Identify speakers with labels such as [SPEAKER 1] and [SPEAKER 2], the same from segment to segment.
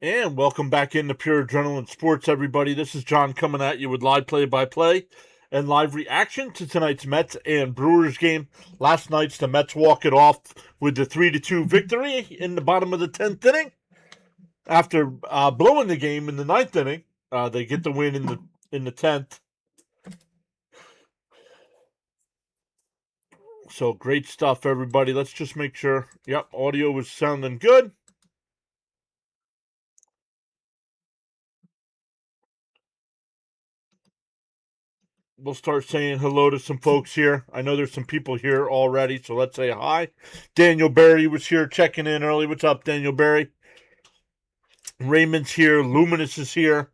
[SPEAKER 1] And welcome back into Pure Adrenaline Sports, everybody. This is John coming at you with live play-by-play and live reaction to tonight's Mets and Brewers game. Last night's the Mets walk it off with the 3-2 victory in the bottom of the 10th inning. After blowing the game in the 9th inning, they get the win in the 10th. So great stuff, everybody. Let's just make sure. Yep, audio was sounding good. We'll start saying hello to some folks here. I know there's some people here already, so let's say hi. Daniel Barry was here checking in early. What's up, Daniel Barry? Raymond's here. Luminous is here.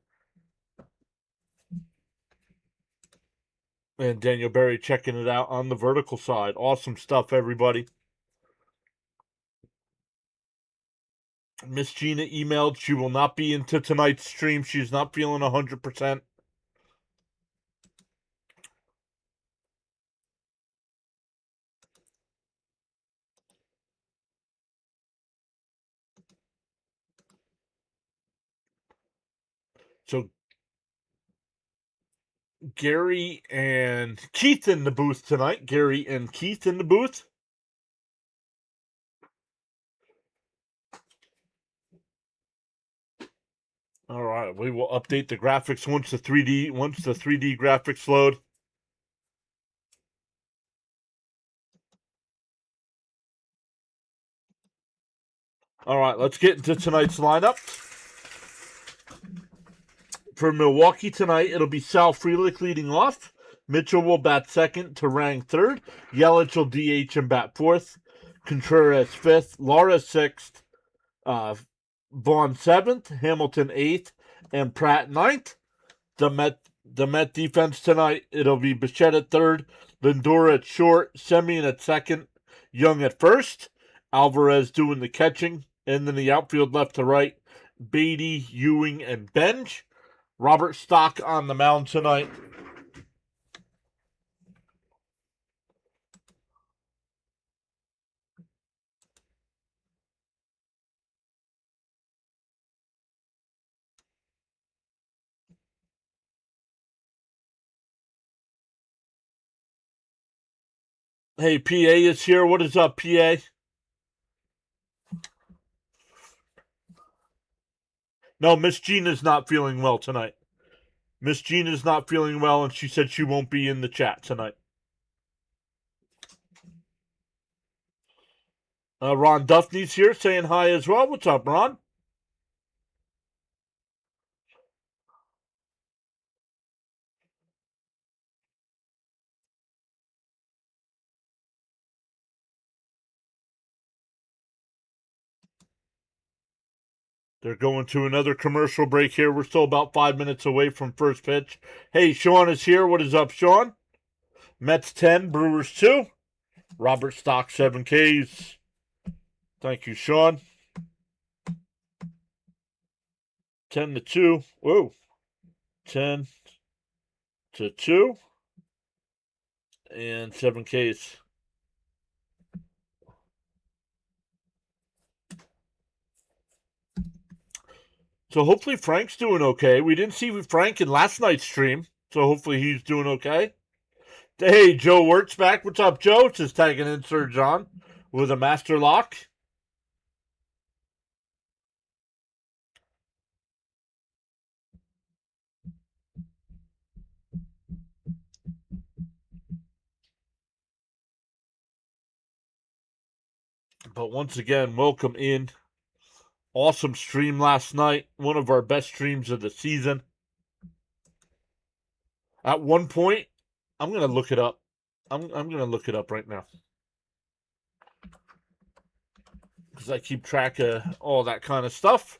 [SPEAKER 1] And Daniel Barry checking it out on the vertical side. Awesome stuff, everybody. Miss Gina emailed. She will not be into tonight's stream. She's not feeling 100%. So Gary and Keith in the booth tonight. Gary and Keith in the booth. All right, we will update the graphics once the 3D graphics load. All right, let's get into tonight's lineup. For Milwaukee tonight, it'll be Sal Frelick leading off. Mitchell will bat second, Turang third. Yelich will DH and bat fourth. Contreras fifth. Lara sixth. Vaughn seventh. Hamilton eighth. And Pratt ninth. The Met defense tonight, it'll be Bichette at third. Lindor at short. Semien at second. Young at first. Alvarez doing the catching. And then the outfield left to right. Beatty, Ewing, and Benj. Robert Stock on the mound tonight. Hey, PA is here. What is up, PA? No, Miss Gina's not feeling well tonight. Miss Gina's not feeling well, and she said she won't be in the chat tonight. Ron Duffney's here saying hi as well. What's up, Ron? They're going to another commercial break here. We're still about 5 minutes away from first pitch. Hey, Sean is here. What is up, Sean? Mets 10, Brewers 2. Robert Stock 7 Ks. Thank you, Sean. 10-2. Whoa. 10-2. And 7 Ks. So hopefully Frank's doing okay. We didn't see Frank in last night's stream, so hopefully he's doing okay. Hey, Joe Wirtz back. What's up, Joe? Just tagging in Sir John with a master lock. But once again, welcome in. Awesome stream last night. One of our best streams of the season. At one point, I'm going to look it up. I'm going to look it up right now. Because I keep track of all that kind of stuff.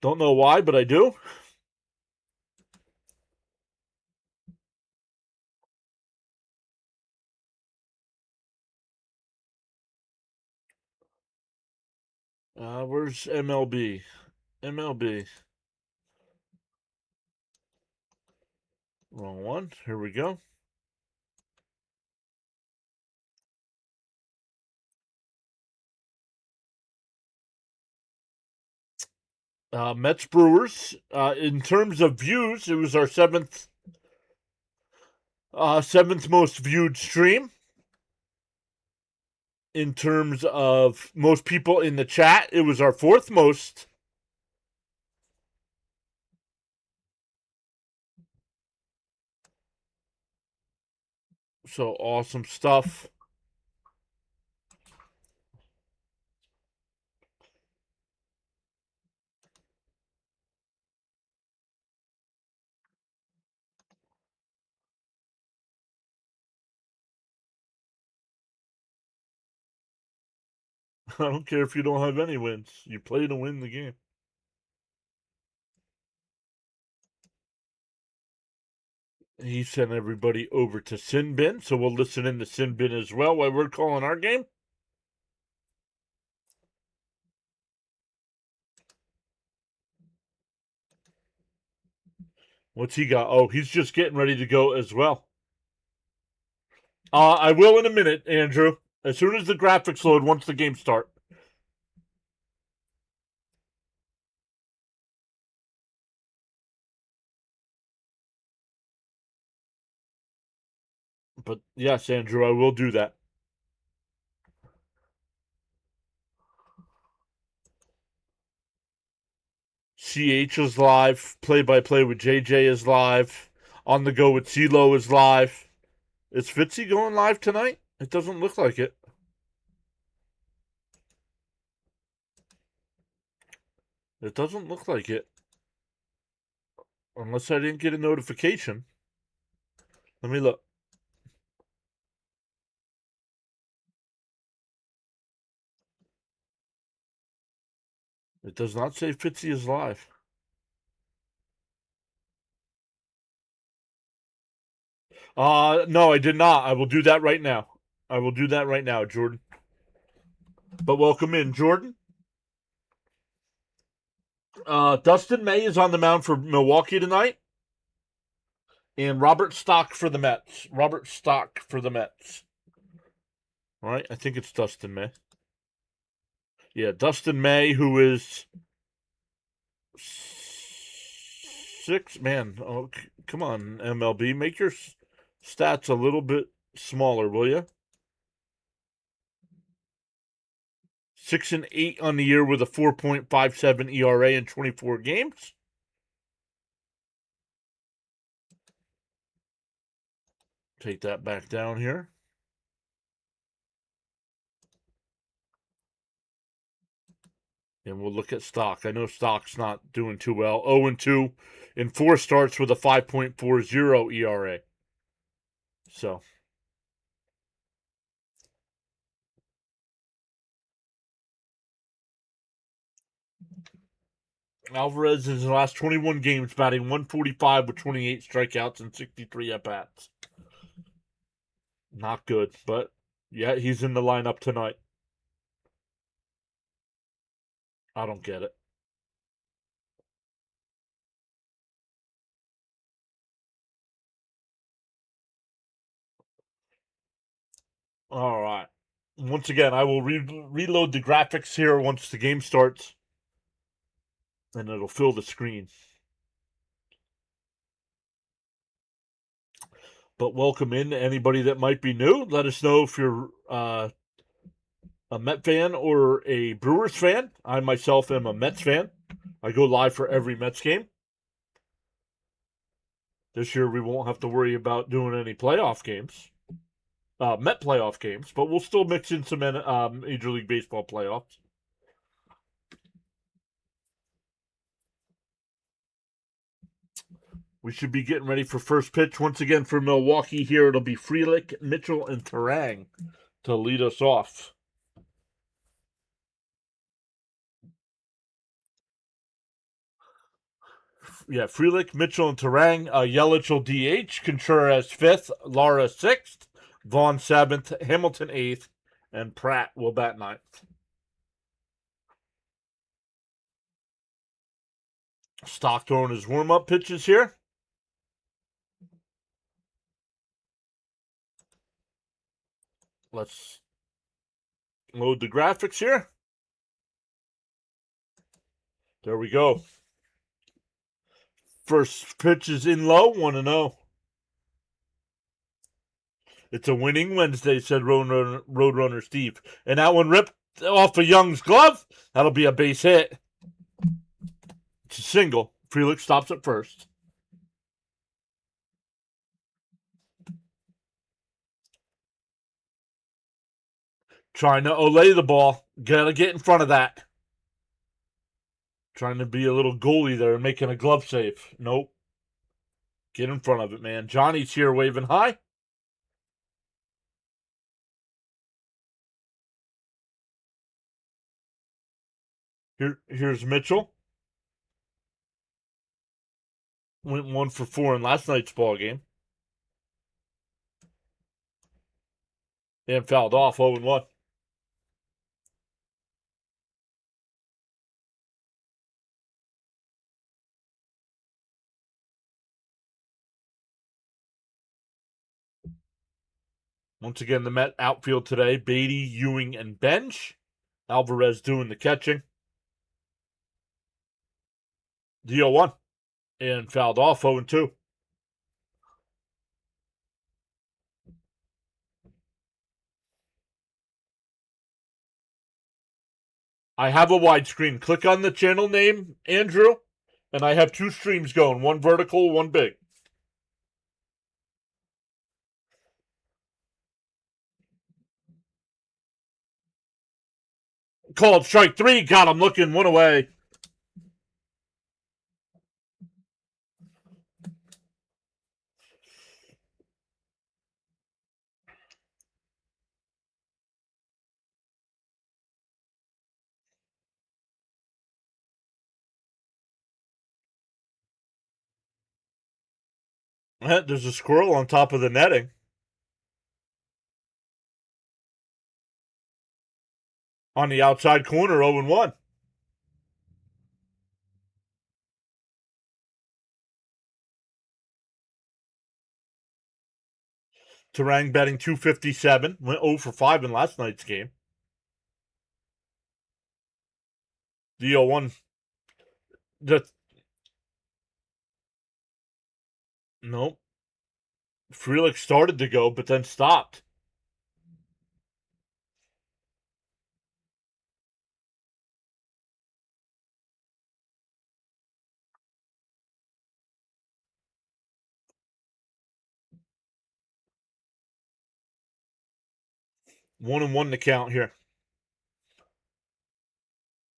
[SPEAKER 1] Don't know why, but I do. Where's MLB? MLB. Wrong one. Here we go. Mets Brewers. In terms of views, it was our seventh most viewed stream. In terms of most people in the chat, it was our fourth most. So awesome stuff. I don't care if you don't have any wins. You play to win the game. He sent everybody over to Sin Bin, so we'll listen in to Sin Bin as well while we're calling our game. What's he got? Oh, he's just getting ready to go as well. I will in a minute, Andrew. As soon as the graphics load, once the game starts. But yes, Andrew, I will do that. CH is live. Play by play with JJ is live. On the go with CeeLo is live. Is Fitzy going live tonight? It doesn't look like it. It doesn't look like it. Unless I didn't get a notification. Let me look. It does not say Fitzy is live. No, I did not. I will do that right now. I will do that right now, Jordan. But welcome in, Jordan. Dustin May is on the mound for Milwaukee tonight. And Robert Stock for the Mets. Robert Stock for the Mets. All right, I think it's Dustin May. Yeah, Dustin May, who is six. Man, oh, come on, MLB. Make your stats a little bit smaller, will you? 6-8 on the year with a 4.57 ERA in 24 games. Take that back down here. And we'll look at Stock. I know Stock's not doing too well. 0-2 in 4 starts with a 5.40 ERA. So Alvarez in his last 21 games batting 145 with 28 strikeouts and 63 at-bats. Not good, but yeah, he's in the lineup tonight. I don't get it. All right. Once again, I will reload the graphics here once the game starts, and it'll fill the screen. But welcome in anybody that might be new. Let us know if you're a Met fan or a Brewers fan. I myself am a Mets fan. I go live for every Mets game. This year we won't have to worry about doing any playoff games, Met playoff games, but we'll still mix in some Major League Baseball playoffs. We should be getting ready for first pitch once again for Milwaukee here. It'll be Frelick, Mitchell, and Terang to lead us off. Yeah, Frelick, Mitchell, and Terang. Yelich will DH. Contreras 5th. Lara 6th. Vaughn 7th. Hamilton 8th. And Pratt will bat 9th. Stock throwing his warm-up pitches here. Let's load the graphics here. There we go. First pitch is in low, 1-0. It's a winning Wednesday, said Roadrunner Steve. And that one ripped off of Young's glove. That'll be a base hit. It's a single. Frelick stops at first. Trying to olay the ball. Gotta get in front of that. Trying to be a little goalie there and making a glove save. Nope. Get in front of it, man. Johnny's here waving high. Here's Mitchell. Went 1-for-4 in last night's ball game. And fouled off 0-1. Once again, the Met outfield today, Beatty, Ewing, and Bench. Alvarez doing the catching. The 0-1. And fouled off 0-2. I have a widescreen. Click on the channel name, Andrew, and I have two streams going. One vertical, one big. Called strike 3. Got him looking. One away. There's a squirrel on top of the netting. On the outside corner, 0-1. Terang betting 257. Went 0-for-5 in last night's game. The 0-1. Nope. Frelick started to go, but then stopped. One and one to count here.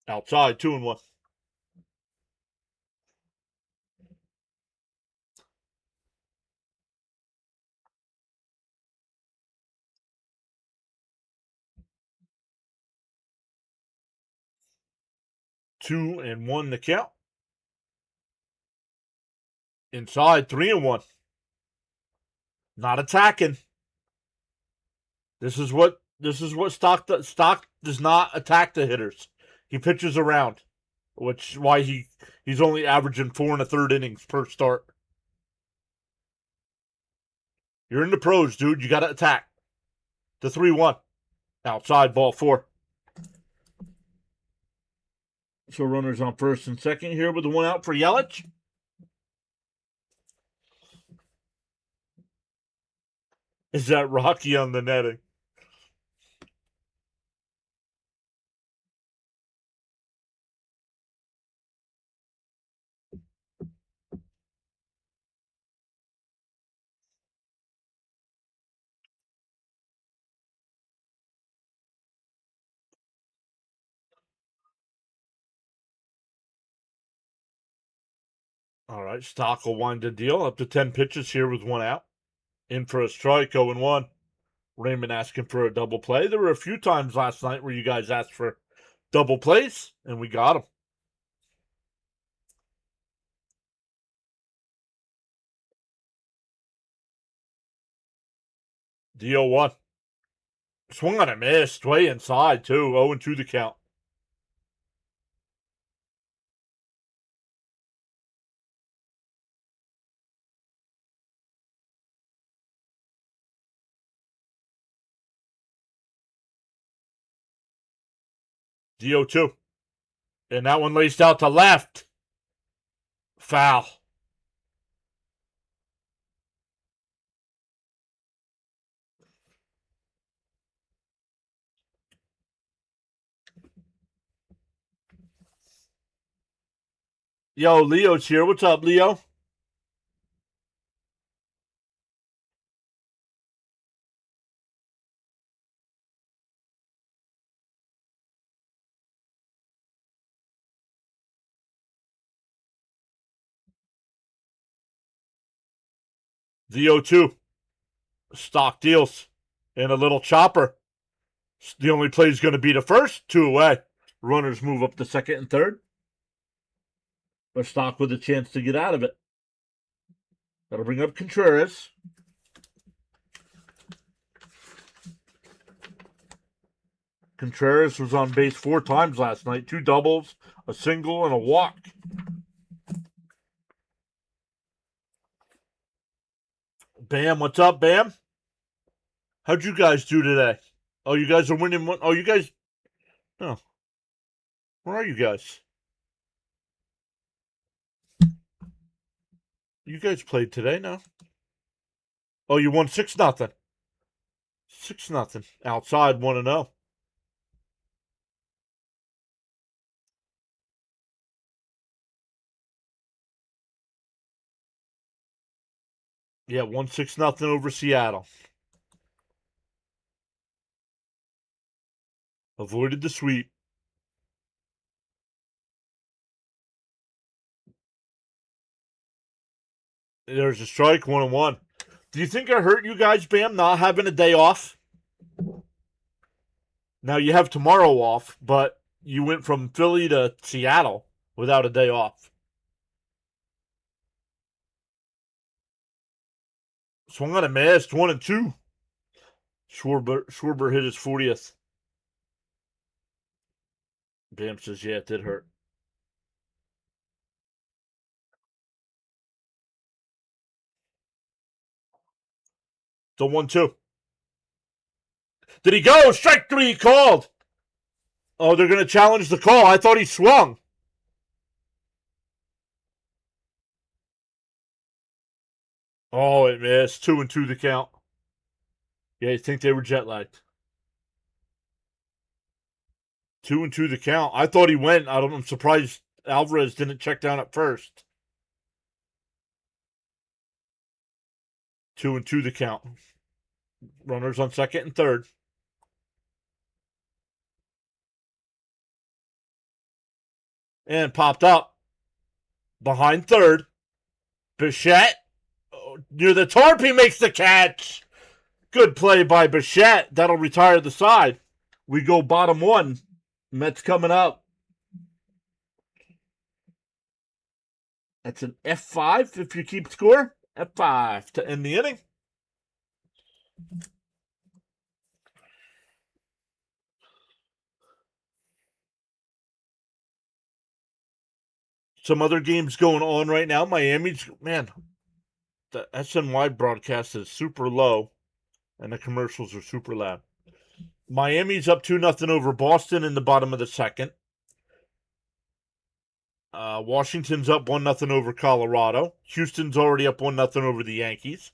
[SPEAKER 1] Outside, 2-1. Two and one to count. Inside, 3-1. Not attacking. This is what Stock does not attack the hitters. He pitches around, which why he's only averaging 4 1/3 innings per start. You're in the pros, dude. You got to attack. The 3-1. Outside, ball 4. So runners on first and second here with the one out for Yelich. Is that Rocky on the netting? All right, Stock will wind the deal up to 10 pitches here with one out. In for a strike, 0-1. Raymond asking for a double play. There were a few times last night where you guys asked for double plays, and we got them. The 0-1. Swung on a miss, way inside, too. 0-2 the count. The 0-2. And that one laced out to left. Foul. Yo, Leo's here. What's up, Leo? The 0-2. Stock deals. And a little chopper. The only play is going to be the first. 2 away. Runners move up to second and third. But Stock with a chance to get out of it. That'll bring up Contreras. Contreras was on base 4 times last night. 2 doubles, a single, and a walk. Bam, what's up, Bam? How'd you guys do today? Oh, you guys are winning one. Oh, you guys. Oh. Where are you guys? You guys played today, no? Oh, you won 6-0. 6-0. Outside 1-0. Yeah, won 6-0 over Seattle. Avoided the sweep. There's a strike, 1-1. Do you think I hurt you guys, Bam, not having a day off? Now you have tomorrow off, but you went from Philly to Seattle without a day off. Swung on a miss, 1-2. Schwarber hit his 40th. Bam says, yeah, it did hurt. It's a 1-2. Did he go? Strike 3 called. Oh, they're going to challenge the call. I thought he swung. Oh, it missed. 2-2 the count. Yeah, you think they were jet lagged. 2-2 the count. I thought he went. I'm surprised Alvarez didn't check down at first. 2-2 the count. Runners on second and third. And popped up behind third. Bichette near the tarp. He makes the catch. Good play by Bichette. That'll retire the side. We go bottom 1. Mets coming up. That's an F5 if you keep score. F5 to end the inning. Some other games going on right now. Miami's, man, the SNY broadcast is super low, and the commercials are super loud. Miami's up 2-0 over Boston in the bottom of the second. Washington's up 1-0 over Colorado. Houston's already up 1-0 over the Yankees.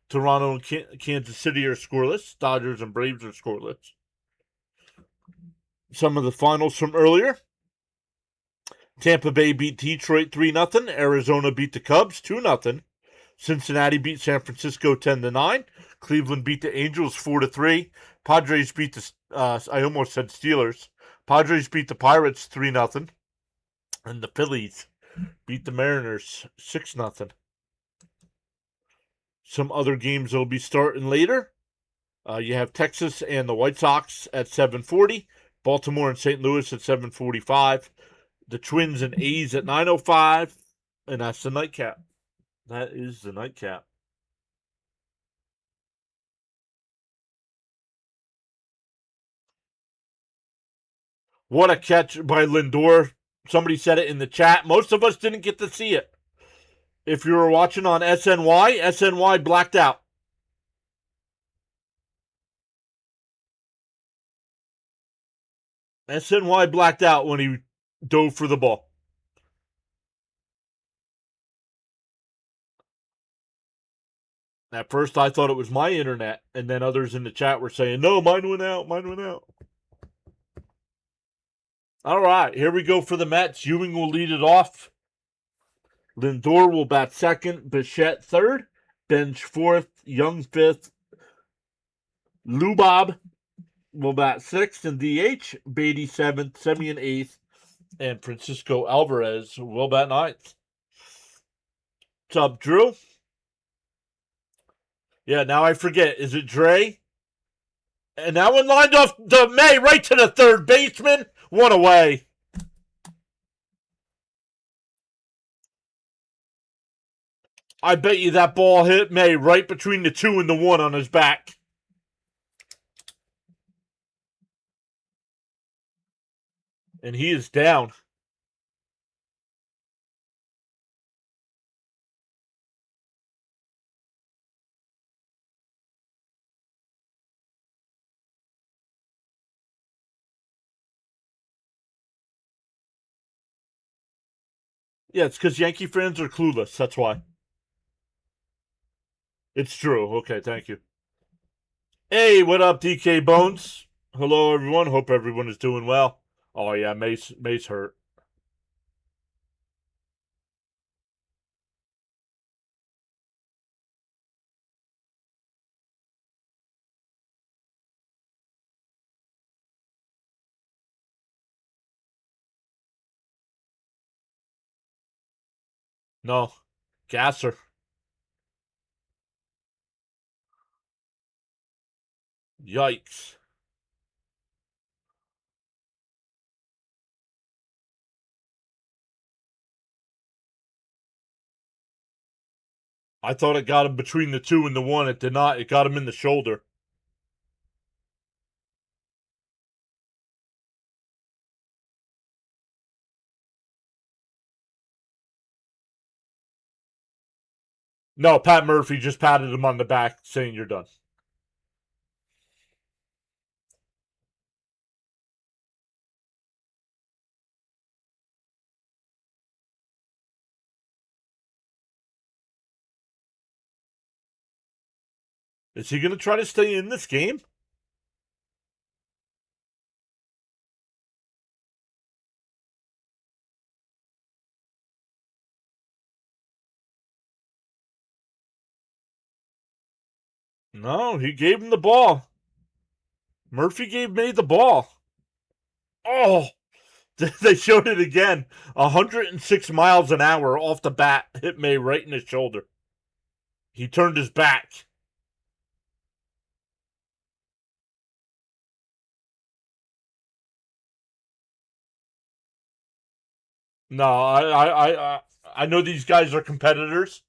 [SPEAKER 1] Toronto and Kansas City are scoreless. Dodgers and Braves are scoreless. Some of the finals from earlier. Tampa Bay beat Detroit 3-0. Arizona beat the Cubs 2-0. Cincinnati beat San Francisco 10-9. Cleveland beat the Angels 4-3. Padres beat the I almost said Steelers. Padres beat the Pirates 3-0. And the Phillies beat the Mariners 6-0. Some other games will be starting later. You have Texas and the White Sox at 7:40. Baltimore and St. Louis at 7:45. The Twins and A's at 9:05. And that's the nightcap. That is the nightcap. What a catch by Lindor. Somebody said it in the chat. Most of us didn't get to see it. If you were watching on SNY blacked out. SNY blacked out when he dove for the ball. At first, I thought it was my internet, and then others in the chat were saying, no, mine went out, mine went out. All right, here we go for the Mets. Ewing will lead it off. Lindor will bat second, Bichette third, Bench fourth, Young fifth, Lubob will bat sixth and DH, Beatty seventh, Semien eighth, and Francisco Alvarez will bat ninth. What's up, Drew? Yeah, now I forget. Is it Dre? And that one lined off the May right to the third baseman. One away. I bet you that ball hit May right between the 2 and the 1 on his back. And he is down. Yeah, it's because Yankee fans are clueless. That's why. It's true. Okay, thank you. Hey, what up, DK Bones? Hello, everyone. Hope everyone is doing well. Oh, yeah, May's hurt. No, Gasser. Yikes. I thought it got him between the 2 and the 1. It did not. It got him in the shoulder. No, Pat Murphy just patted him on the back saying you're done. Is he going to try to stay in this game? No, he gave him the ball. Murphy gave May the ball. Oh, they showed it again. 106 miles an hour off the bat hit May right in his shoulder. He turned his back. No, I know these guys are competitors.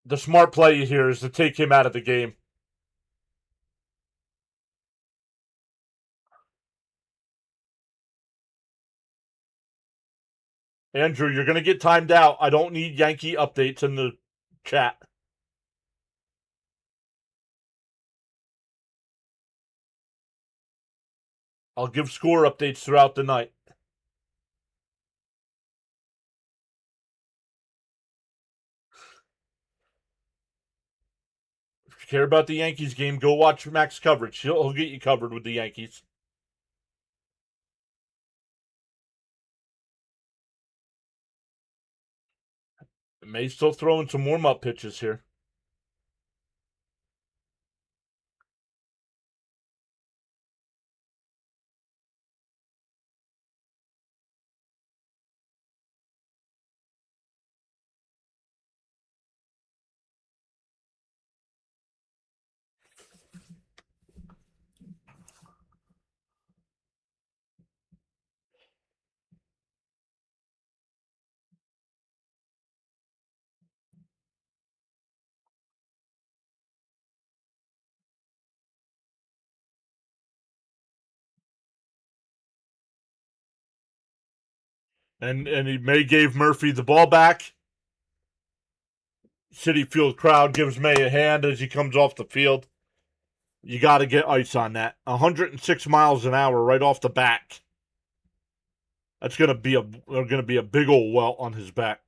[SPEAKER 1] The smart play here is to take him out of the game. Andrew, you're going to get timed out. I don't need Yankee updates in the chat. I'll give score updates throughout the night. If you care about the Yankees game, go watch Max coverage. He'll get you covered with the Yankees. May's still throwing some warm-up pitches here. And he May gave Murphy the ball back. Citi Field crowd gives May a hand as he comes off the field. You got to get ice on that. 106 miles an hour right off the back. That's gonna be a big old welt on his back.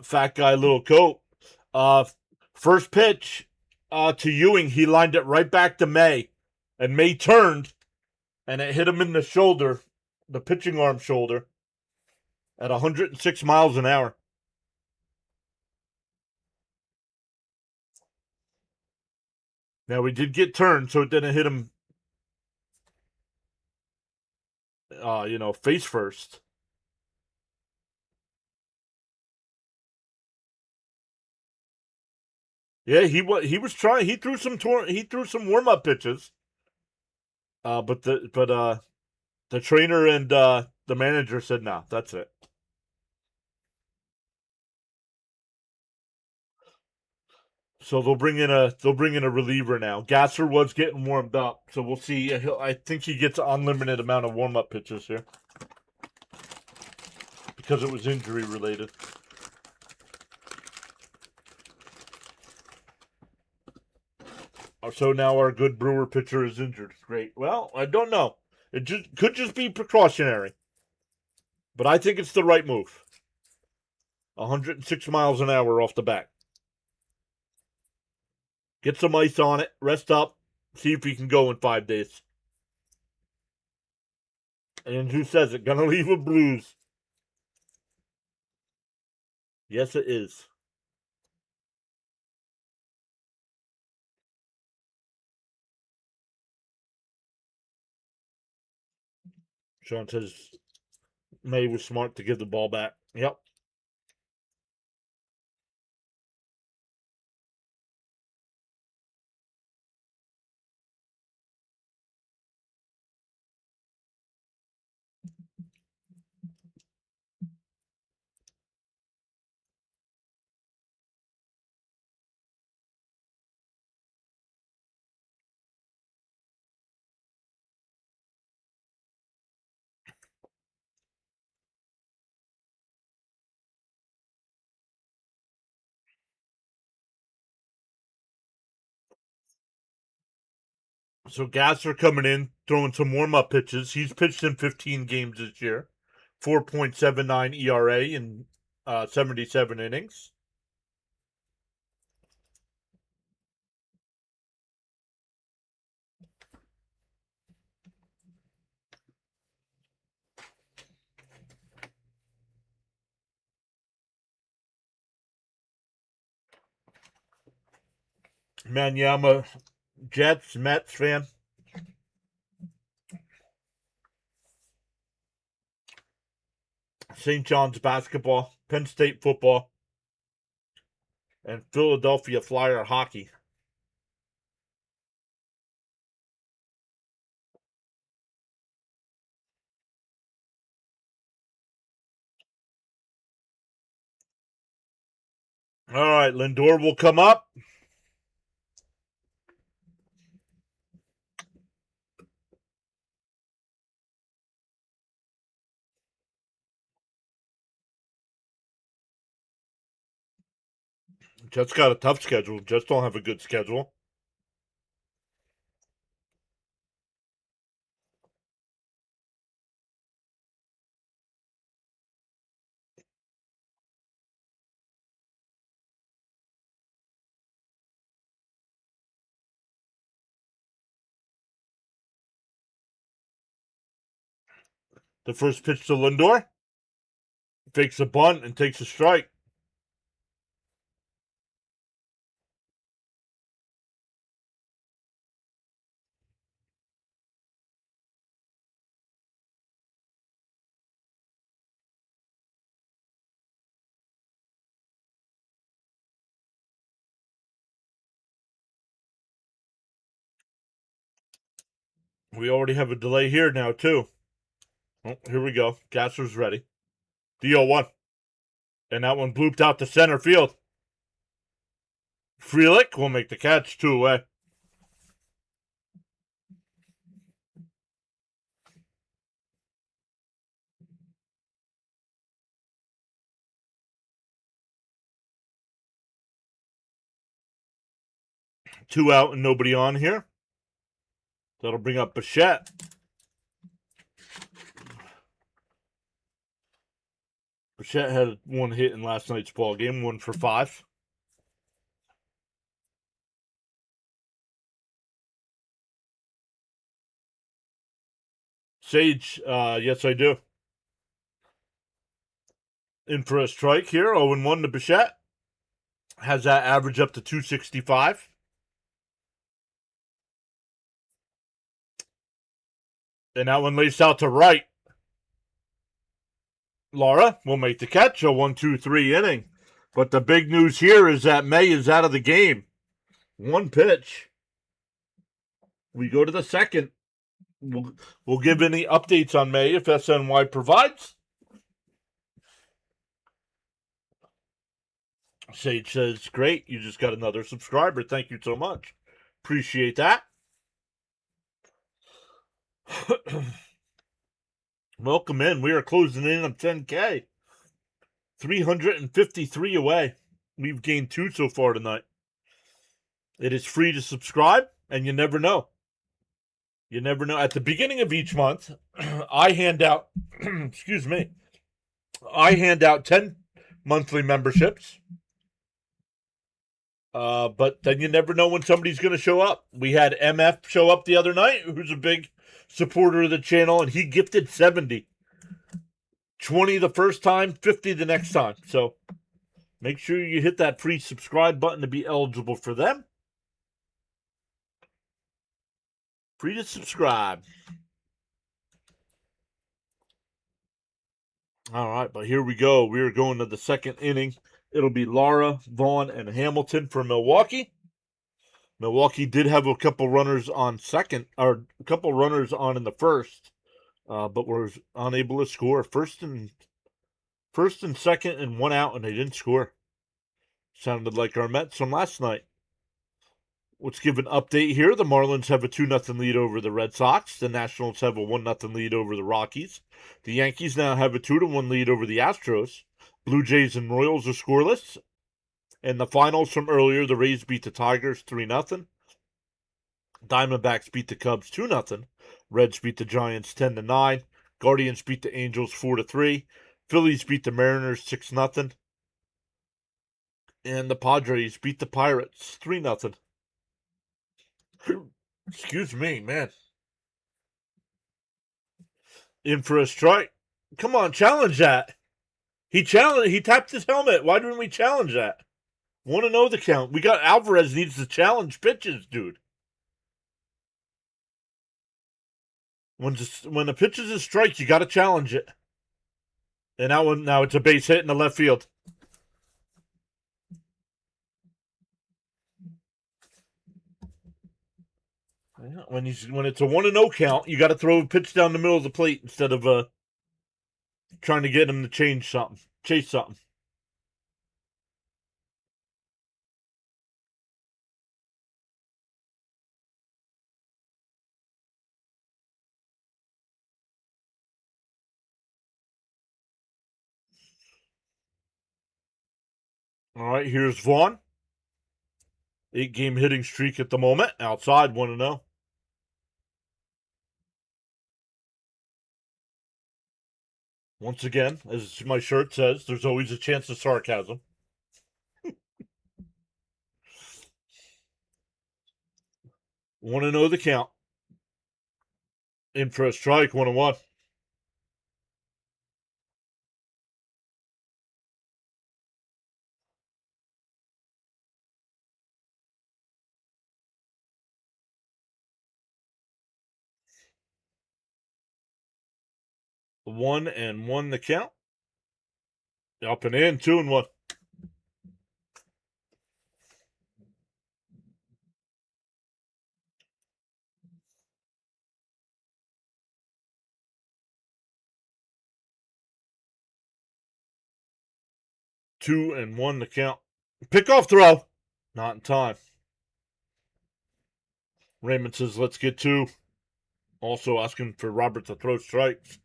[SPEAKER 1] Fat guy, little coat. Uh, First pitch to Ewing, he lined it right back to May, and May turned and it hit him in the shoulder, the pitching arm shoulder, at 106 miles an hour. Now we did get turned, so it didn't hit him, face first. Yeah, he was trying. He threw some warm up pitches. But the trainer and the manager said, "No, that's it." So they'll bring in a reliever now. Gasser was getting warmed up, so we'll see. I think he gets an unlimited amount of warm up pitches here because it was injury related. So now our good Brewer pitcher is injured. Great. Well, I don't know. It could just be precautionary, but I think it's the right move. 106 miles an hour off the bat. Get some ice on it. Rest up. See if he can go in 5 days. And who says it? Gonna leave a bruise. Yes, it is. Sean says May was smart to give the ball back. Yep. So Gasser coming in, throwing some warm up pitches. He's pitched in 15 games this year, 4.79 ERA in 77 innings. Man, yeah, I'm a Jets, Mets fan. St. John's basketball, Penn State football, and Philadelphia Flyer hockey. All right, Lindor will come up. Jets got a tough schedule. Jets don't have a good schedule. The first pitch to Lindor fakes a bunt and takes a strike. We already have a delay here now, too. Oh, here we go. Gasser's ready. The 0-1. And that one blooped out to center field. Frelick will make the catch 2 away. 2 out and nobody on here. That'll bring up Bichette. Bichette had 1 hit in last night's ball game, 1 for 5. Sage, yes I do. In for a strike here, 0-1 to Bichette. Has that average up to 265. And that one lays out to right. Laura will make the catch, a 1-2-3 inning. But the big news here is that May is out of the game. 1 pitch. We go to the second. We'll give any updates on May if SNY provides. Sage says, great, you just got another subscriber. Thank you so much. Appreciate that. Welcome in. We are closing in on 10K. 353 away. We've gained 2 so far tonight. It is free to subscribe, and you never know. You never know. At the beginning of each month, I hand out, excuse me, I hand out 10 monthly memberships. But then you never know when somebody's going to show up. We had MF show up the other night, who's a big supporter of the channel, and he gifted 70. 20 the first time, 50 the next time. So make sure you hit that free subscribe button to be eligible for them. Free to subscribe. All right, but here we go. We are going to the second inning. It'll be Lara, Vaughn, and Hamilton for Milwaukee. Milwaukee did have a couple runners on second, or a couple runners on in the first, but were unable to score. First and second and 1 out, and they didn't score. Sounded like our Mets from last night. Let's give an update here. The Marlins have a 2-0 lead over the Red Sox. The Nationals have a 1-0 lead over the Rockies. The Yankees now have a 2-1 lead over the Astros. Blue Jays and Royals are scoreless. And the finals from earlier, the Rays beat the Tigers 3-0. Diamondbacks beat the Cubs 2-0. Reds beat the Giants 10-9. Guardians beat the Angels 4-3. Phillies beat the Mariners 6-0. And the Padres beat the Pirates 3-0. Excuse me, man. In for a strike. Come on, challenge that. He tapped his helmet. Why didn't we challenge that? Want to know the count. We got Alvarez needs to challenge pitches, dude. When the pitch is a strike, you got to challenge it. And now it's a base hit in the left field. When it's a 1-0 count, you got to throw a pitch down the middle of the plate instead of trying to get him to chase something. All right, here's Vaughn. 8-game hitting streak at the moment. Outside 1-0. Once again, as my shirt says, there's always a chance of sarcasm. 1-0 the count. In for a strike, 1-1. The 1-1 the count. Up and in, 2-1. Two and one the count. Pickoff throw. Not in time. Raymond says, let's get 2. Also asking for Robert to throw strikes.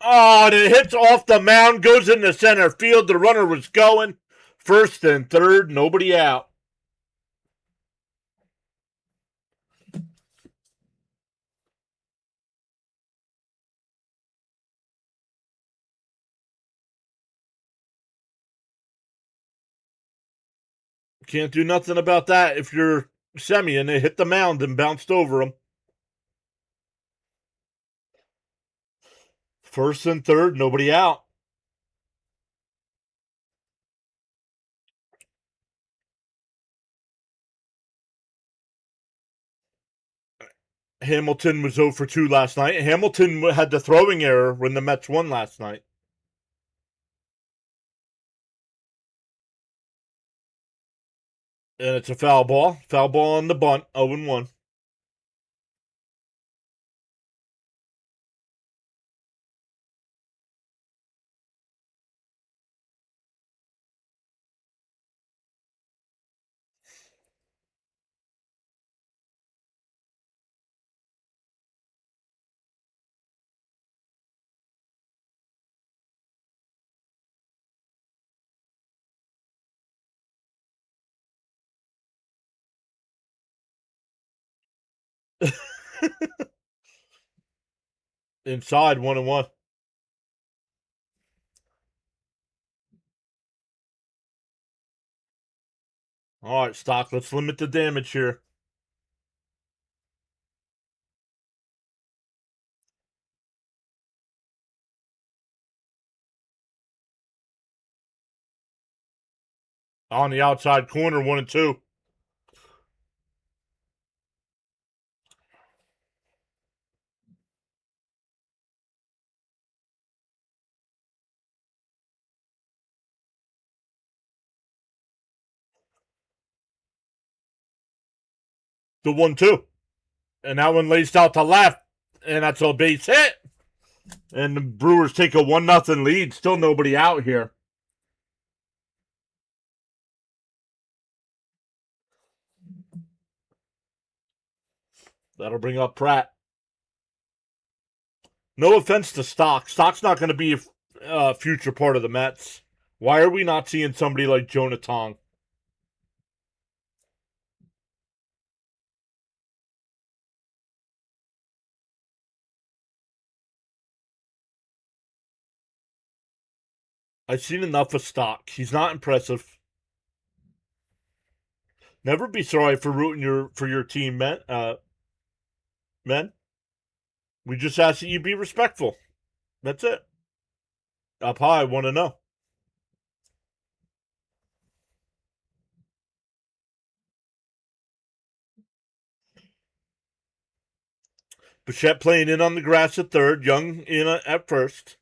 [SPEAKER 1] Oh, and it hits off the mound, goes into center field. The runner was going. First and third, nobody out. Can't do nothing about that if you're Semien. They hit the mound and bounced over him. First and third, nobody out. Hamilton was 0 for 2 last night. Hamilton had the throwing error when the Mets won last night. And it's a foul ball. Foul ball on the bunt, 0 and 1. Inside, 1 and 1. All right, Stock, let's limit the damage here. On the outside corner, 1 and 2. The 1-2. And that one laced out to left. And that's a base hit. And the Brewers take a 1-0 lead. Still nobody out here. That'll bring up Pratt. No offense to Stock. Stock's not going to be a future part of the Mets. Why are we not seeing somebody like Jonah Tong? I've seen enough of Stock. He's not impressive. Never be sorry for rooting for your team, men. Men. We just ask that you be respectful. That's it. Up high, want to know. Bichette playing in on the grass at third. Young in at first.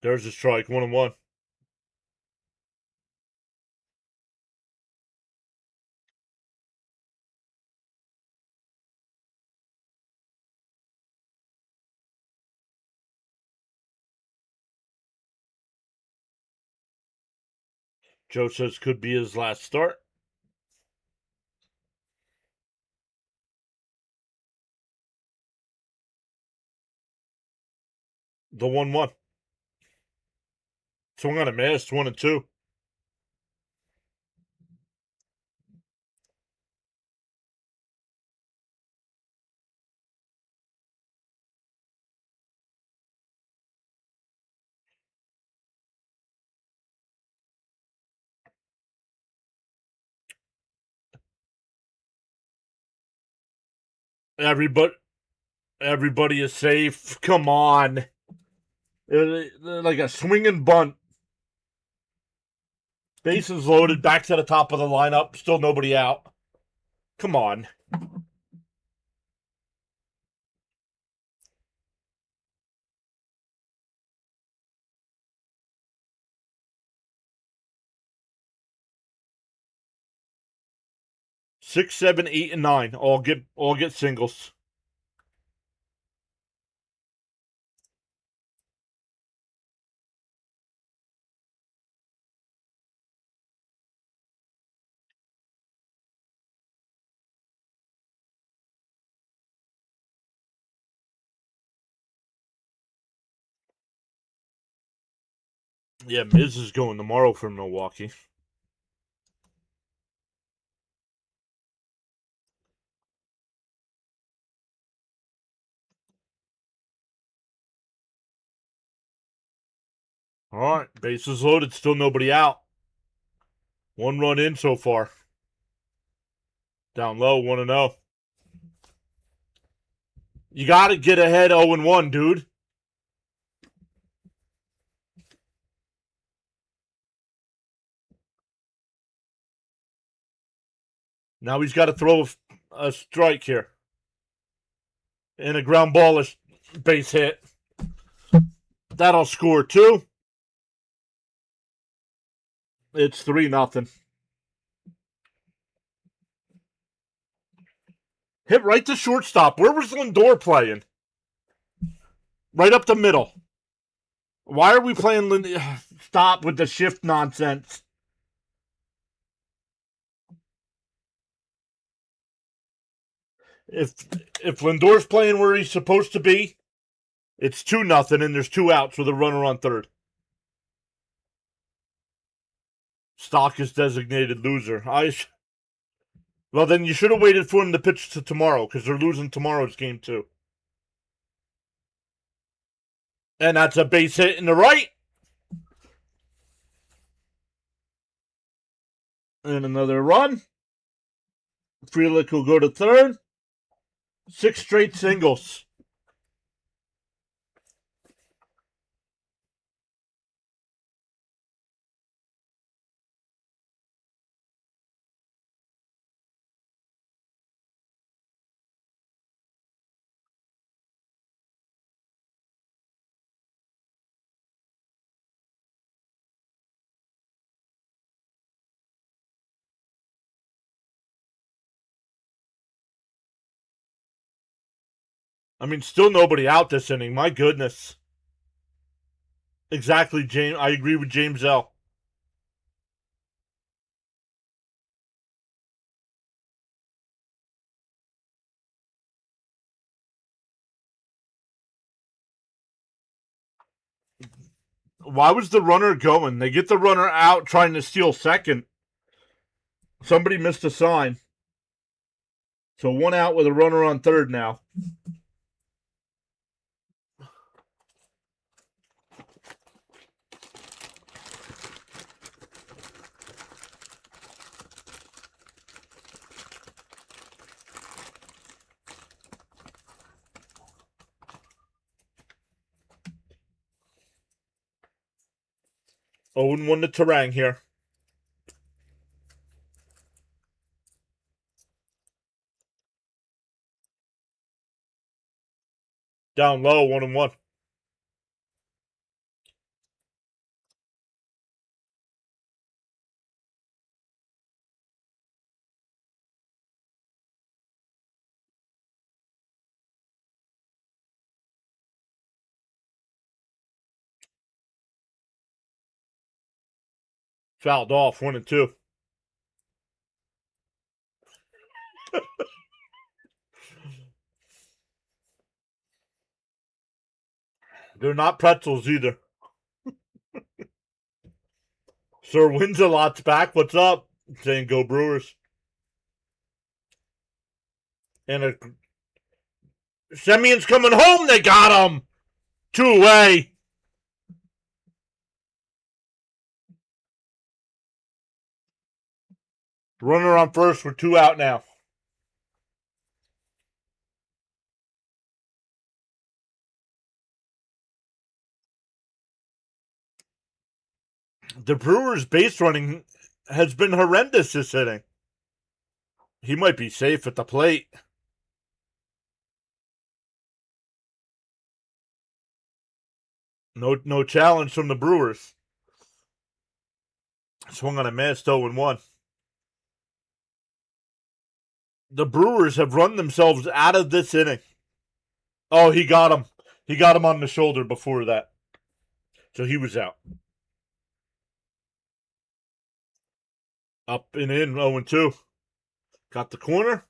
[SPEAKER 1] There's a strike. 1 and 1. Joe says could be his last start. The 1-1. Swung on a miss. 1 and 2. Everybody is safe. Come on. Like a swinging bunt. Bases loaded. Back to the top of the lineup. Still nobody out. Come on. Six, seven, 8, and 9. All get singles. Yeah, Miz is going tomorrow for Milwaukee. All right, bases loaded, still nobody out. 1 run in so far. Down low, 1-0. You got to get ahead 0-1, dude. Now he's got to throw a strike here. And a ground ball is base hit. That'll score 2. It's 3-0. Hit right to shortstop. Where was Lindor playing? Right up the middle. Why are we playing Lindor? Stop with the shift nonsense. If Lindor's playing where he's supposed to be, it's 2-0, and there's 2 outs with a runner on third. Stock is designated loser. Well, then you should have waited for him to pitch to tomorrow, because they're losing tomorrow's game too. And that's a base hit in the right. And another run. Frelick will go to third. 6 straight singles. I mean, still nobody out this inning. My goodness. Exactly, James. I agree with James L. Why was the runner going? They get the runner out trying to steal second. Somebody missed a sign. So 1 out with a runner on third now. Oh, and 1 to Terang here. Down low, 1-1. Fouled off, 1-2. They're not pretzels either. Sir Wins-A-Lot's back. What's up? Saying go Brewers. And Semion's coming home. They got him. 2 away. Runner on first. We're 2 out now. The Brewers' base running has been horrendous this inning. He might be safe at the plate. No challenge from the Brewers. Swung on a miss, 0-1. The Brewers have run themselves out of this inning. Oh, he got him. He got him on the shoulder before that. So he was out. Up and in, 0-2. Got the corner.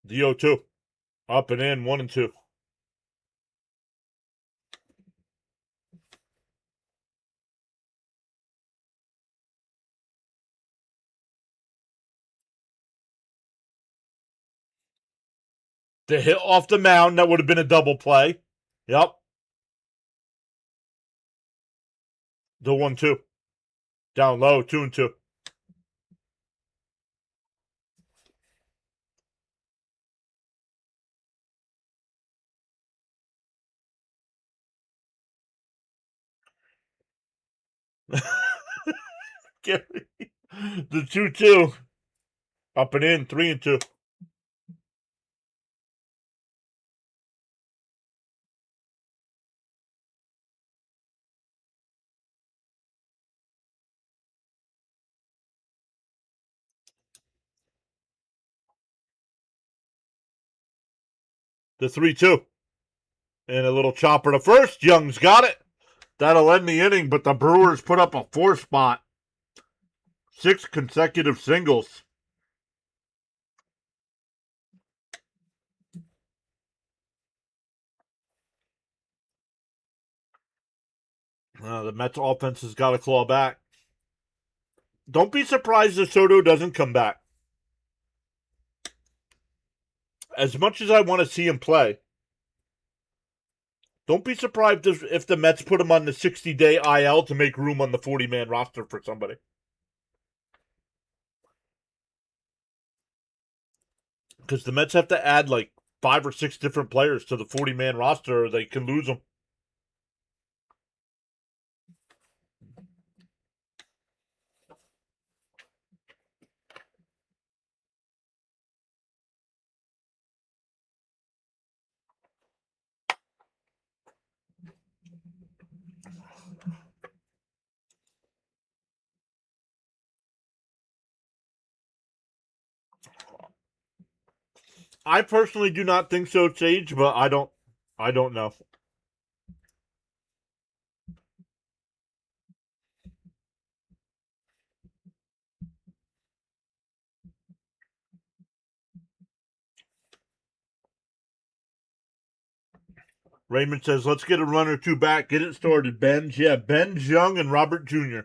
[SPEAKER 1] The 0-2. Up and in, 1-2. The hit off the mound, that would have been a double play. Yep. The 1-2. Down low, 2-2. Gary. The 2-2. Up and in, 3-2. The 3-2. And a little chopper to first. Young's got it. That'll end the inning, but the Brewers put up a 4-spot. 6 consecutive singles. The Mets offense has got to claw back. Don't be surprised if Soto doesn't come back. As much as I want to see him play, don't be surprised if the Mets put him on the 60-day IL to make room on the 40-man roster for somebody. Because the Mets have to add like 5 or 6 different players to the 40-man roster or they can lose them. I personally do not think so, Sage, but I don't know. Raymond says, let's get a run or two back. Get it started, Benj. Yeah, Benj, Young, and Robert Jr.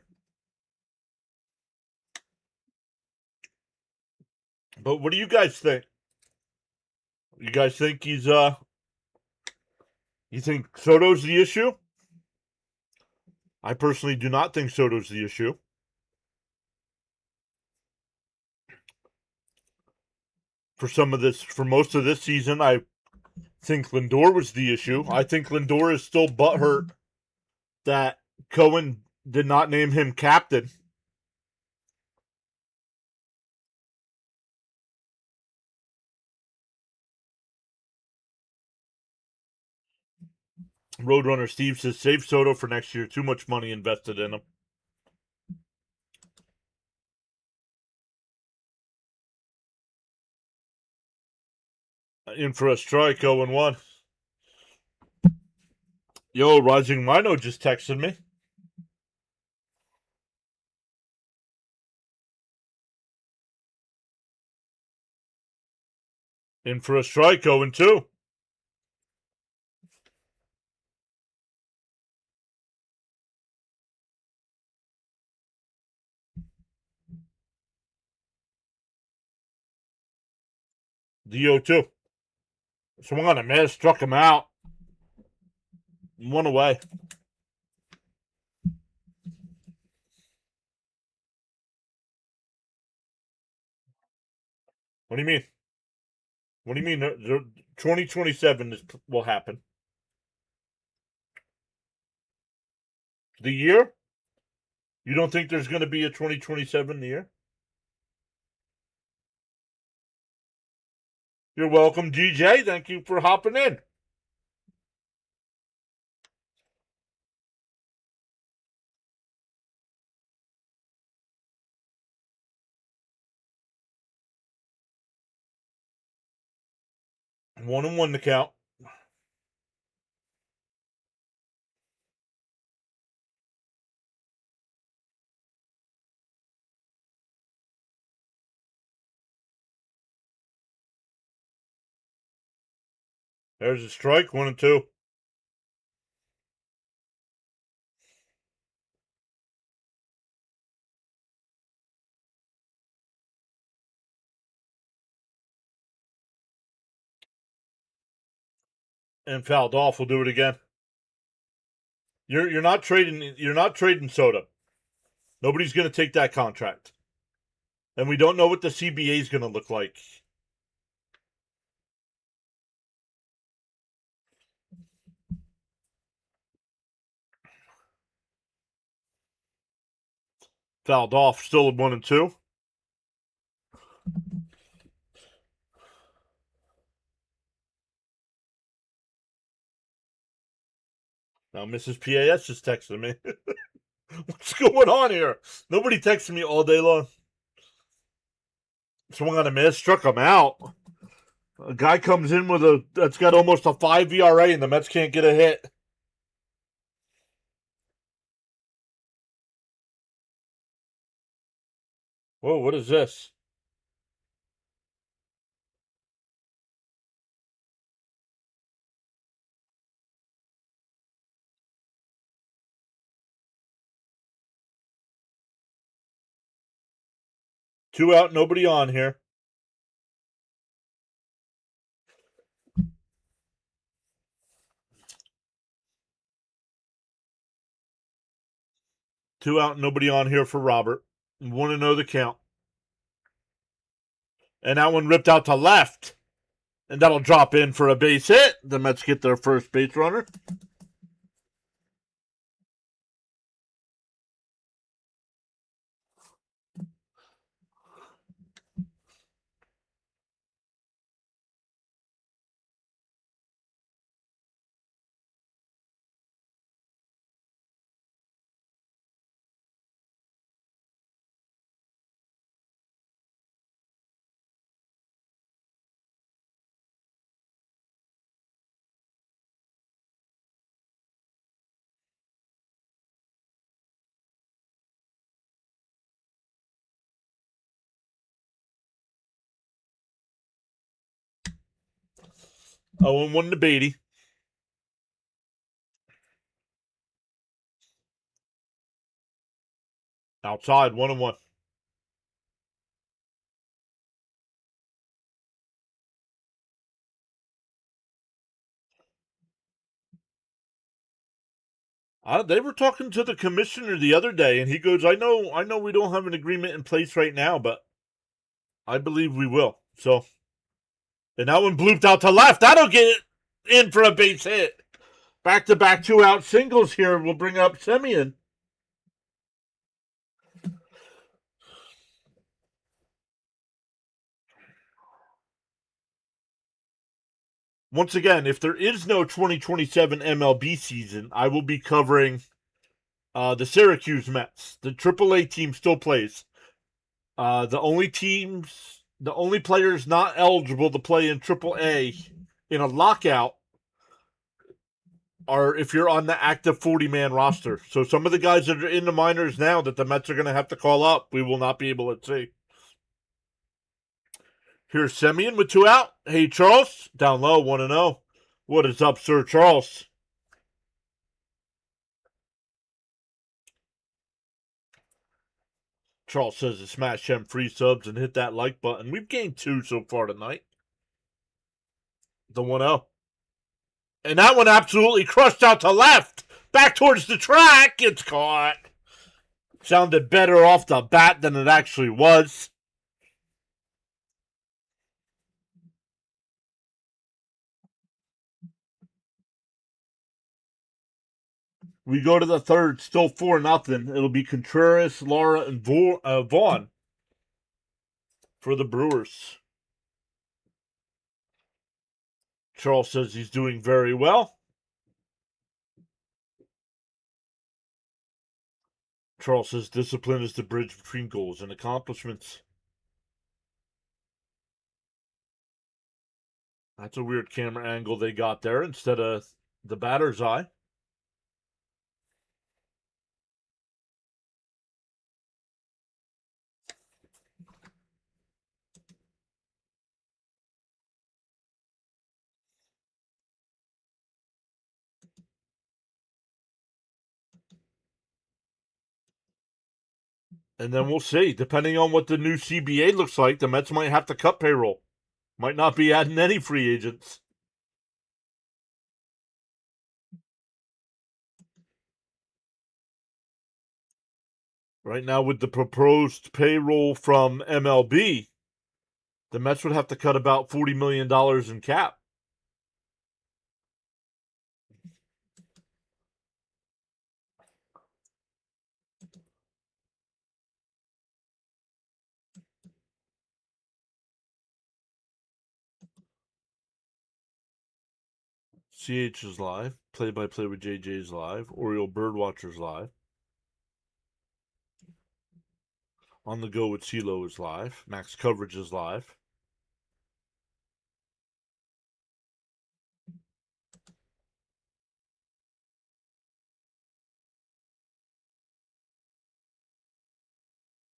[SPEAKER 1] But what do you guys think? You guys think you think Soto's the issue? I personally do not think Soto's the issue. For most of this season, I think Lindor was the issue. I think Lindor is still butthurt that Cohen did not name him captain. Roadrunner Steve says, save Soto for next year. Too much money invested in him. In for a strike, 0-1. Yo, Rising Mino just texted me. In for a strike, 0-2. The 0-2. Swung on a miss, struck him out. 1 away. What do you mean? What do you mean? 2027 will happen. The year? You don't think there's going to be a 2027 year? You're welcome, DJ. Thank you for hopping in. One and one to count. There's a strike, 1-2. And fouled off. We'll do it again. You're not trading Soto. Nobody's going to take that contract. And we don't know what the CBA is going to look like. Fouled off. Still at 1-2. Now Mrs. PAS just texted me. What's going on here? Nobody texted me all day long. Swung on a miss, struck him out. A guy comes in that's got almost a 5 ERA, and the Mets can't get a hit. Whoa, what is this? Two out, nobody on here. Two out, nobody on here for Robert. Want to know the count. And that one ripped out to left. And that'll drop in for a base hit. The Mets get their first base runner. Oh, and 1 to Beatty. Outside, 1-1. They were talking to the commissioner the other day, and he goes, I know we don't have an agreement in place right now, but I believe we will. So, and that one blooped out to left. That'll get in for a base hit. Back-to-back 2-out singles here will bring up Semien. Once again, if there is no 2027 MLB season, I will be covering the Syracuse Mets. The AAA team still plays. The only players not eligible to play in AAA in a lockout are if you're on the active 40-man roster. So some of the guys that are in the minors now that the Mets are going to have to call up, we will not be able to see. Here's Semien with 2 out. Hey, Charles, down low, 1-0. What is up, Sir Charles? Charles says to smash them free subs and hit that like button. We've gained 2 so far tonight. The 1-0. And that one absolutely crushed out to left. Back towards the track. It's caught. Sounded better off the bat than it actually was. We go to the third, still 4-0. It'll be Contreras, Lara, and Vaughn for the Brewers. Charles says he's doing very well. Charles says discipline is the bridge between goals and accomplishments. That's a weird camera angle they got there instead of the batter's eye. And then we'll see. Depending on what the new CBA looks like, the Mets might have to cut payroll. Might not be adding any free agents. Right now, with the proposed payroll from MLB, the Mets would have to cut about $40 million in cap. CH is live. Play-by-play with JJ is live. Oriole Birdwatcher's live. On the go with CeeLo is live. Max Coverage is live.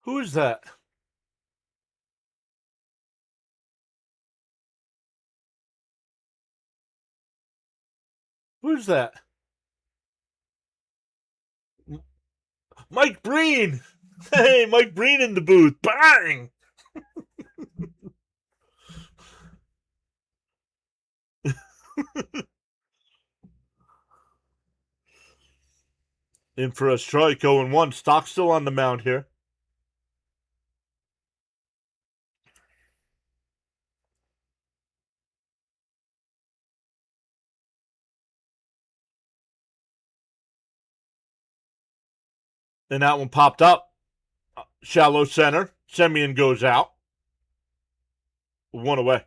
[SPEAKER 1] Who is that? Who's that? Mike Breen! Hey, Mike Breen in the booth. Bang! In for a strike, 0-1. Stock still on the mound here. And that one popped up. Shallow center. Semien goes out. One away.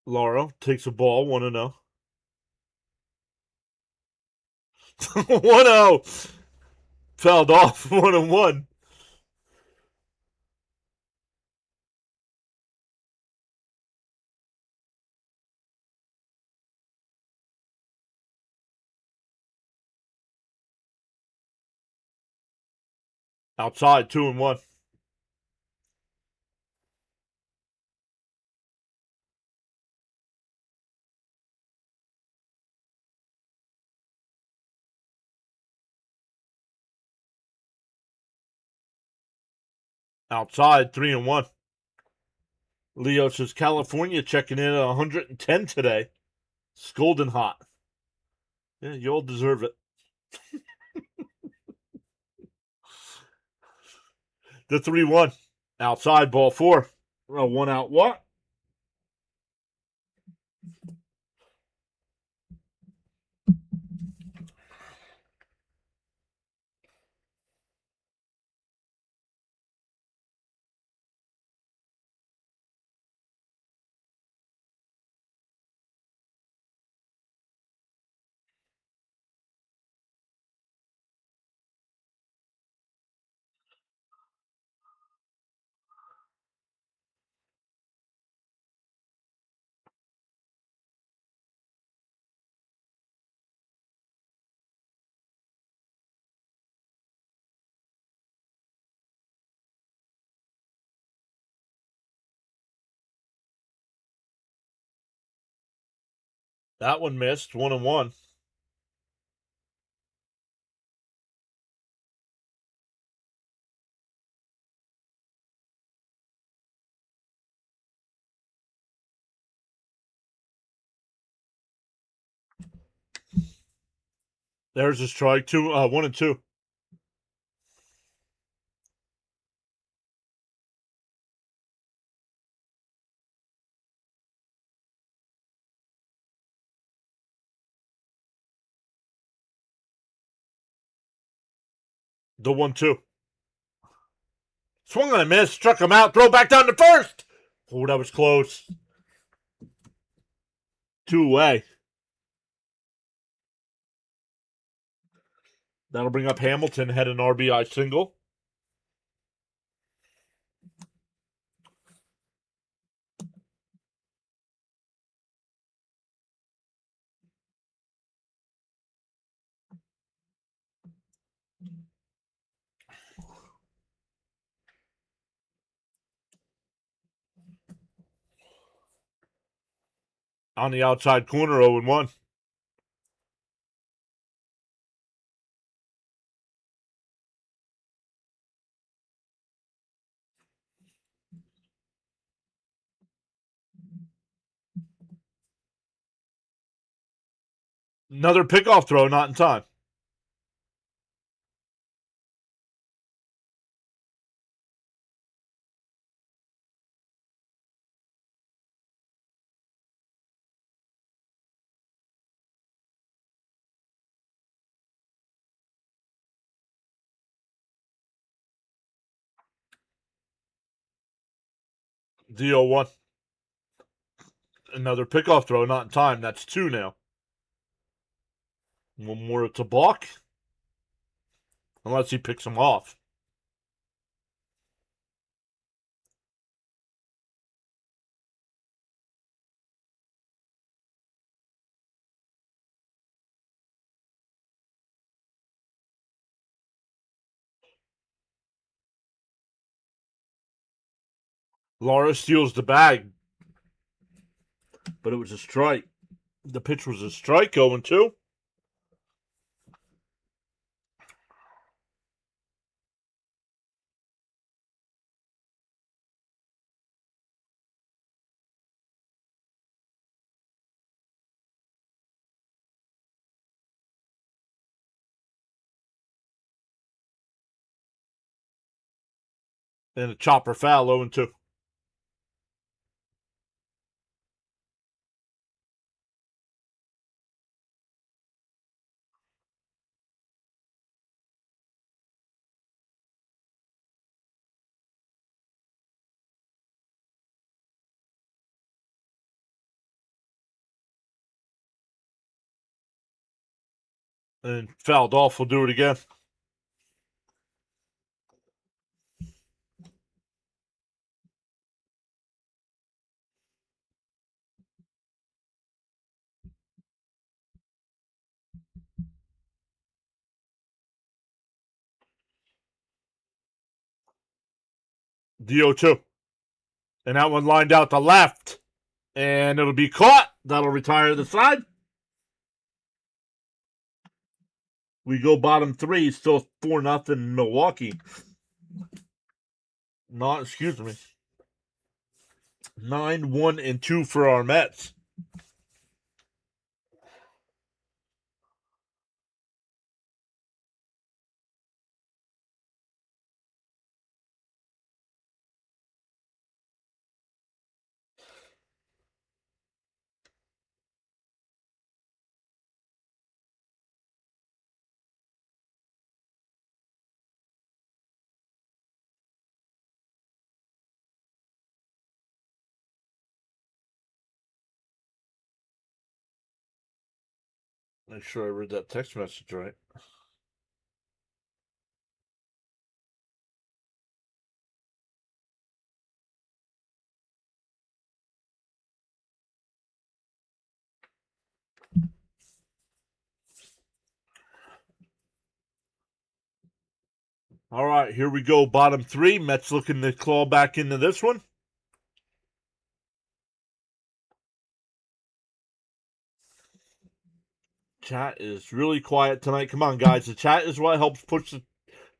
[SPEAKER 1] Lauro takes a ball, 1-0. 1-0. Fouled off, 1-1. Outside, 2-1. Outside, 3-1. Leo says California checking in at 110 today. Scolding hot. Yeah, you all deserve it. The 3-1. Outside, ball 4. One out, what? That one missed, 1-1. There's a strike, 1-2. The 1-2. Swung on a miss, struck him out, throw back down to first. Oh, that was close. 2 away. That'll bring up Hamilton, had an RBI single. On the outside corner, 0-1. Another pickoff throw, not in time. The 0-1. Another pickoff throw, not in time. That's 2 now. One more to balk. Unless he picks him off. Laura steals the bag. But it was a strike. The pitch was a strike, 0-2. And a chopper foul, 0-2. And fouled off. We'll do it again. The 0-2. And that one lined out to left. And it'll be caught. That'll retire the side. We go bottom 3. Still 4-0 Milwaukee. Not, excuse me. 9-1-2 for our Mets. Make sure I read that text message right. All right, here we go. Bottom 3. Mets looking to claw back into this one. Chat is really quiet tonight. Come on, guys. The chat is what helps push the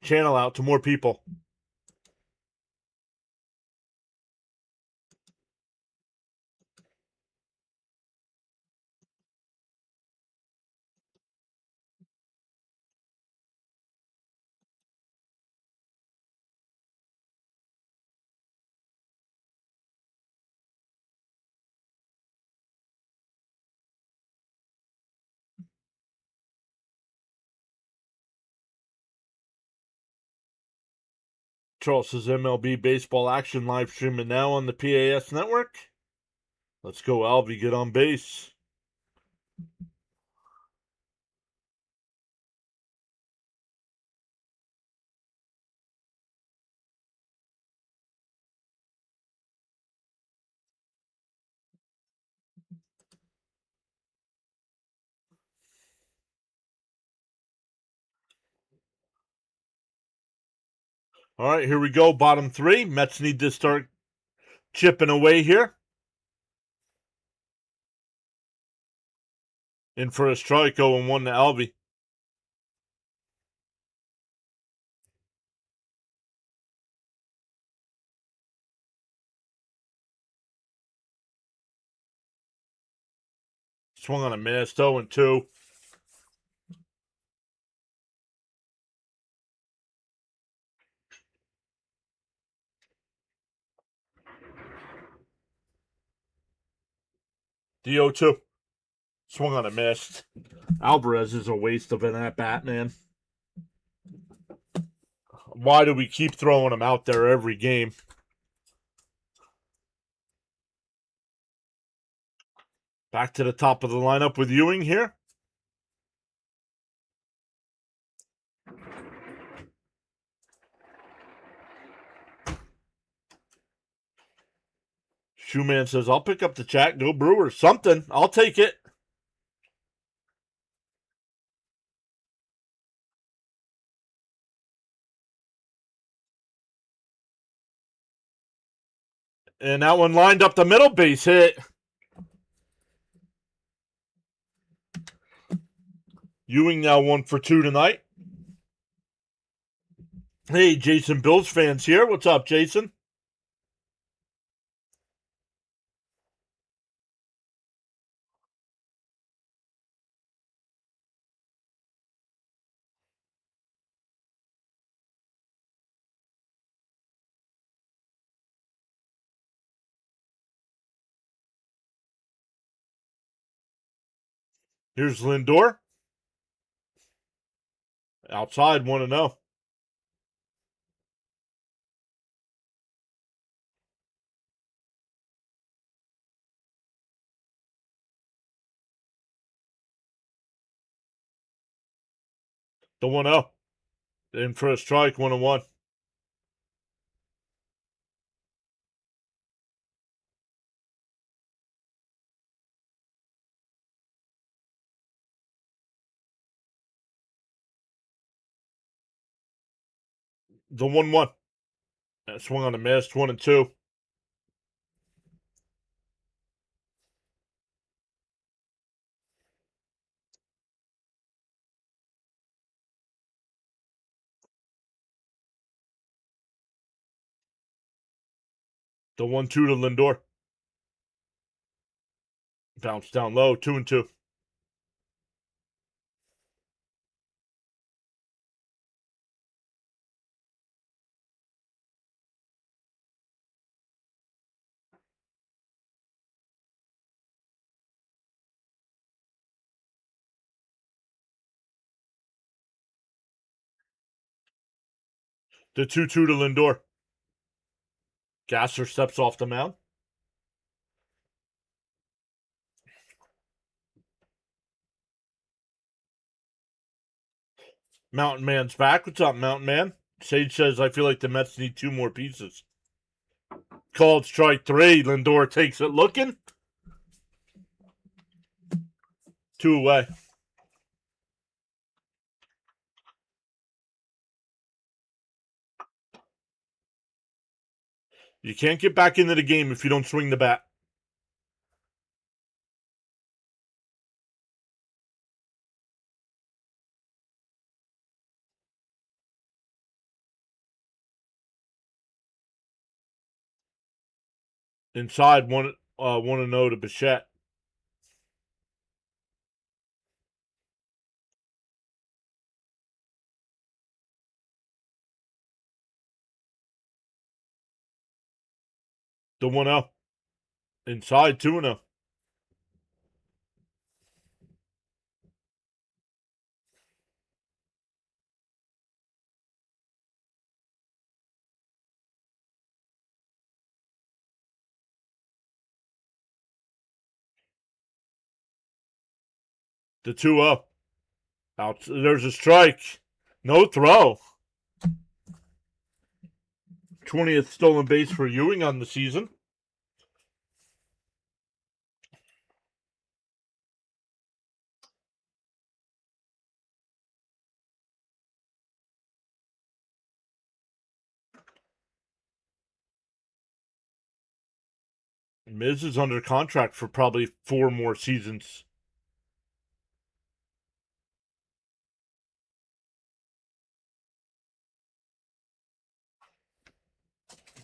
[SPEAKER 1] channel out to more people. Charles says MLB baseball action live streaming now on the PAS network. Let's go, Alvy. Get on base. All right, here we go. Bottom three. Mets need to start chipping away here. In for a strike, 0-1 to Alvy. Swung on a miss, 0-2. The 0-2. Swung on a miss. Alvarez is a waste of an at-bat, man. Why do we keep throwing him out there every game? Back to the top of the lineup with Ewing here. Shoeman says, I'll pick up the chat. Go Brewers. Something. I'll take it. And that one lined up the middle, base hit. Ewing now 1 for 2 tonight. Hey, Jason Bills fans here. What's up, Jason? Here's Lindor. Outside, 1-0. The 1-0. In for a strike, 1-1. The 1-1. Swung on a miss, 1-2. The 1-2 to Lindor. Bounce down low, 2-2. The 2-2 to Lindor. Gasser steps off the mound. Mountain Man's back. What's up, Mountain Man? Sage says, I feel like the Mets need 2 more pieces. Called strike 3. Lindor takes it looking. 2 away. You can't get back into the game if you don't swing the bat. Inside, 1-0 to Bichette. The 1-0. Inside, 2-0. The 2-0. Out. There's a strike. No throw. 20th stolen base for Ewing on the season. Miz is under contract for probably 4 more seasons.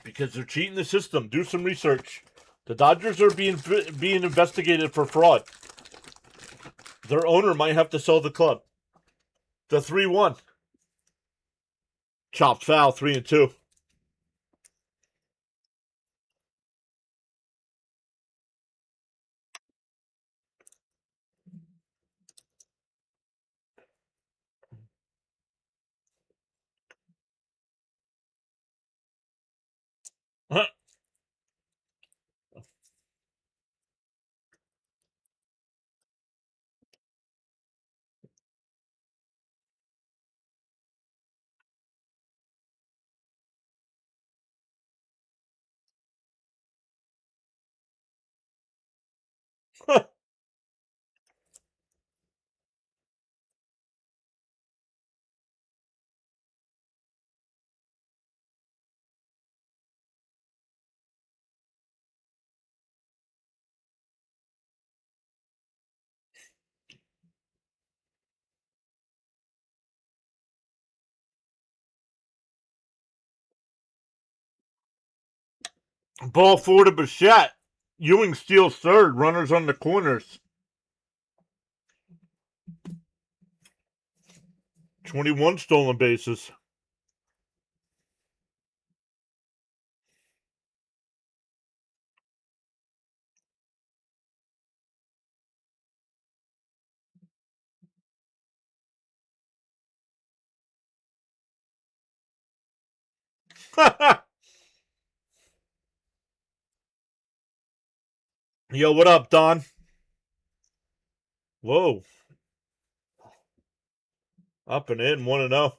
[SPEAKER 1] Because they're cheating the system. Do some research. The Dodgers are being investigated for fraud. Their owner might have to sell the club. The 3-1. Chopped foul, 3-2. Ball forward to Bichette. Ewing steals third. Runners on the corners. 21 stolen bases. Yo, what up, Don? Whoa. Up and in, 1-0.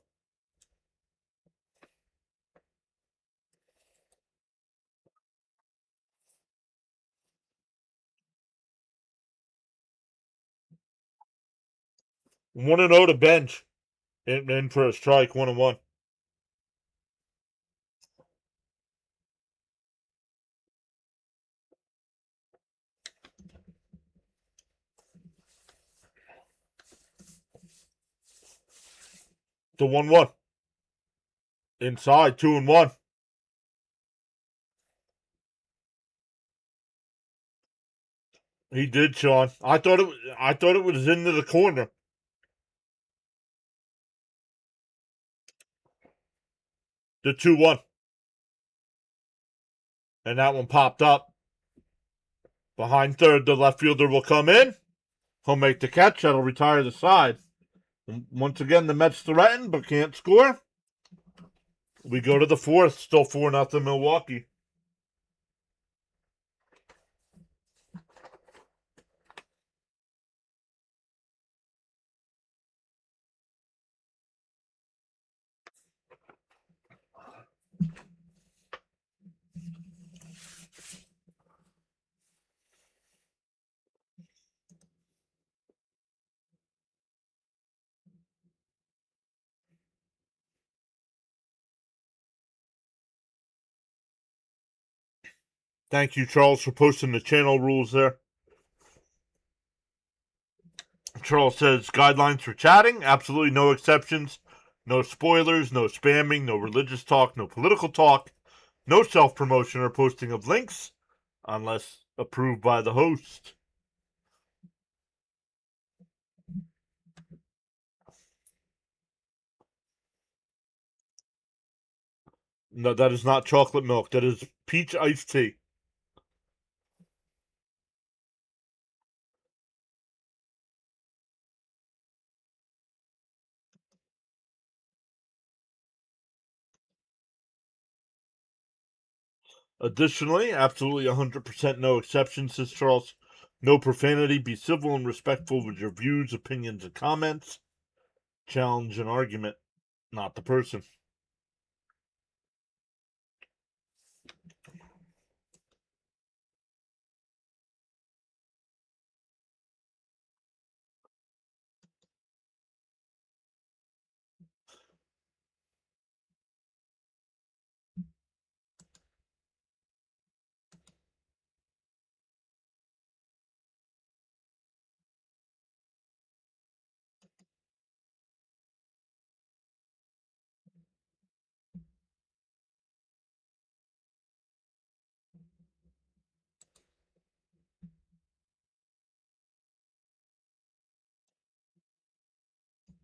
[SPEAKER 1] One and 0 to bench. In for a strike, 1-1. To 1-1. Inside, 2-1. He did, Sean. I thought it was into the corner. The 2-1. And that one popped up. Behind third, the left fielder will come in. He'll make the catch. That'll retire the side. Once again, the Mets threaten but can't score. We go to the fourth. Still 4-0 Milwaukee. Thank you, Charles, for posting the channel rules there. Charles says guidelines for chatting, absolutely no exceptions. No spoilers, no spamming, no religious talk, no political talk, no self-promotion or posting of links, unless approved by the host. No, that is not chocolate milk. That is peach iced tea. Additionally, absolutely 100% no exceptions, says Charles. No profanity. Be civil and respectful with your views, opinions, and comments. Challenge an argument, not the person.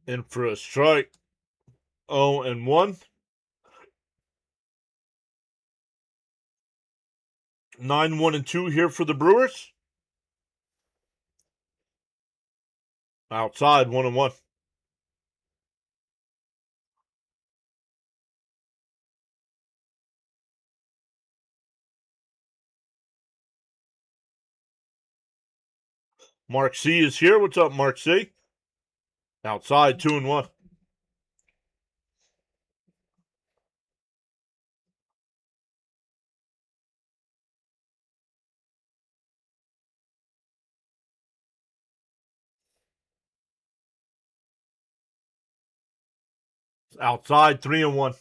[SPEAKER 1] In for a strike. 0-1. 9-1-2 here for the Brewers. Outside 1-1. Mark C is here. What's up, Mark C? Outside 2-1. Outside 3-1.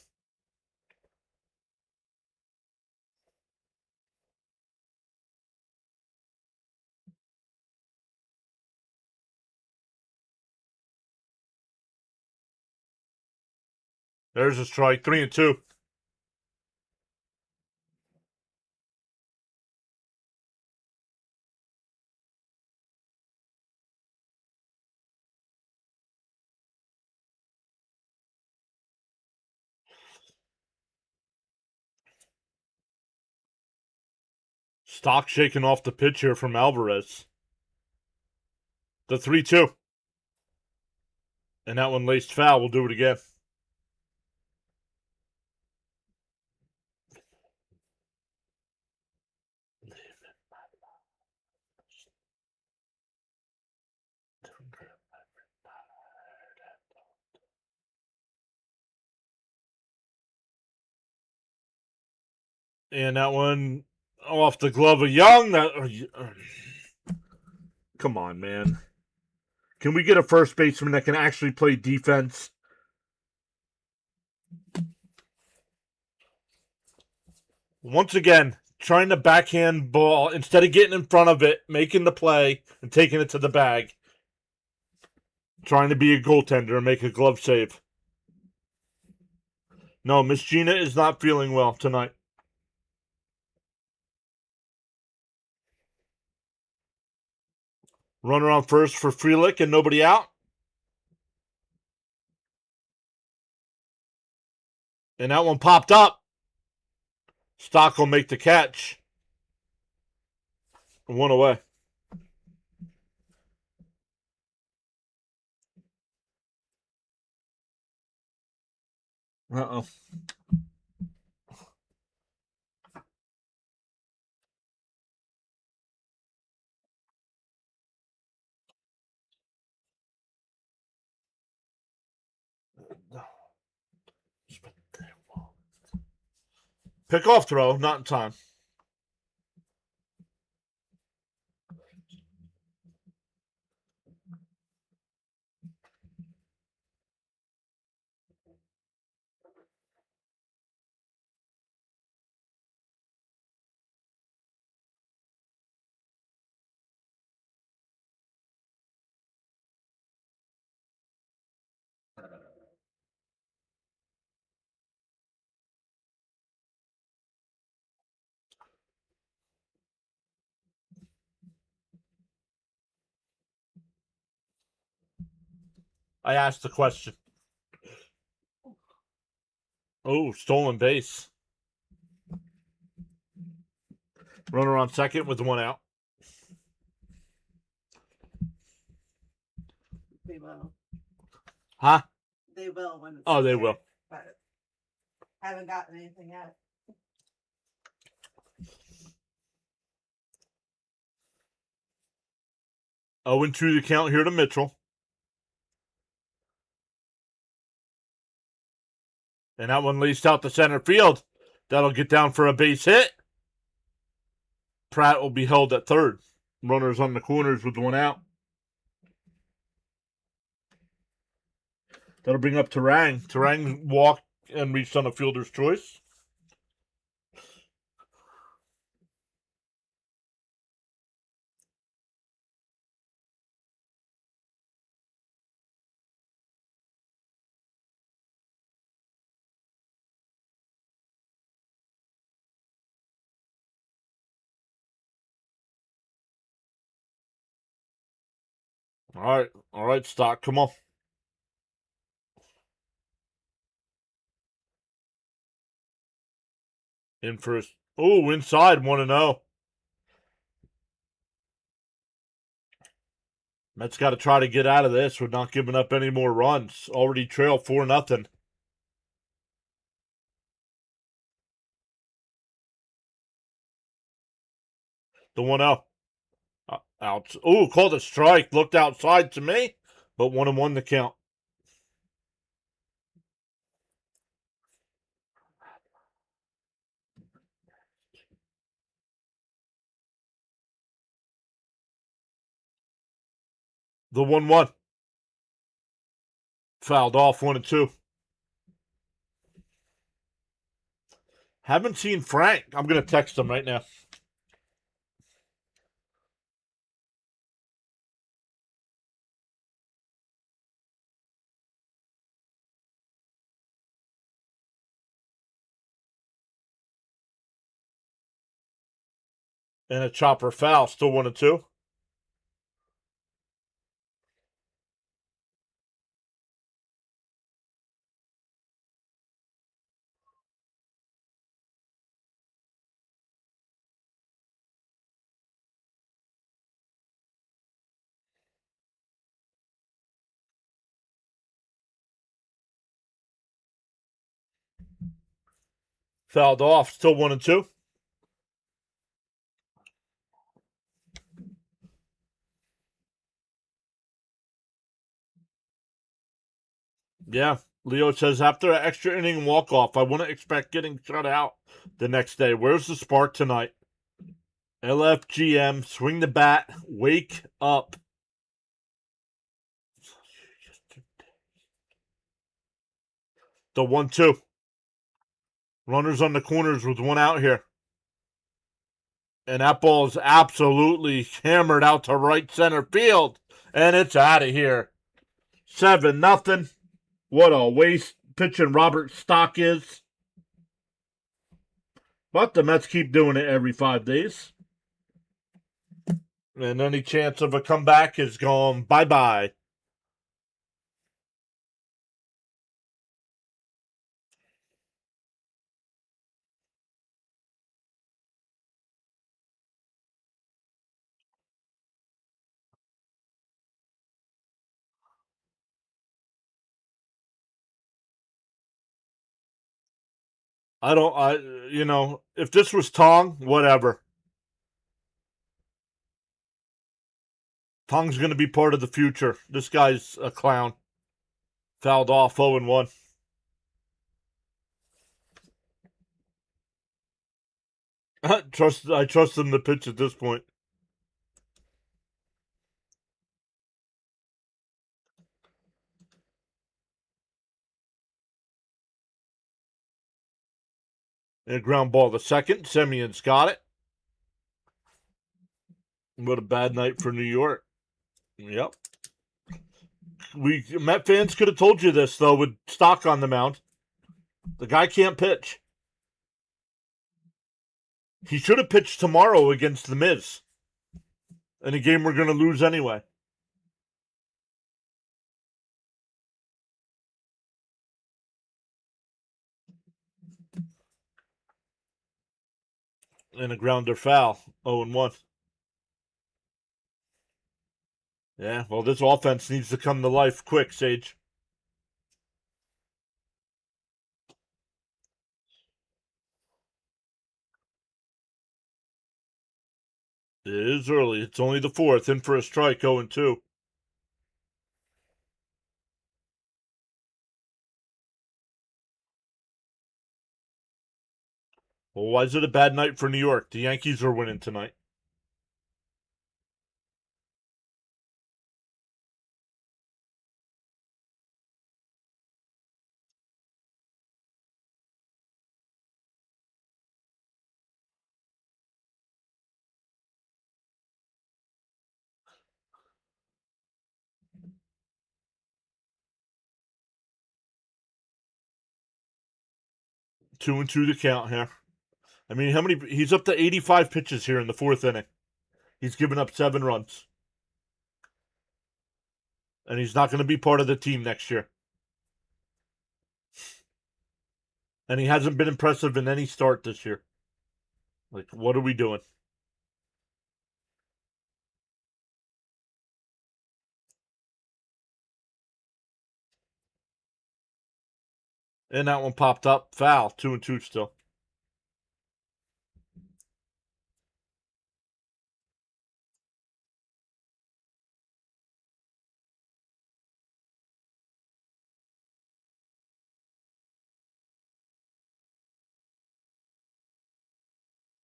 [SPEAKER 1] There's a strike. 3-2. Stock shaking off the pitch here from Alvarez. The 3-2. And that one laced foul. We'll do it again. And that one off the glove of Young. Come on, man. Can we get a first baseman that can actually play defense? Once again, trying to backhand ball instead of getting in front of it, making the play, and taking it to the bag. Trying to be a goaltender and make a glove save. No, Miss Gina is not feeling well tonight. Runner on first for Frelick and nobody out. And that one popped up. Stock will make the catch. 1 away. Uh-oh. Pick off throw, not in time. I asked the question. Oh, stolen base. Runner on second with 1 out.
[SPEAKER 2] They will.
[SPEAKER 1] Huh?
[SPEAKER 2] They will when it's
[SPEAKER 1] Oh, they
[SPEAKER 2] there,
[SPEAKER 1] will.
[SPEAKER 2] But haven't gotten anything yet.
[SPEAKER 1] Oh, and 2 the count here to Mitchell. And that one laced out to center field. That'll get down for a base hit. Pratt will be held at third. Runners on the corners with 1 out. That'll bring up Terang. Terang walked and reached on a fielder's choice. All right, Stock, come on. In first. Oh, inside 1-0. Mets got to try to get out of this. We're not giving up any more runs. Already trail 4-0. The 1-0. Out. Oh, called a strike. Looked outside to me, but 1-1 the count. The 1-1. Fouled off 1-2. Haven't seen Frank. I'm going to text him right now. And a chopper foul. Still 1-2. Fouled off. Still 1-2. Yeah. Leo says, after an extra inning walk-off, I wouldn't expect getting shut out the next day. Where's the spark tonight? LFGM, swing the bat, wake up. The 1-2. Runners on the corners with one out here. And that ball is absolutely hammered out to right center field. And it's out of here. 7-0. What a waste pitching Robert Stock is. But the Mets keep doing it every 5 days. And any chance of a comeback is gone bye-bye. If this was Tong, whatever. Tong's going to be part of the future. This guy's a clown. Fouled off 0-1. I trust him to pitch at this point. And a ground ball to second. Semion's got it. What a bad night for New York. Yep. Met fans could have told you this, though, with Stock on the mound. The guy can't pitch. He should have pitched tomorrow against the Miz. In a game we're going to lose anyway. And a grounder foul. 0-1. Yeah, well, this offense needs to come to life quick, Sage. It is early. It's only the 4th. In for a strike, 0-2. Well, why is it a bad night for New York? The Yankees are winning tonight. Two and two to count here. I mean, he's up to 85 pitches here in the 4th inning. He's given up 7 runs. And he's not going to be part of the team next year. And he hasn't been impressive in any start this year. Like, what are we doing? And that one popped up. Foul. 2-2 still.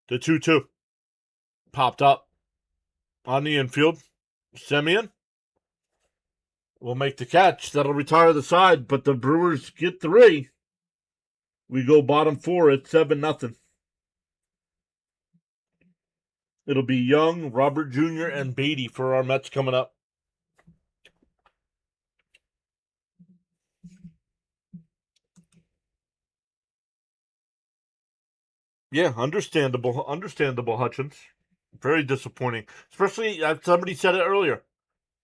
[SPEAKER 1] The 2-2 popped up on the infield. Semyon will make the catch. That'll retire the side, but the Brewers get 3. We go bottom 4 at 7-0. It'll be Young, Robert Jr., and Beatty for our Mets coming up. Yeah, understandable. Understandable, Hutchins. Very disappointing. Especially, somebody said it earlier.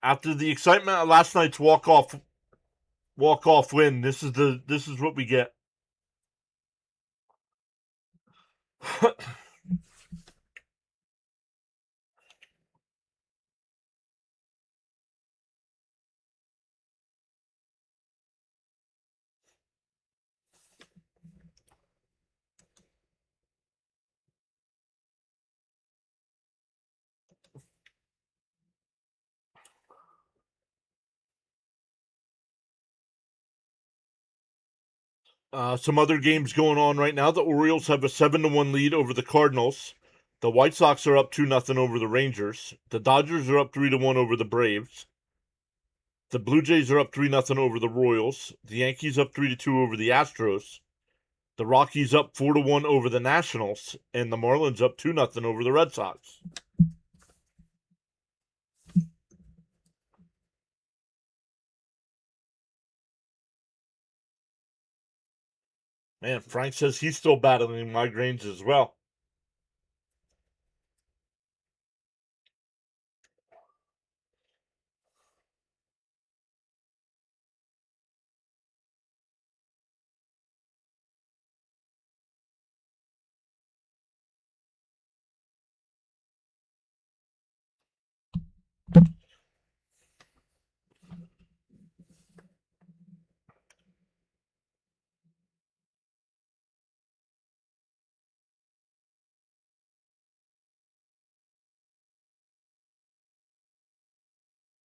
[SPEAKER 1] After the excitement of last night's walk-off win, this is what we get. Some other games going on right now. The Orioles have a 7-1 lead over the Cardinals. The White Sox are up 2-0 over the Rangers. The Dodgers are up 3-1 over the Braves. The Blue Jays are up 3-0 over the Royals. The Yankees up 3-2 over the Astros. The Rockies up 4-1 over the Nationals, and the Marlins up 2-0 over the Red Sox. Man, Frank says he's still battling migraines as well.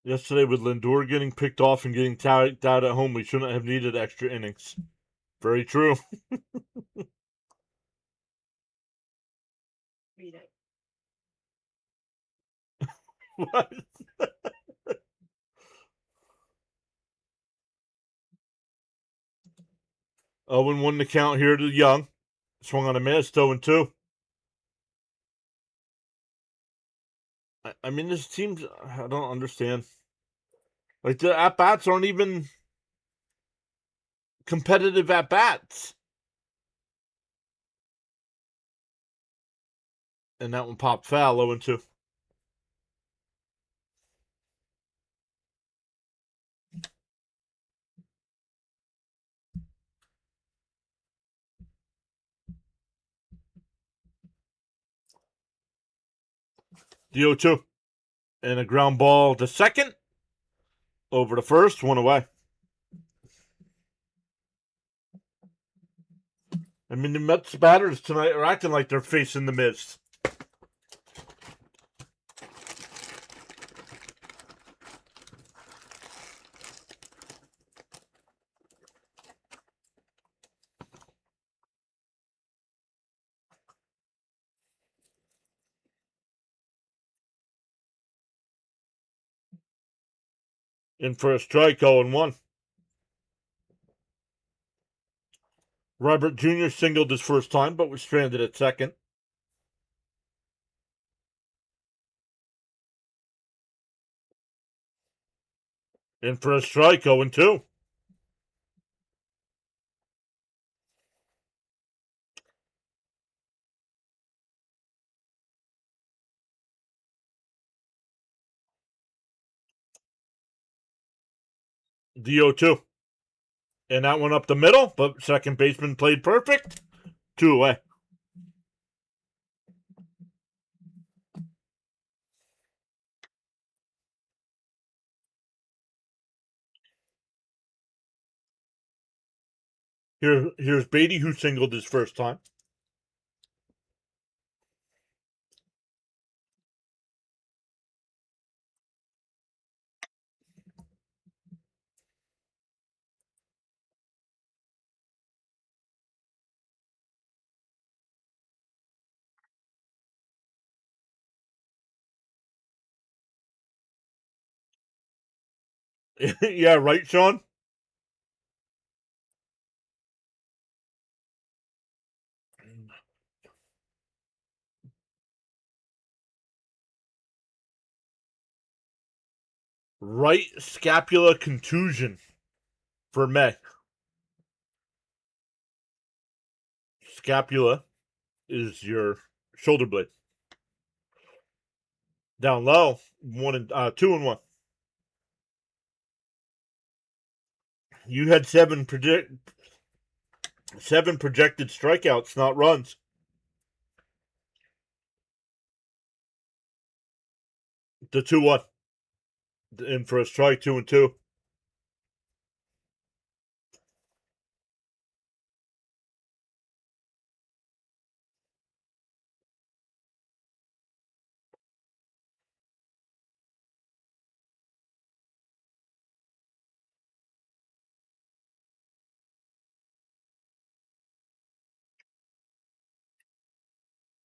[SPEAKER 1] Yesterday, with Lindor getting picked off and getting tagged out at home, we shouldn't have needed extra innings. Very true.
[SPEAKER 2] Read it.
[SPEAKER 1] What? 0-1 the count here to Young. Swung on a miss, 0-2. I mean, this team's, I don't understand. Like, the at-bats aren't even competitive at-bats. And that one popped foul, 0-2. The 0-2. And a ground ball to second. Over to first, one away. I mean, the Mets batters tonight are acting like they're facing the Miz. In for a strike, 0-1. Robert Jr. singled his first time, but was stranded at second. In for a strike, 0-2. The 0-2. And that one up the middle, but second baseman played perfect. 2 away. Here's Beatty, who singled his first time. Yeah, right, Sean? Right scapula contusion for May. Scapula is your shoulder blade. Down low, 2-1. You had seven projected strikeouts, not runs. The 2-1. In for a strike, 2-2.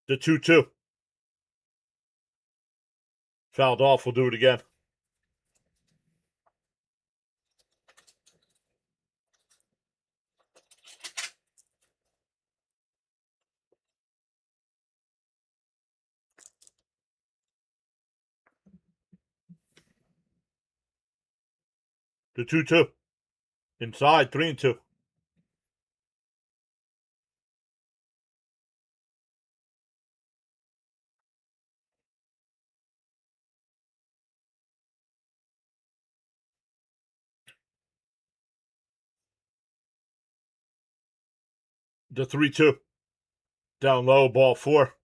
[SPEAKER 1] The 2-2. Fouled off. We'll do it again. The 2-2. Inside, 3-2. The 3-2. Down low, ball 4.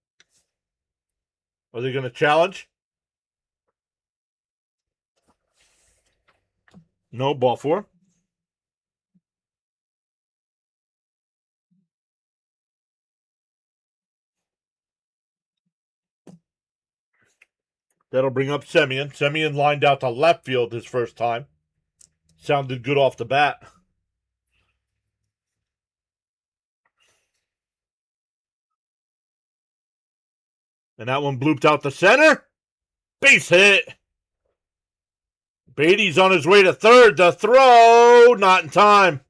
[SPEAKER 1] Are they going to challenge? No, ball 4. That'll bring up Semyon. Semyon lined out to left field his first time. Sounded good off the bat. And that one blooped out the center. Base hit. Beatty's on his way to third. The throw, not in time.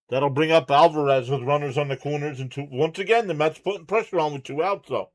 [SPEAKER 1] That'll bring up Alvarez with runners on the corners and 2. Once again, the Mets putting pressure on with 2 outs, though.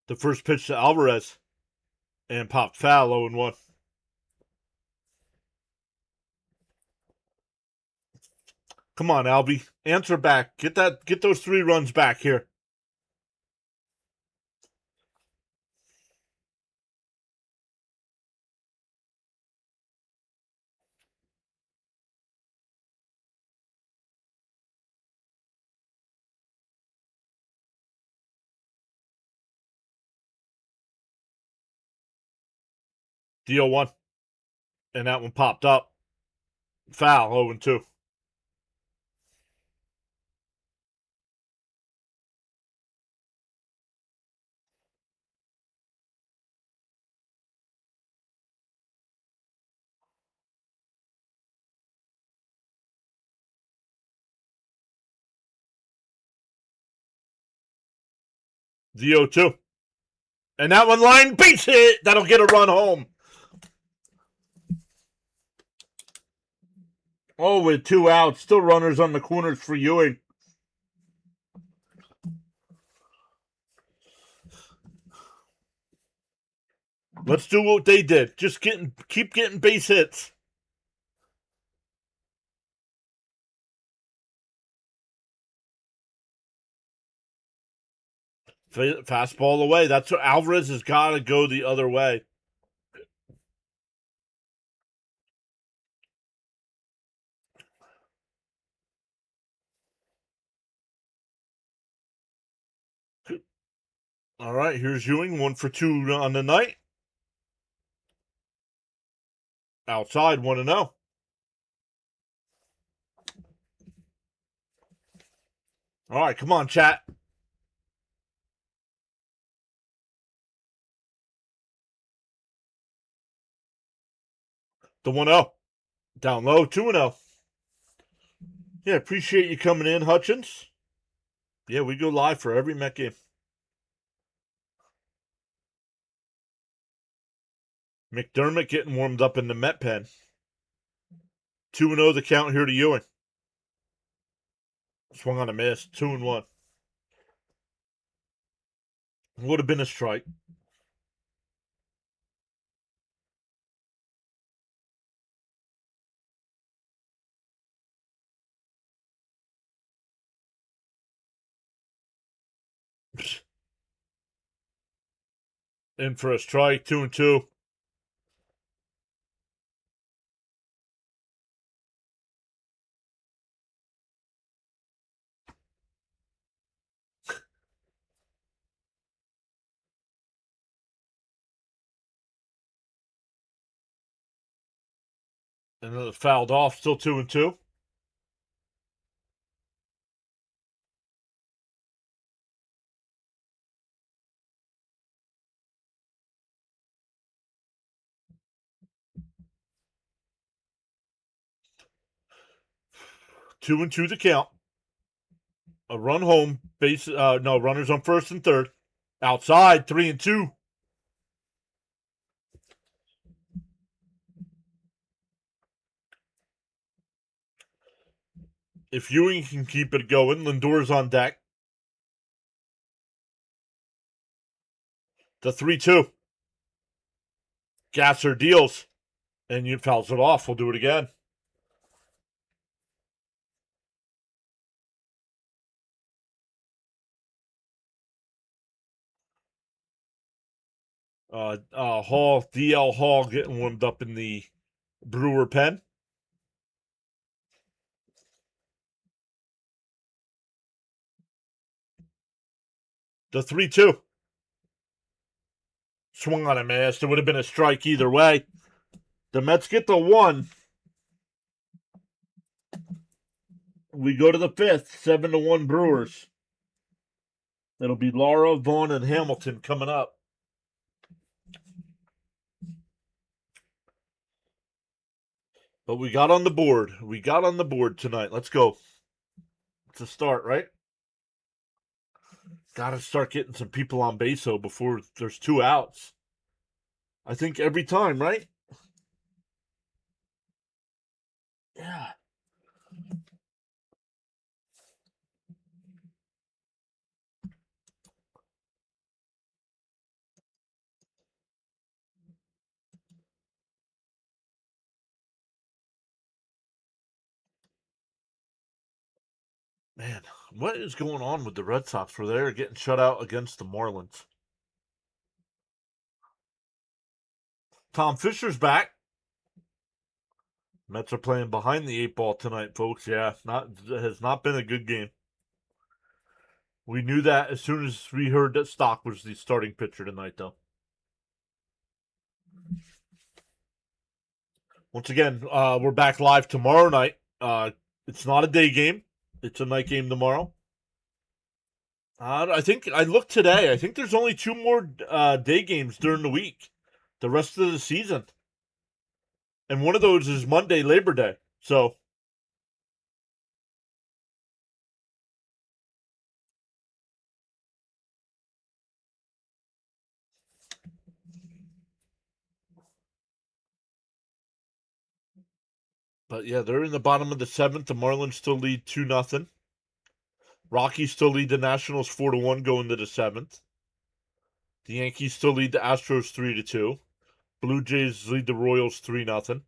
[SPEAKER 1] The first pitch to Alvarez and popped foul, 0-1. Come on, Albie. Answer back. Get those 3 runs back here. Deal 1. And that one popped up. Foul, 0-2. The 0-2. And that one line beats it. That'll get a run home. Oh, with 2 outs. Still runners on the corners for Ewing. Let's do what they did. Just keep getting base hits. Fastball away. That's what Alvarez has got to go the other way. All right, here's Ewing. 1 for 2 on the night. Outside, 1-0. All right, come on, chat. The 1-0. Down low, 2-0. Yeah, appreciate you coming in, Hutchins. Yeah, we go live for every Met game. McDermott getting warmed up in the Met pen. 2-0 the count here to Ewing. Swung on a miss. 2-1. Would have been a strike. In for a strike. 2-2. And then it fouled off. Still 2-2. Two and two the count. A run home. Runners on first and third. Outside, 3-2. If Ewing can keep it going, Lindor's on deck. The 3-2. Gasser deals. And you fouls it off. We'll do it again. DL Hall getting warmed up in the Brewer pen. The 3-2. Swung on a miss. It would have been a strike either way. The Mets get the 1. We go to the 5th. 7-1 Brewers. It'll be Lara, Vaughn, and Hamilton coming up. But we got on the board. We got on the board tonight. Let's go. It's a start, right? Got to start getting some people on base, though, before there's 2 outs. I think every time, right? Yeah. Man, what is going on with the Red Sox where they're getting shut out against the Marlins? Tom Fisher's back. Mets are playing behind the 8 ball tonight, folks. Yeah, has not been a good game. We knew that as soon as we heard that Stock was the starting pitcher tonight, though. Once again, we're back live tomorrow night. It's not a day game. It's a night game tomorrow. I think I looked today. I think there's only 2 more day games during the week. The rest of the season. And one of those is Monday, Labor Day. So But yeah, they're in the bottom of the seventh. The Marlins still lead 2-0. Rockies still lead the Nationals 4-1 going to the seventh. The Yankees still lead the Astros 3-2. Blue Jays lead the Royals 3-0.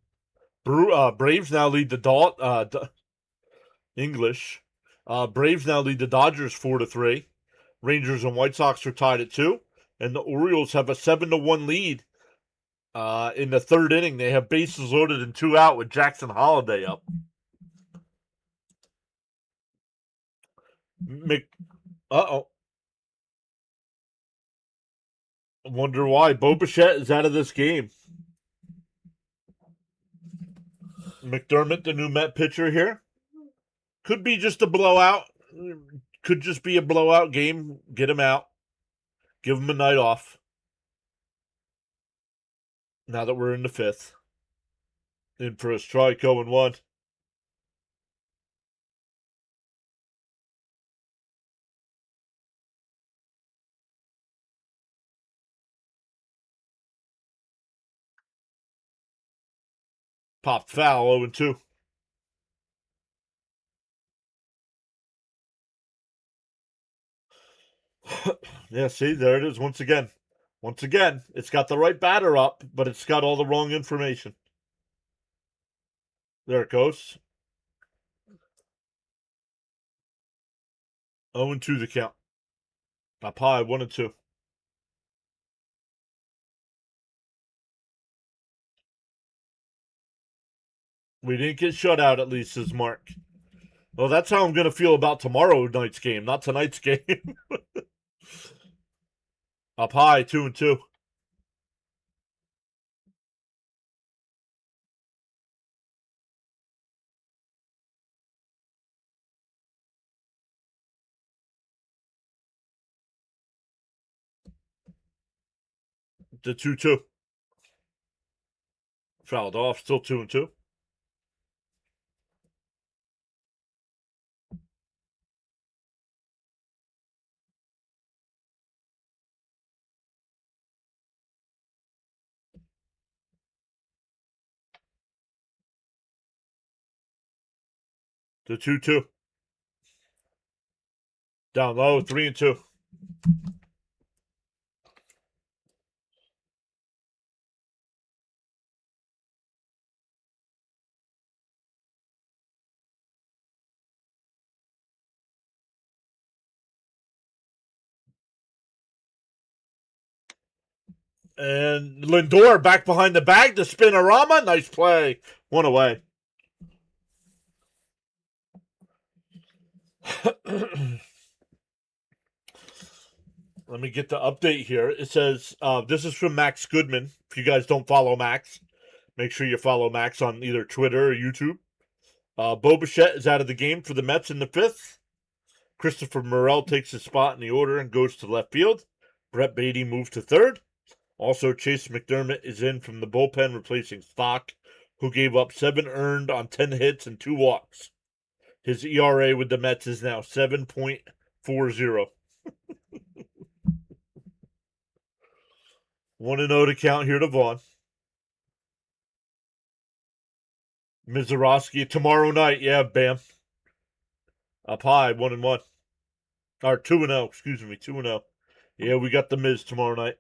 [SPEAKER 1] Braves now lead the English. Braves now lead the Dodgers 4-3. Rangers and White Sox are tied at 2, and the Orioles have a 7-1 lead. In the third inning, they have bases loaded and 2 out with Jackson Holiday up. Uh-oh. Wonder why. Bo Bichette is out of this game. McDermott, the new Met pitcher here. Could be just a blowout. Could just be a blowout game. Get him out. Give him a night off. Now that we're in the fifth. In for a strike, 0-1. Popped foul, 0-2. Yeah, see, there it is once again. Once again, it's got the right batter up, but it's got all the wrong information. There it goes. 0-2 the count. Up high, 1-2. We didn't get shut out, at least, says Mark. Well, that's how I'm going to feel about tomorrow night's game, not tonight's game. Up high, 2-2. The 2-2. Fouled off, still 2-2. The 2-2. Down low, 3-2. And Lindor back behind the bag to Spinorama. Nice play. One away. Let me get the update here. It says, this is from Max Goodman. If you guys don't follow Max, make sure you follow Max on either Twitter or YouTube. Bo Bichette is out of the game for the Mets in the fifth. Christopher Morel takes his spot in the order and goes to left field. Brett Beatty moved to third. Also, Chase McDermott is in from the bullpen, replacing Stock, who gave up 7 earned on 10 hits and 2 walks. His ERA with the Mets is now 7.40. 1-0 to count here to Vaughn. Mizorowski tomorrow night. Yeah, bam. Up high, 1-1. Or 2-0, excuse me, 2-0. Yeah, we got the Miz tomorrow night.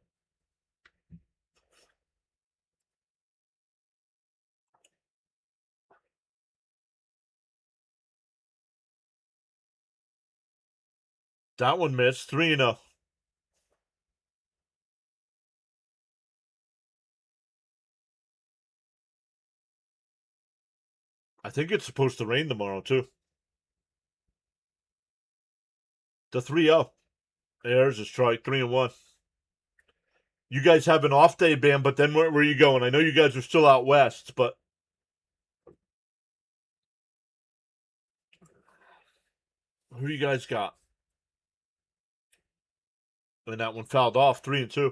[SPEAKER 1] That one missed. 3-0. I think it's supposed to rain tomorrow, too. The 3-0. There's a strike. 3-1. You guys have an off day, Bam, but then where are you going? I know you guys are still out west, but who you guys got? And that one fouled off. 3-2.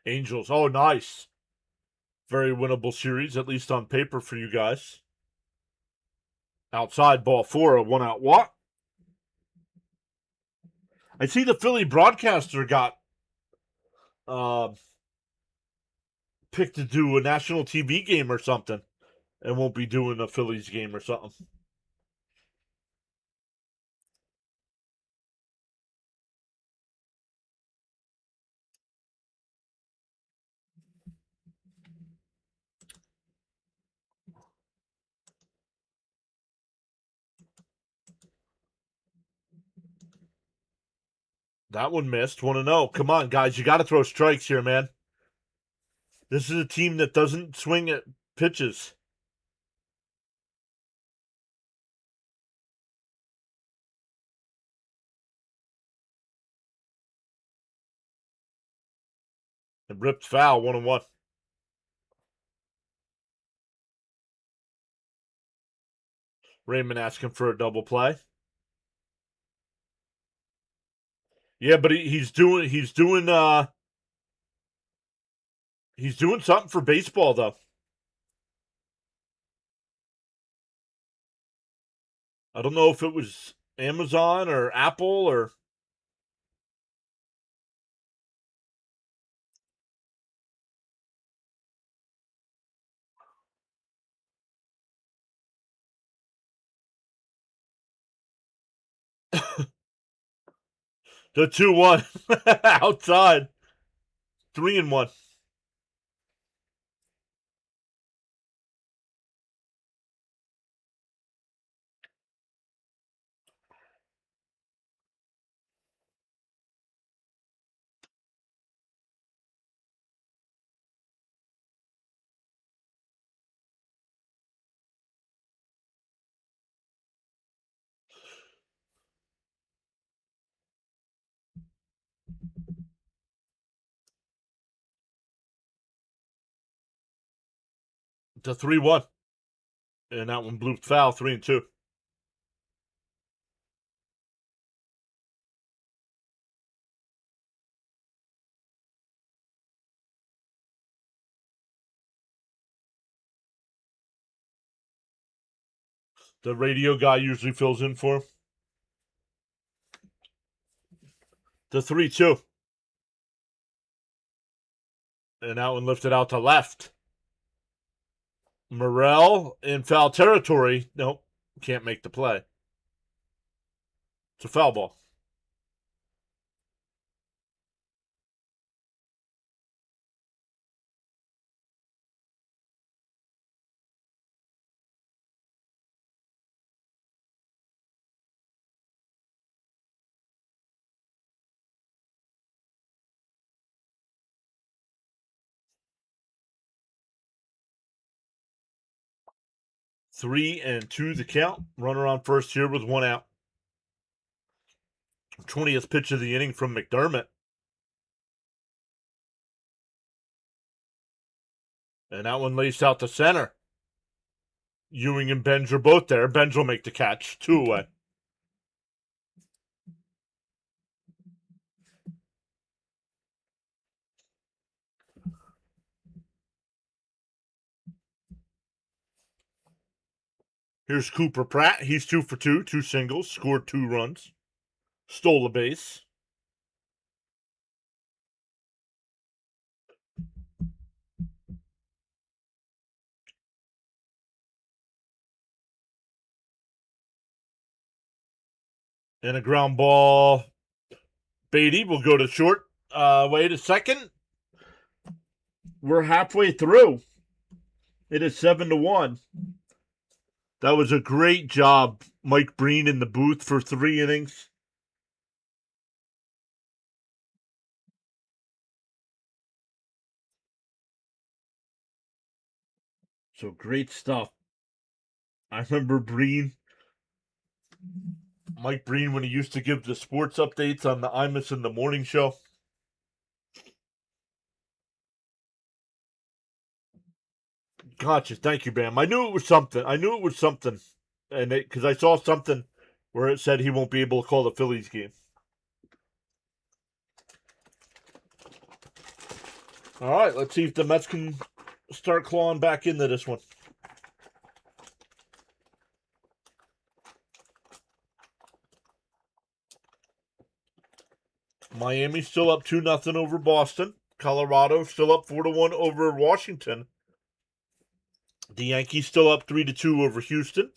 [SPEAKER 1] Angels. Oh, nice. Very winnable series, at least on paper for you guys. Outside ball 4, a 1-out walk. I see the Philly broadcaster got picked to do a national TV game or something, and won't be doing a Phillies game or something. That one missed. 1-0. Come on, guys. You got to throw strikes here, man. This is a team that doesn't swing at pitches. And ripped foul, 1-1. Raymond asking for a double play. Yeah, but he's doing something for baseball though. I don't know if it was Amazon or Apple or the 2-1 outside. 3-1. The 3-1. And that one blew foul, 3-2. The radio guy usually fills in for him. The 3-2. And that one lifted out to left. Morrell in foul territory. Nope. Can't make the play. It's a foul ball. Three and two the count. Runner on first here with one out. 20th pitch of the inning from McDermott. And that one laced out to center. Ewing and Benj are both there. Benj will make the catch. 2 away. Here's Cooper Pratt. He's 2 for 2. 2 singles. Scored 2 runs. Stole a base. And a ground ball. Beatty will go to short. Wait a second. We're halfway through. It is 7-1. That was a great job, Mike Breen in the booth for 3 innings. So great stuff. I remember Mike Breen, when he used to give the sports updates on the Imus in the morning show. Gotcha. Thank you, Bam. I knew it was something. And because I saw something where it said he won't be able to call the Phillies game. All right, let's see if the Mets can start clawing back into this one. Miami still up 2-0 over Boston. Colorado still up 4-1 over Washington. The Yankees still up 3-2 over Houston.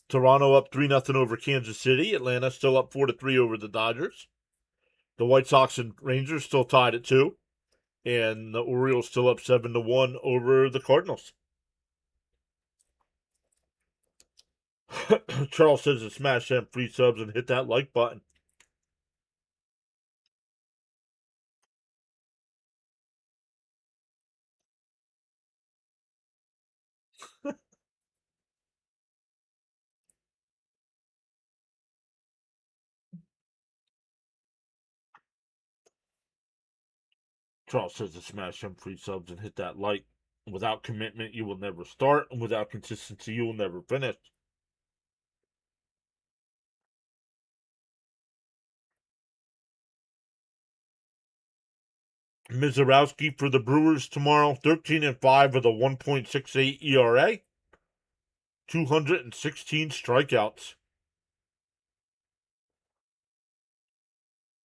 [SPEAKER 1] Toronto up 3-0 over Kansas City. Atlanta still up 4-3 over the Dodgers. The White Sox and Rangers still tied at 2. And the Orioles still up 7-1 over the Cardinals. Charles says to smash them free subs and hit that like button. Charles says to smash them free subs and hit that like. Without commitment, you will never start, and without consistency, you will never finish. Mizorowski for the Brewers tomorrow, 13-5 with a 1.68 ERA, 216 strikeouts.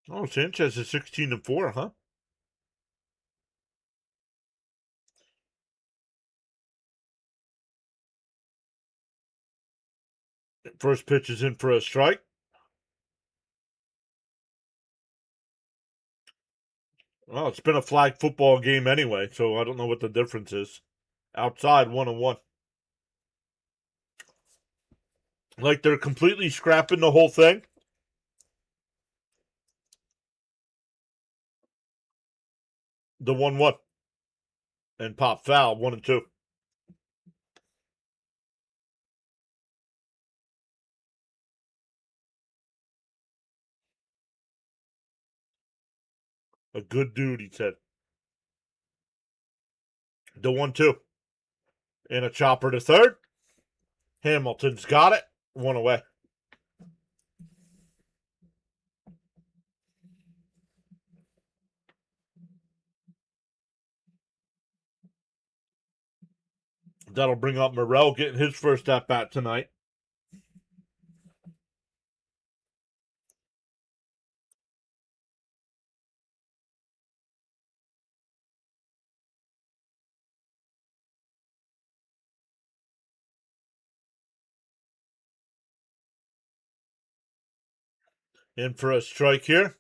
[SPEAKER 1] Oh, Sanchez is 16-4, huh? First pitch is in for a strike. Well, it's been a flag football game anyway, so I don't know what the difference is. Outside, 1-1. Like they're completely scrapping the whole thing. The 1-1. And pop foul, 1-2. A good dude, he said. The 1-2. And a chopper to third. Hamilton's got it. 1 away. That'll bring up Morrell getting his first at bat tonight. In for a strike here.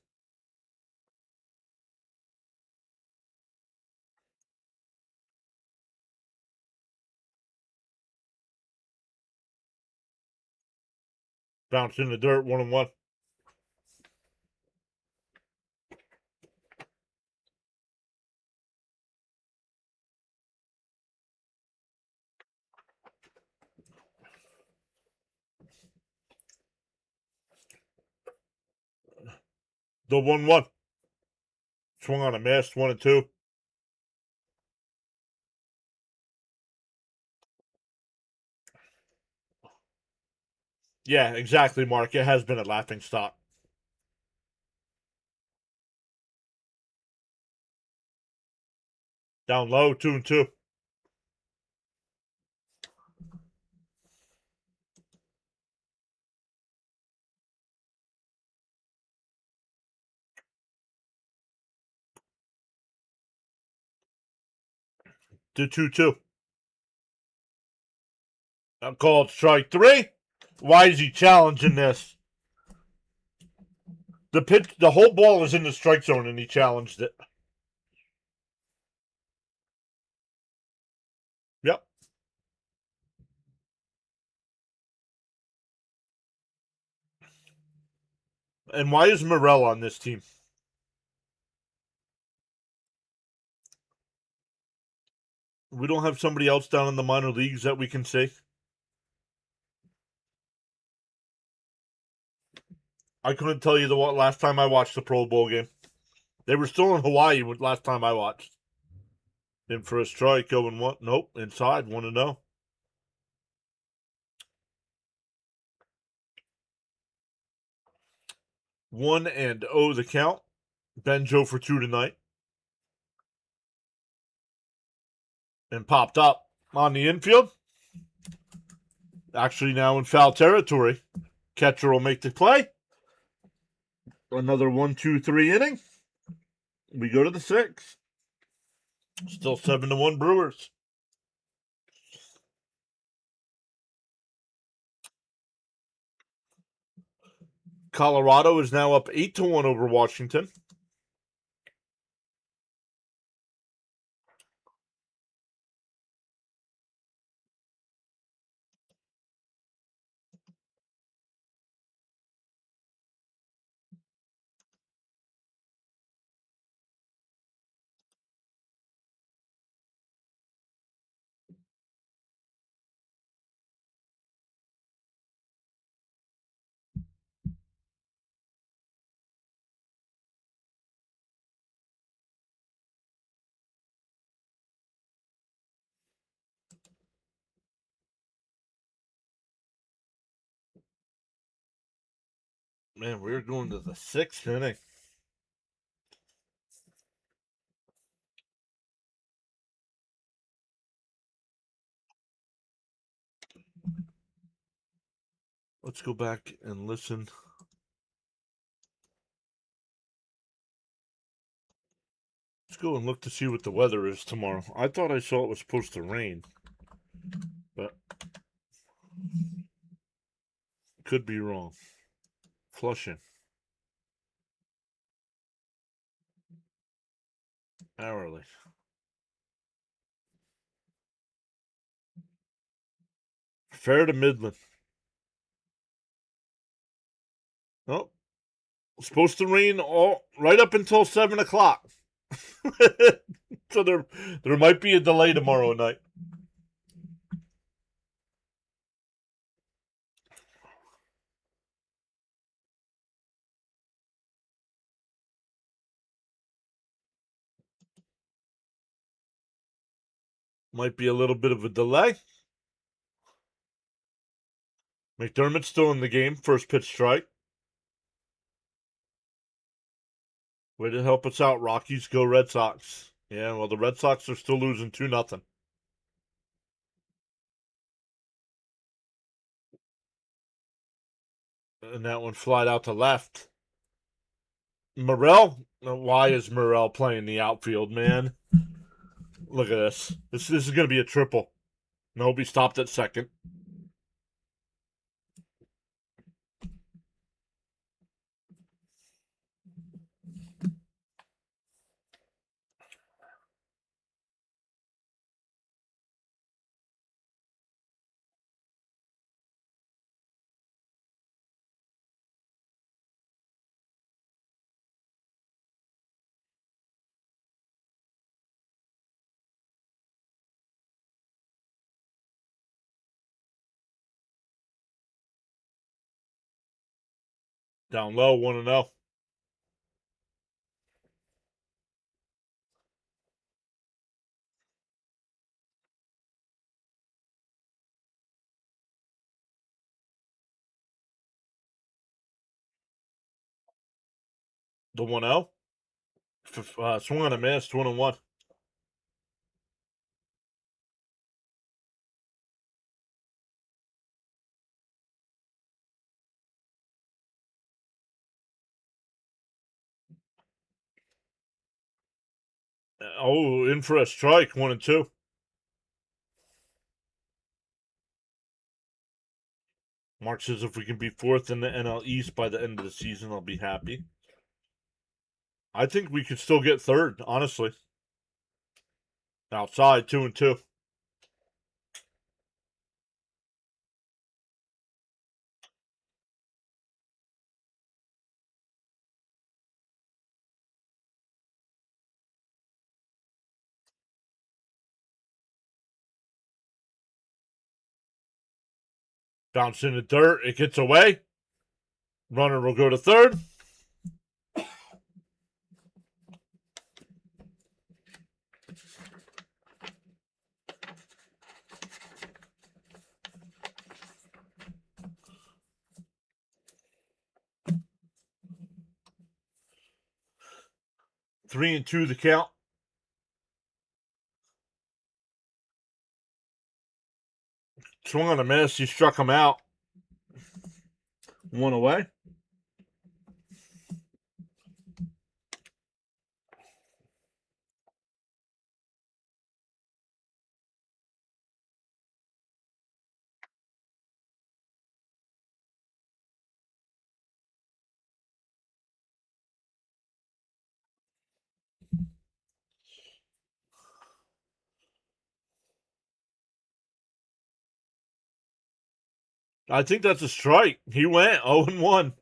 [SPEAKER 1] Bounce in the dirt, 1-1. The 1-1. Swung on a miss, 1-2. Yeah, exactly, Mark. It has been a laughing stock. Down low, 2-2. To 2-2. I'm called strike 3. Why is he challenging this? The whole ball was in the strike zone and he challenged it. Yep. And why is Morrell on this team? We don't have somebody else down in the minor leagues that we can see. I couldn't tell you the last time I watched the Pro Bowl game. They were still in Hawaii last time I watched. In for a strike, going 1. Nope, inside, 1-0. One and oh the count. Benjo for 2 tonight. And popped up on the infield. Actually now in foul territory. Catcher will make the play. Another 1-2-3 inning. We go to the 6th. Still 7-1 Brewers. Colorado is now up 8-1 over Washington. Man, we're going to the 6th inning. Let's go back and listen. Let's go and look to see what the weather is tomorrow. I thought I saw it was supposed to rain, but could be wrong. Flushing. Hourly. Fair to Midland. Oh, supposed to rain all right up until 7 o'clock. So there might be a delay tomorrow night. Might be a little bit of a delay. McDermott's still in the game. First pitch strike. Way to help us out, Rockies. Go Red Sox. Yeah, well, the Red Sox are still losing 2-0. And that one flied out to left. Morel? Why is Morel playing the outfield, man? Look at this. This is going to be a triple. Nope, he stopped at second. Down low, 1-0. The 1-0. Swung on a miss, 2-1. Oh, in for a strike, 1-2. Mark says if we can be fourth in the NL East by the end of the season, I'll be happy. I think we could still get third, honestly. Outside, 2-2. Bounce in the dirt, it gets away. Runner will go to third. Three and two the count. Swung on a miss. He struck him out. One away. I think that's a strike. He went 0-1.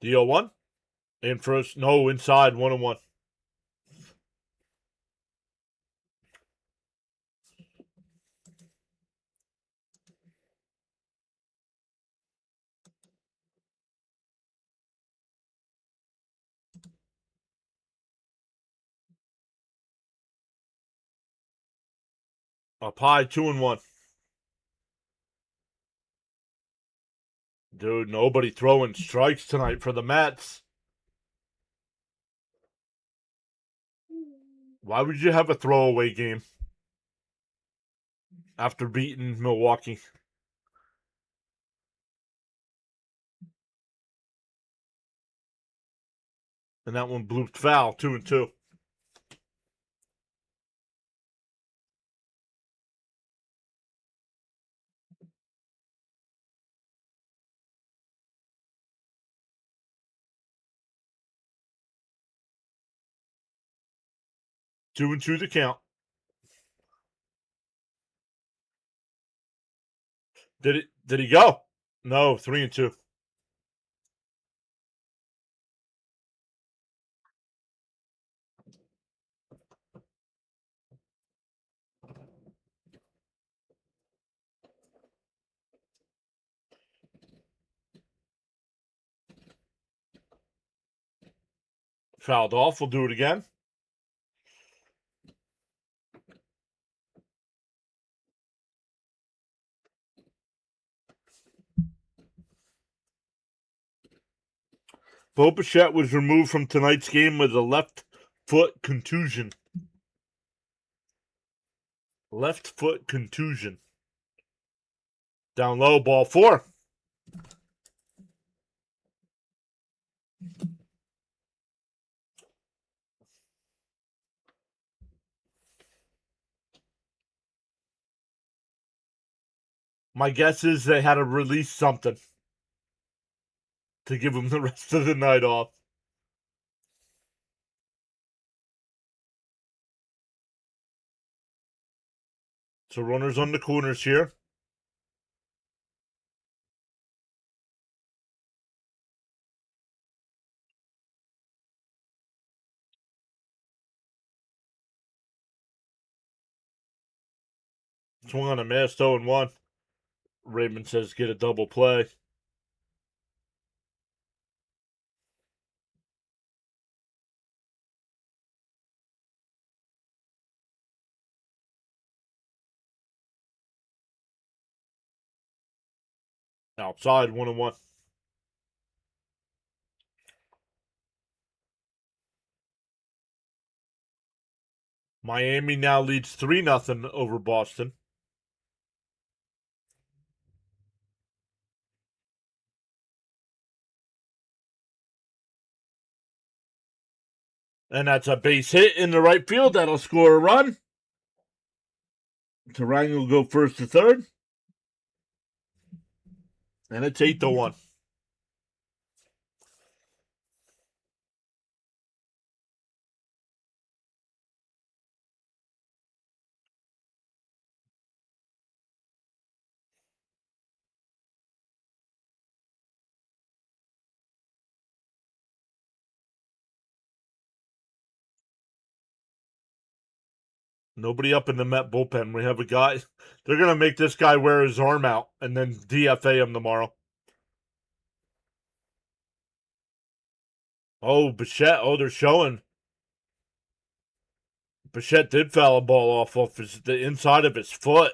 [SPEAKER 1] The 0-1? In first. No, inside 1-1. Up high 2-1. Dude, nobody throwing strikes tonight for the Mets. Why would you have a throwaway game after beating Milwaukee? And that one blooped foul, 2-2. Two and two to count. Did he go? No, 3-2. Fouled off. We'll do it again. Bo Bichette was removed from tonight's game with a left foot contusion. Left foot contusion. Down low, ball 4. My guess is they had to release something to give him the rest of the night off. So runners on the corners here. Swung on a miss, 0-1. Raymond says get a double play. Outside, 1-1. Miami now leads 3-0 over Boston. And that's a base hit in the right field. That'll score a run. Terang will go first to third. And it's 8-1. Nobody up in the Met bullpen. We have a guy. They're going to make this guy wear his arm out and then DFA him tomorrow. Oh, Bichette. Oh, they're showing. Bichette did foul a ball off the inside of his foot.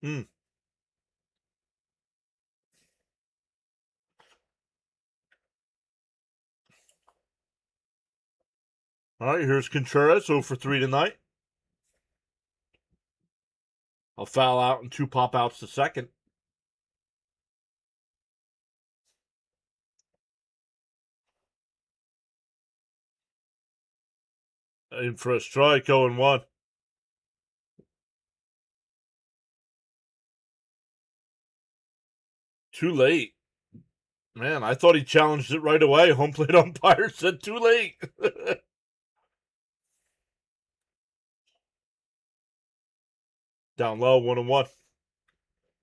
[SPEAKER 1] Hmm. All right, here's Contreras, 0 for 3 tonight. A foul out and 2 pop outs to second. In for a strike, 0-1. Too late. Man, I thought he challenged it right away. Home plate umpire said too late. Down low, 1-1.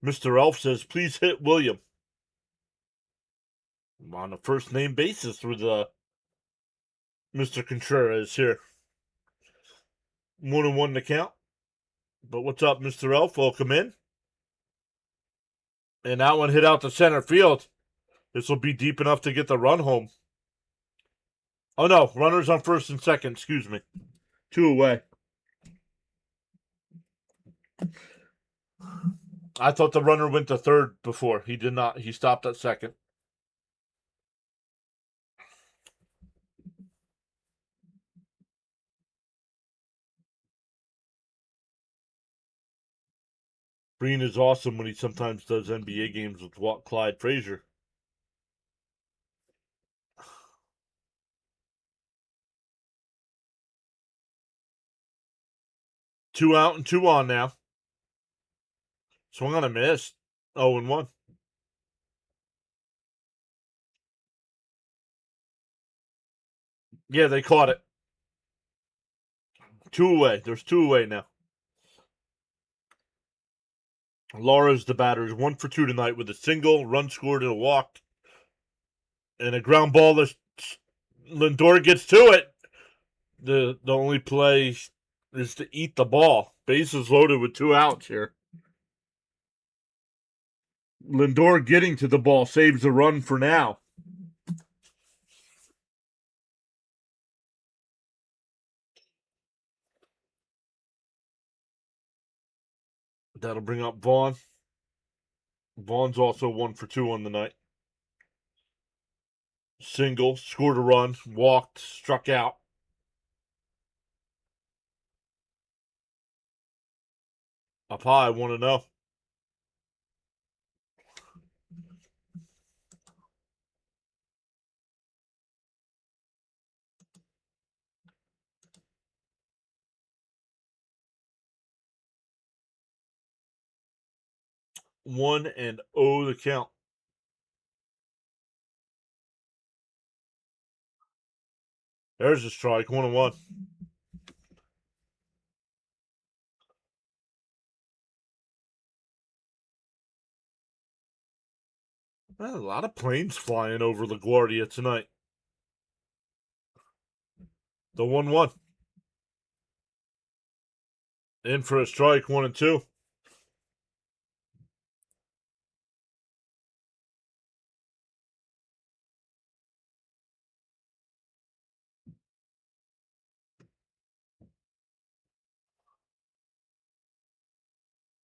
[SPEAKER 1] Mr. Elf says, please hit William. I'm on a first name basis with Mr. Contreras here. 1-1 to count. But what's up, Mr. Elf? Welcome in. And that one hit out to center field. This will be deep enough to get the run home. Oh no, runners on first and second, excuse me. 2 away. I thought the runner went to third before. He did not. He stopped at second. Breen is awesome when he sometimes does NBA games with Clyde Frazier. Two out and 2 on now. Swung on a miss. 0-1. Yeah, they caught it. 2 away. There's 2 away now. Laura's the batter. Is 1 for 2 tonight with a single, run scored, and a walk. And a ground ball. Lindor gets to it. The only play is to eat the ball. Bases loaded with 2 outs here. Lindor getting to the ball saves a run for now. That'll bring up Vaughn. Vaughn's also 1 for 2 on the night. Single, scored a run, walked, struck out. Up high, 1-0. One and 0 the count. There's a strike, 1-1. Well, a lot of planes flying over LaGuardia tonight. The 1-1. In for a strike, 1-2.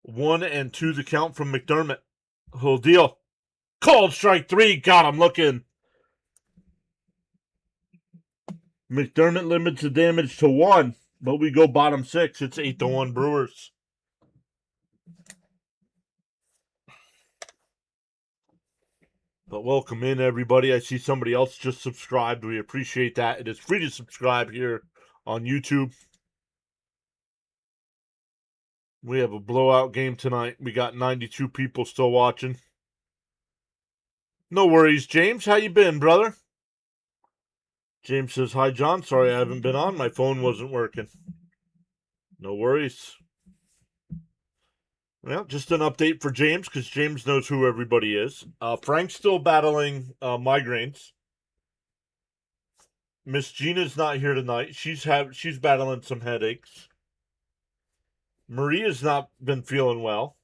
[SPEAKER 1] One and 2 the count from McDermott. Whole deal. Called strike 3. Got him looking. McDermott limits the damage to 1, but we go bottom 6. It's 8-1 Brewers. But welcome in, everybody. I see somebody else just subscribed. We appreciate that. It is free to subscribe here on YouTube. We have a blowout game tonight. We got 92 people still watching. No worries, James. How you been, brother? James says, hi, John. Sorry I haven't been on. My phone wasn't working. No worries. Well, just an update for James, because James knows who everybody is. Frank's still battling migraines. Miss Gina's not here tonight. She's battling some headaches. Maria's not been feeling well.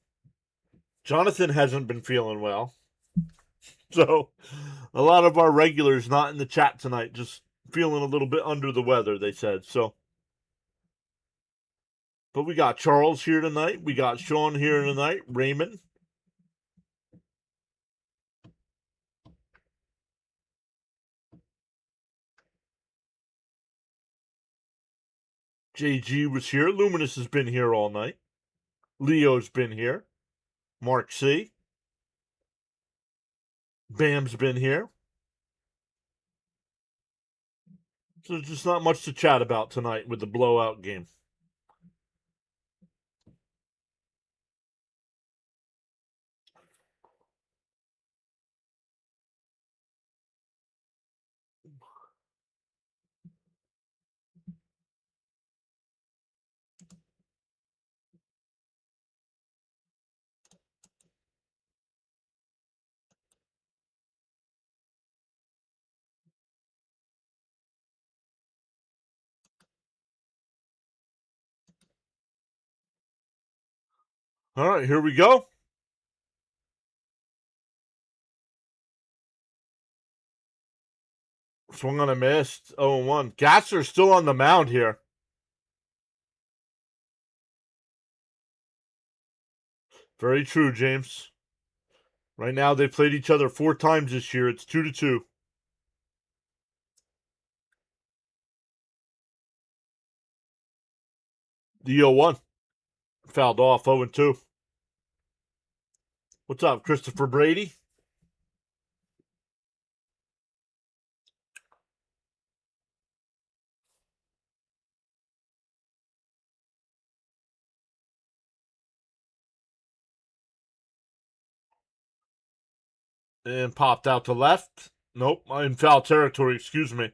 [SPEAKER 1] Jonathan hasn't been feeling well. So, a lot of our regulars not in the chat tonight, just feeling a little bit under the weather, they said. So, but we got Charles here tonight. We got Sean here tonight. Raymond. JG was here. Luminous has been here all night. Leo's been here. Mark C. Bam's been here. So there's just not much to chat about tonight with the blowout game. All right, here we go. Swung on a miss. 0-1. Gasser's still on the mound here. Very true, James. Right now, they've played each other 4 times this year. It's 2-2. The 0-1. Fouled off. 0-2. What's up, Christopher Brady? And popped out to left. Nope, in foul territory, excuse me.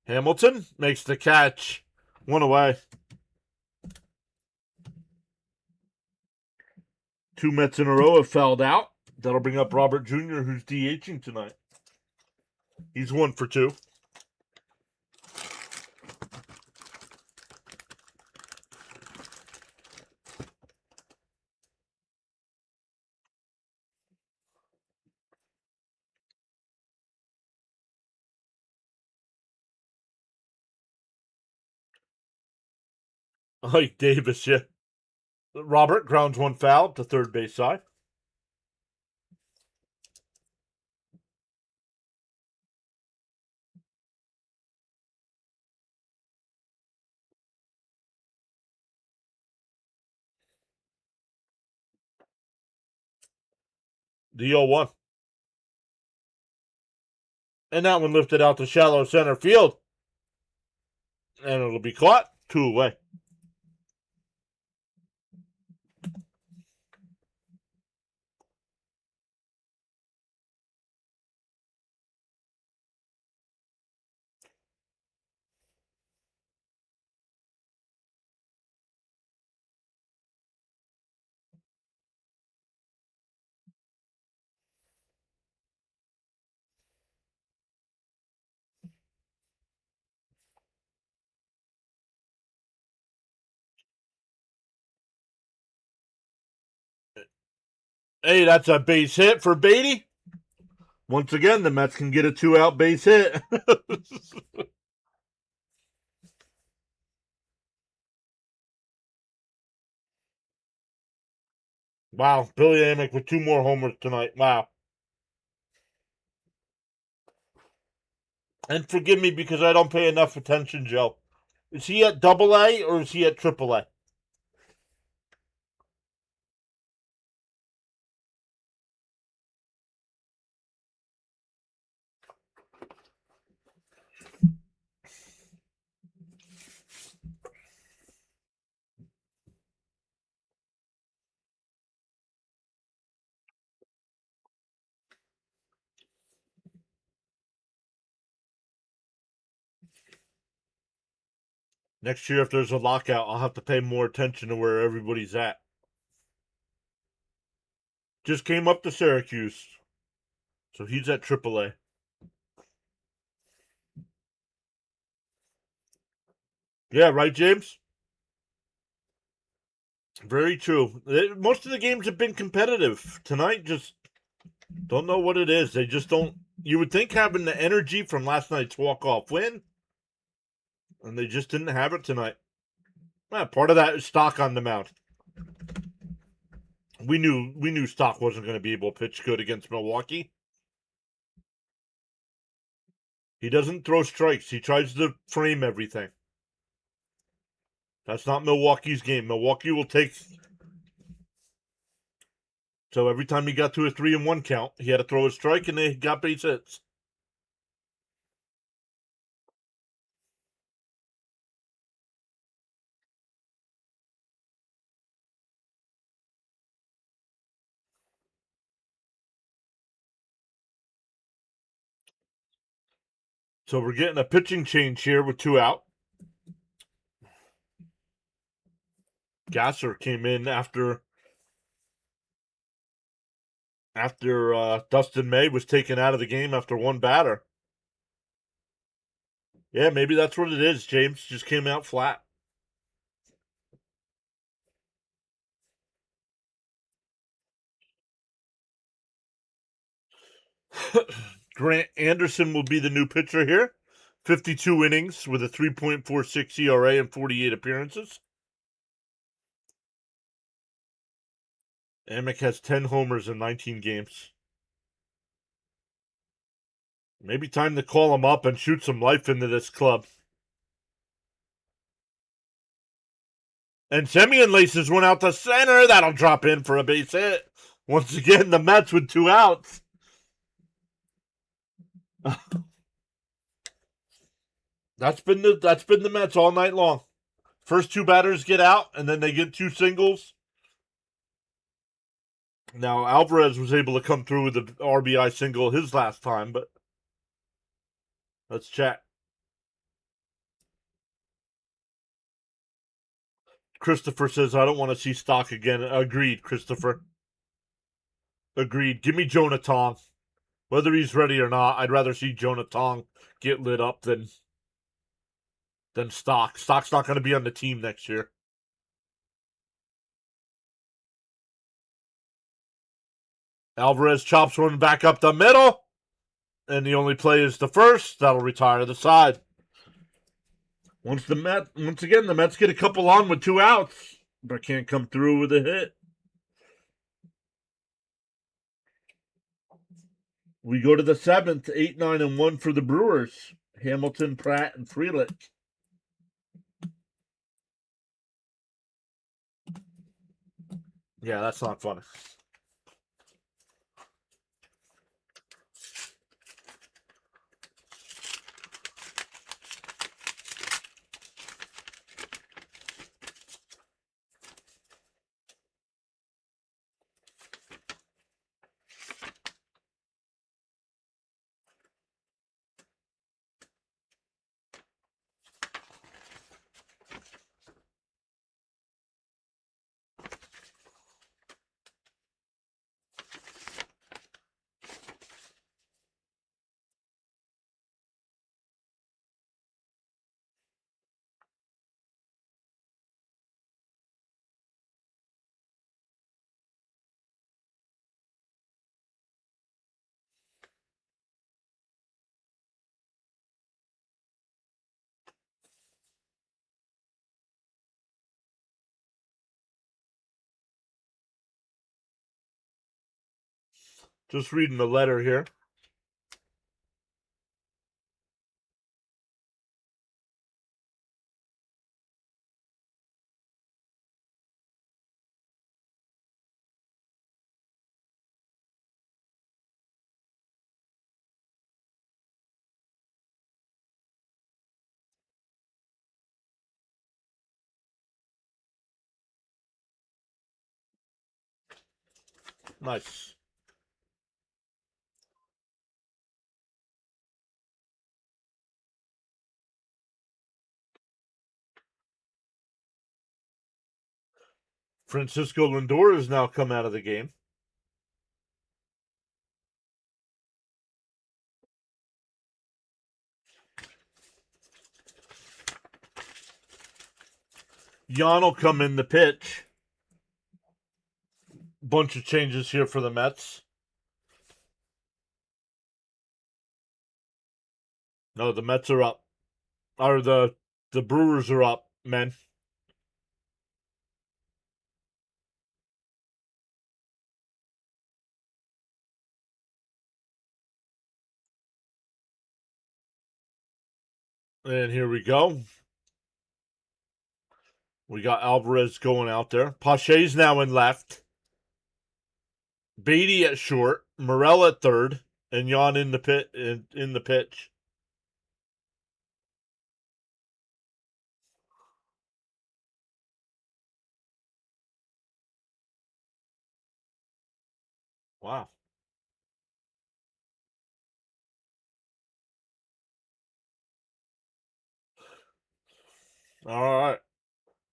[SPEAKER 1] Hamilton makes the catch. 1 away. 2 Mets in a row have fouled out. That'll bring up Robert Jr., who's DHing tonight. He's 1 for 2. Ike Davis, yeah. Robert grounds 1 foul to third base side. The 0-1. And that one lifted out to shallow center field. And it'll be caught. 2 away. Hey, that's a base hit for Beatty. Once again, the Mets can get a 2-out base hit. Wow, Billy Amick with 2 more homers tonight. Wow. And forgive me because I don't pay enough attention, Joe. Is he at AA or is he at AAA? Next year, if there's a lockout, I'll have to pay more attention to where everybody's at. Just came up to Syracuse. So he's at AAA. Yeah, right, James? Very true. Most of the games have been competitive. Tonight, just don't know what it is. They just don't. You would think having the energy from last night's walk-off win, and they just didn't have it tonight. Well, part of that is Stock on the mound. We knew Stock wasn't going to be able to pitch good against Milwaukee. He doesn't throw strikes. He tries to frame everything. That's not Milwaukee's game. Milwaukee will take. So every time he got to a 3-1 count, he had to throw a strike, and they got base hits. So we're getting a pitching change here with 2 out. Gasser came in after Dustin May was taken out of the game after 1 batter. Yeah, maybe that's what it is. James just came out flat. Grant Anderson will be the new pitcher here. 52 innings with a 3.46 ERA and 48 appearances. Amick has 10 homers in 19 games. Maybe time to call him up and shoot some life into this club. And Semyon laces one out to center. That'll drop in for a base hit. Once again, the Mets with 2 outs. That's been the Mets all night long. First 2 batters get out, and then they get 2 singles. Now Alvarez was able to come through with the RBI single his last time, but let's check. Christopher says, I don't want to see Stock again. Agreed, Christopher. Agreed. Give me Jonah Tong. Whether he's ready or not, I'd rather see Jonah Tong get lit up than Stock. Stock's not going to be on the team next year. Alvarez chops one back up the middle, and the only play is the first. That'll retire the side. Once again, the Mets get a couple on with 2 outs, but can't come through with a hit. We go to the 7th, 8-9-1 for the Brewers. Hamilton, Pratt, and Frelick. Yeah, that's not funny. Just reading the letter here. Nice. Francisco Lindor has now come out of the game. Jan will come in the pitch. Bunch of changes here for the Mets. No, the Mets are up. Or the Brewers are up, men. And here we go. We got Alvarez going out there. Pache's now in left. Beatty at short. Morel at third. And Jan in the pitch. Wow. All right.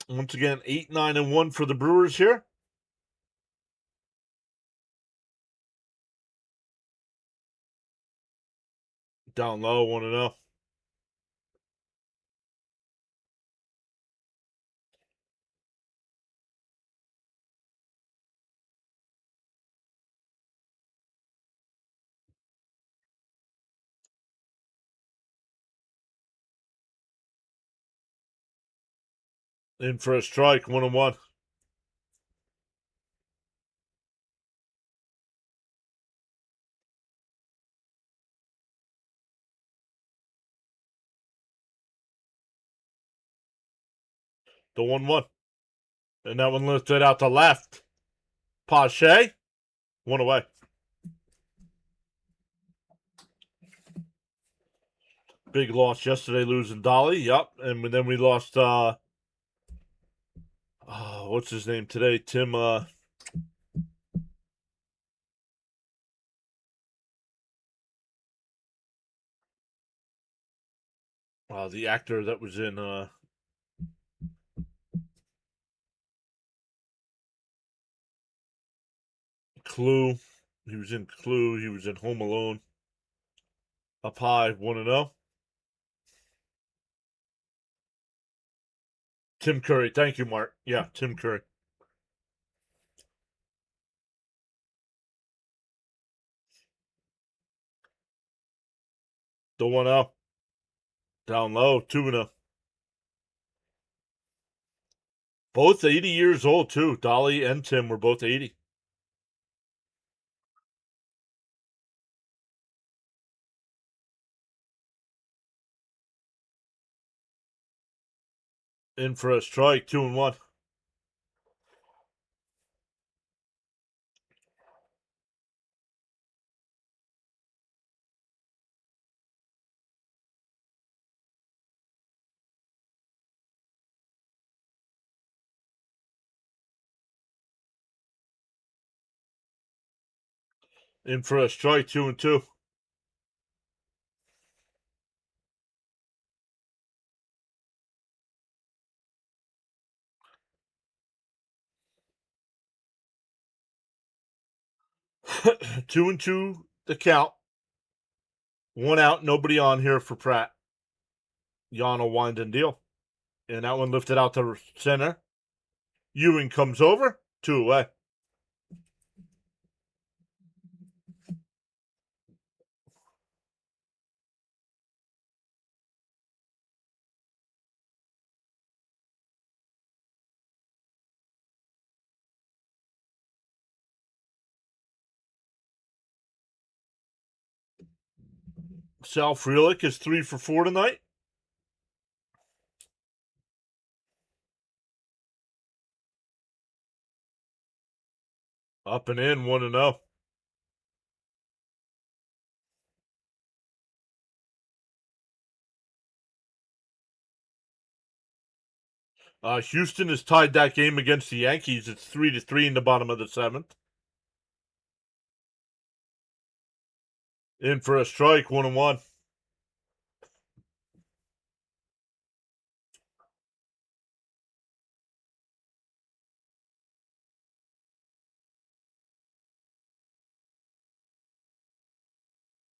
[SPEAKER 1] Once again, 8, 9, and 1 for the Brewers here. Down low, 1-0. In for a strike, 1-1. The 1-1. And that one lifted out to left. Pache, 1 away. Big loss yesterday losing Dolly. Yep. And then we lost, what's his name today? Tim, the actor that was in, Clue. He was in Clue. He was in Home Alone. Up high, 1-0. Tim Curry. Thank you, Mark. Yeah, Tim Curry. The 1-0. Down low, 2-0. Both 80 years old, too. Dolly and Tim were both 80. In for a strike, 2-1. In for a strike, 2-2. Two and two, the count. 1 out, nobody on here for Pratt. Jan will wind and deal. And that one lifted out to center. Ewing comes over, 2 away. Sal Frelick is 3 for 4 tonight. Up and in, 1-0. Houston has tied that game against the Yankees. It's 3-3 in the bottom of the 7th. In for a strike, 1-1.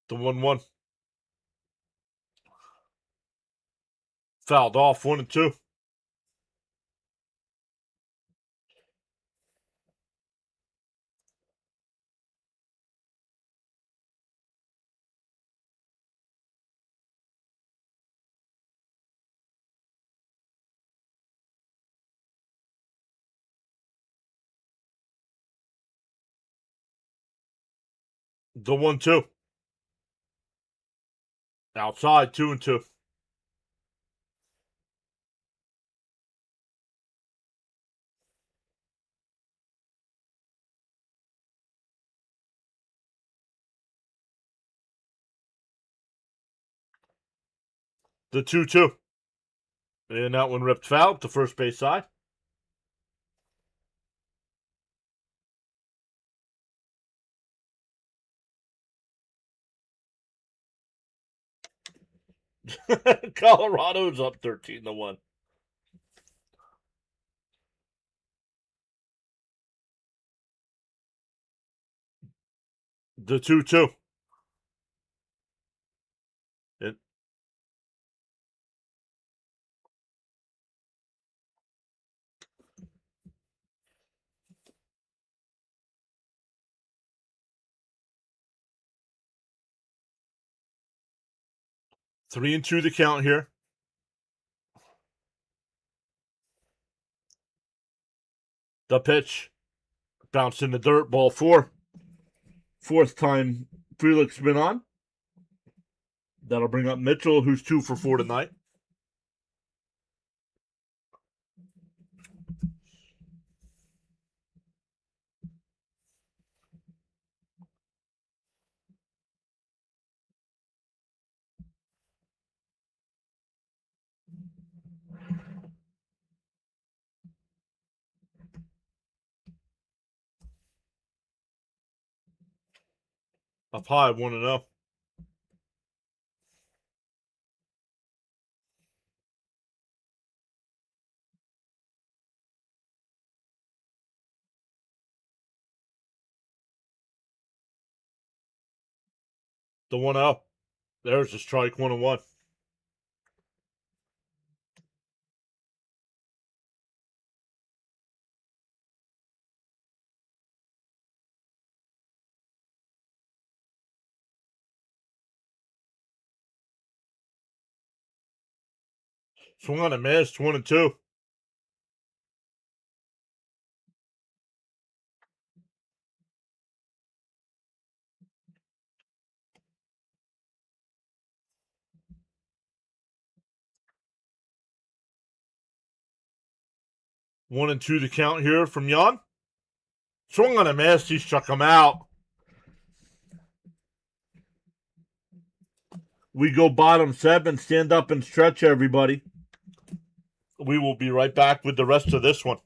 [SPEAKER 1] The 1-1. Fouled off, 1-2. The 1-2. Outside, 2-2. The 2-2. And that one ripped foul to first base side. Colorado's up 13-1. The 2-2. It, 3-2 the count here. The pitch. Bounced in the dirt. Ball 4. Fourth time Frelick's been on. That'll bring up Mitchell, who's 2 for 4 tonight. Up high, 1-0. The 1-0. There's a strike, 1-1. Swung on a miss, 1-2. 1-2 the count here from Jan. Swung on a miss, he struck him out. We go bottom 7. Stand up and stretch, everybody. We will be right back with the rest of this one.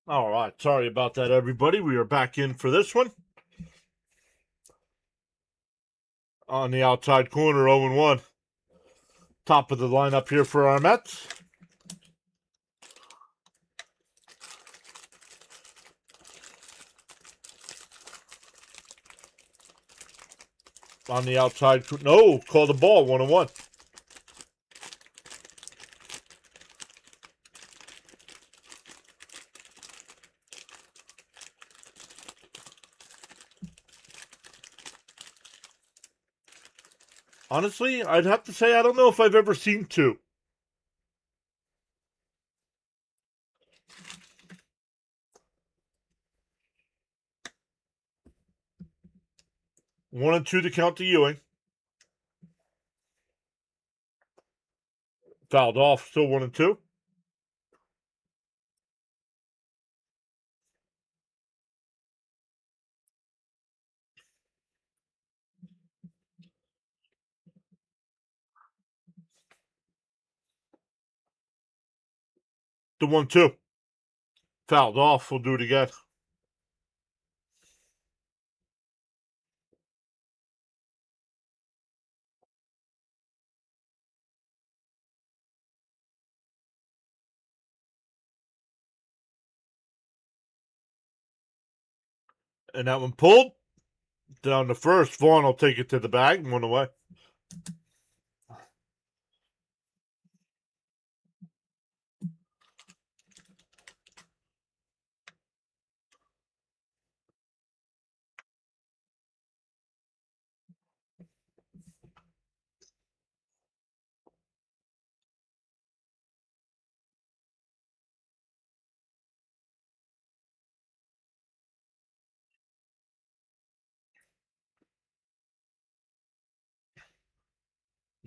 [SPEAKER 1] All right, sorry about that, everybody. We are back in for this one. On the outside corner, 0-1. Top of the lineup here for our Mets. On the outside, no, call the ball, 1-1. Honestly, I'd have to say I don't know if I've ever seen 2. One and 2 to count to Ewing. Fouled off, still 1 and 2. The 1-2. Fouled off. We'll do it again. And that one pulled. Down the first. Vaughn will take it to the bag and 1 away.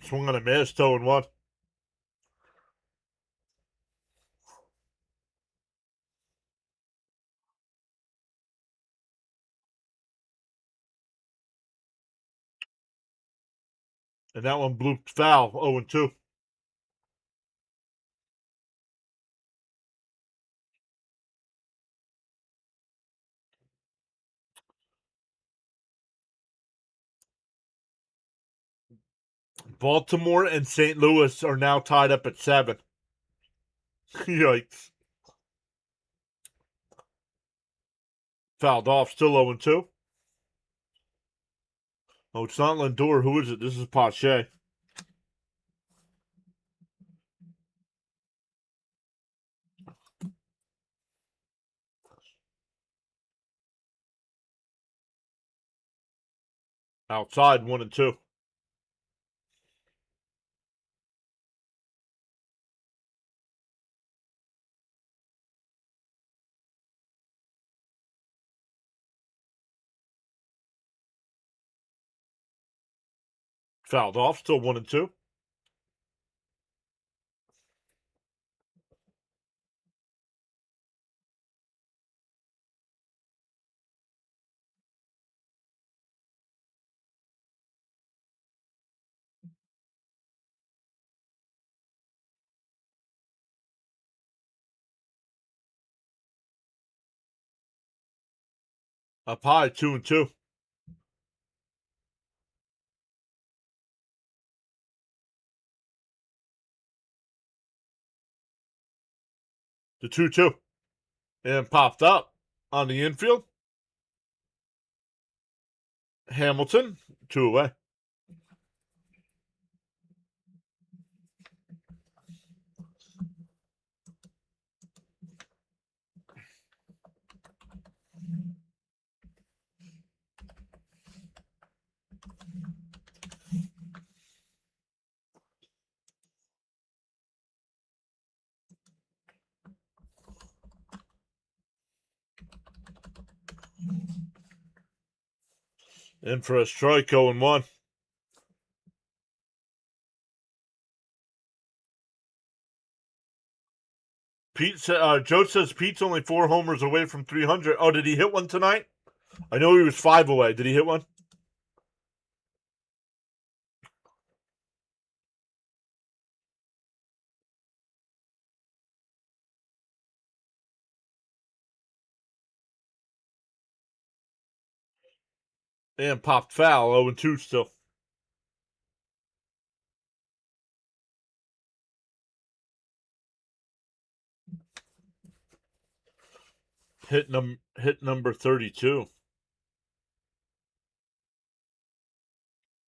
[SPEAKER 1] Swung on a miss, 2-1. And that one blew foul, 0-2. Baltimore and St. Louis are now tied up at 7. Yikes. Fouled off, still 0-2. Oh, it's not Lindor. Who is it? This is Pache. Outside, 1-2. Fouled off, still 1-2. Up high, 2-2. The 2-2. And popped up on the infield. Hamilton, 2 away. In for a strike, 0-1. Joe says Pete's only 4 homers away from 300. Oh, did he hit one tonight? I know he was 5 away. Did he hit one? And popped foul, 0-2 still. Hit number 32.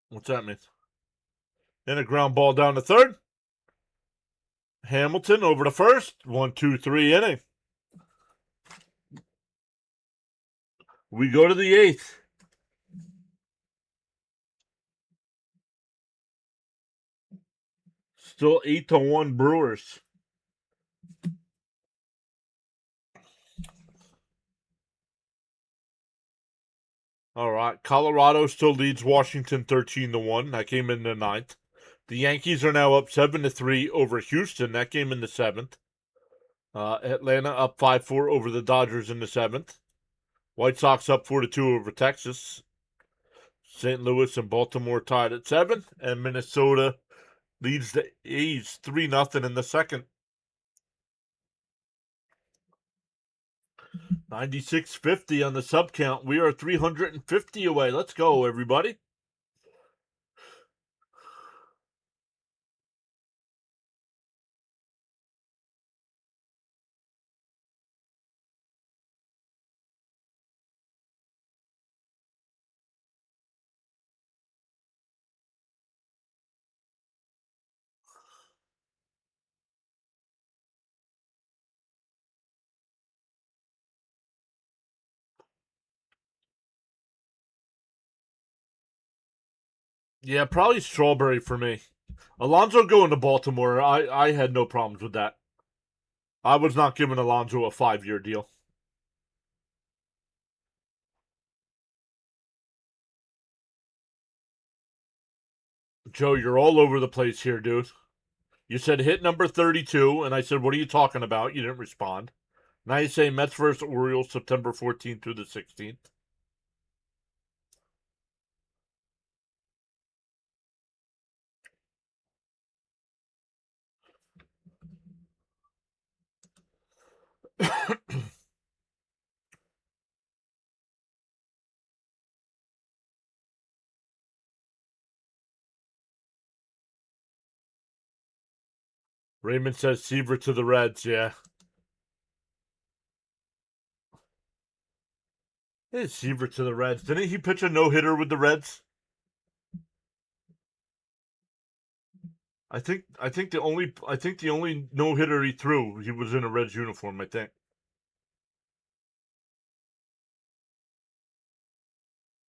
[SPEAKER 1] What's that mean? And a ground ball down to third. Hamilton over to first. 1-2-3 inning. We go to the 8th. Still 8-1 Brewers. All right. Colorado still leads Washington 13-1. That came in the ninth. The Yankees are now up 7-3 over Houston. That game in the seventh. Atlanta up 5-4 over the Dodgers in the seventh. White Sox up 4-2 over Texas. St. Louis and Baltimore tied at 7, and Minnesota leads the A's 3-0 in the second. 96.50 on the sub count. We are 350 away. Let's go, everybody. Yeah, probably Strawberry for me. Alonso going to Baltimore. I had no problems with that. I was not giving Alonso a 5-year deal. Joe, you're all over the place here, dude. You said hit number 32, and I said, what are you talking about? You didn't respond. Now you say Mets versus Orioles September 14th through the 16th. Raymond says Seaver to the Reds, yeah. Hey, Seaver to the Reds. Didn't he pitch a no-hitter with the Reds? I think the only no-hitter he threw, he was in a Reds uniform, I think.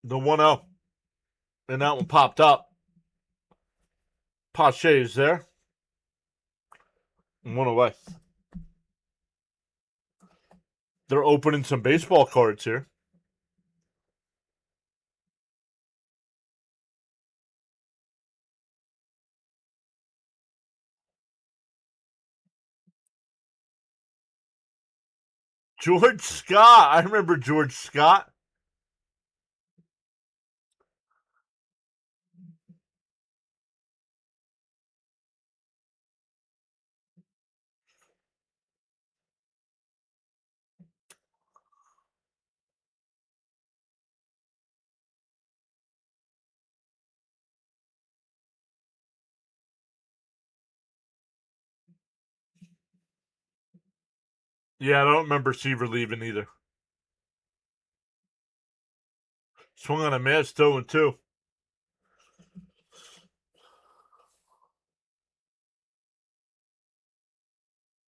[SPEAKER 1] The 1-0. And that one popped up. Pache is there. And one away. They're opening some baseball cards here. George Scott. I remember George Scott. Yeah, I don't remember Seaver leaving either. Swung on a miss, 0-2.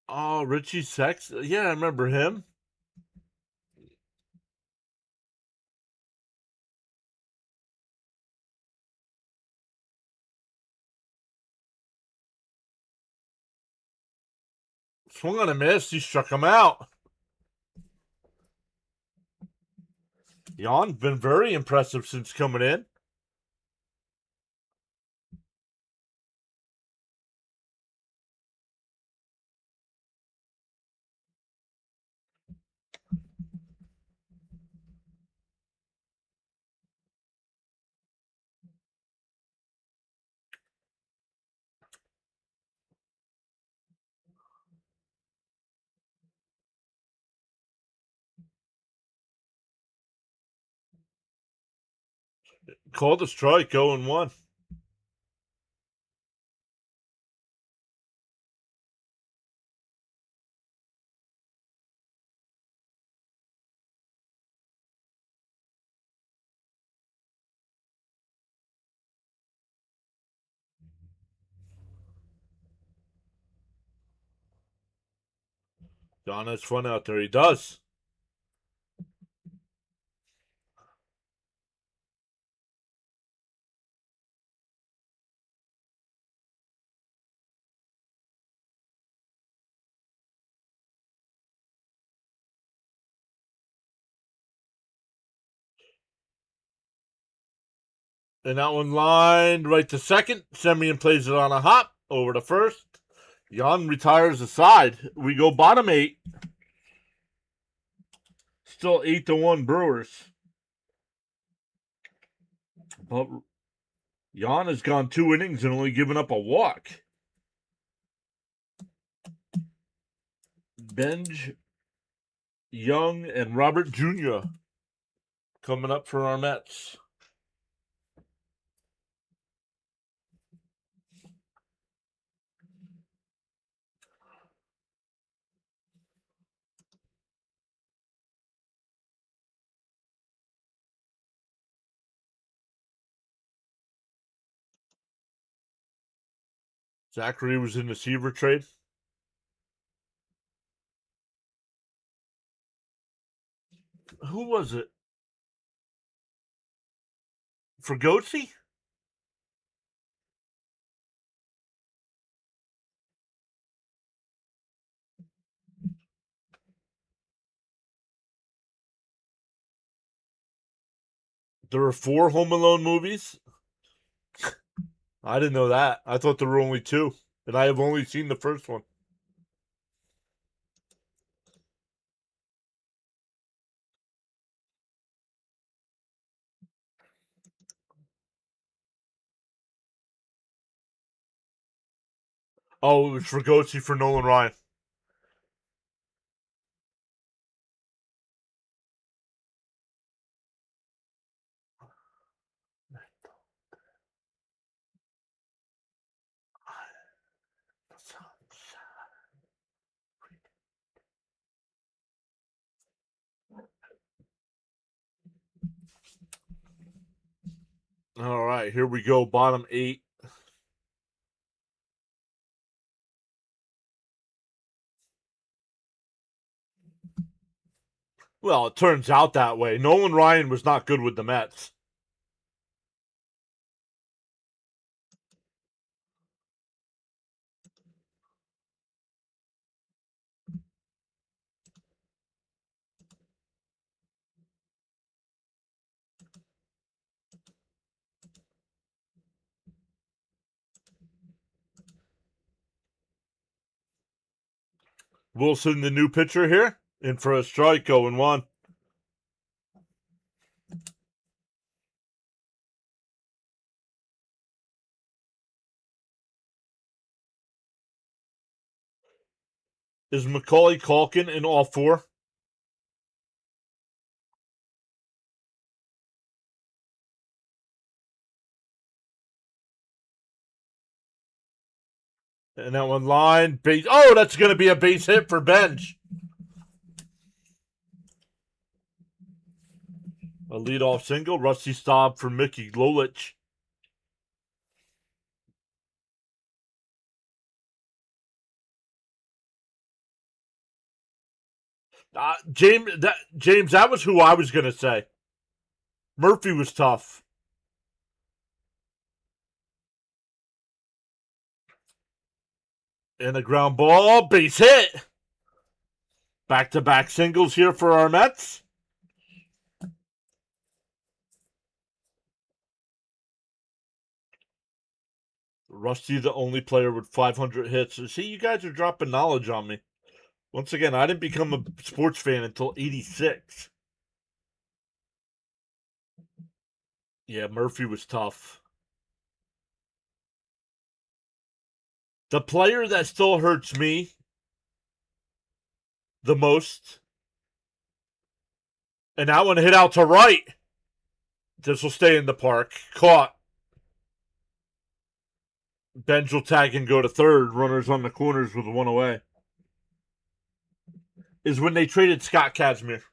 [SPEAKER 1] Oh, Richie Sex. Yeah, I remember him. Swung on a miss. He struck him out. Jan's been very impressive since coming in. Called a strike, 0-1. Jan has fun out there. He does. And that one lined right to second. Semien plays it on a hop over to first. Jan retires the side. We go bottom 8. Still 8-1 Brewers. But Jan has gone 2 innings and only given up a walk. Benj, Young, and Robert Jr. coming up for our Mets. Zachary was in the Seaver trade. Who was it? For Goatsy? There were 4 Home Alone movies? I didn't know that. I thought there were only 2. And I have only seen the first one. Oh, it was for Goatsy for Nolan Ryan. All right, here we go. Bottom 8. Well, it turns out that way. Nolan Ryan was not good with the Mets. Wilson, the new pitcher here, in for a strike, 0-1. Is Macaulay Culkin in all 4? And that one line, base. Oh, that's going to be a base hit for Benj. A leadoff single, Rusty Staub for Mickey Lolich. James, that was who I was going to say. Murphy was tough. And a ground ball, base hit. Back-to-back singles here for our Mets. Rusty, the only player with 500 hits. See, you guys are dropping knowledge on me. Once again, I didn't become a sports fan until 86. Yeah, Murphy was tough. The player that still hurts me the most, and that one hit out to right. This will stay in the park. Caught. Benj will tag and go to third. Runners on the corners with 1 away. Is when they traded Scott Kazmir.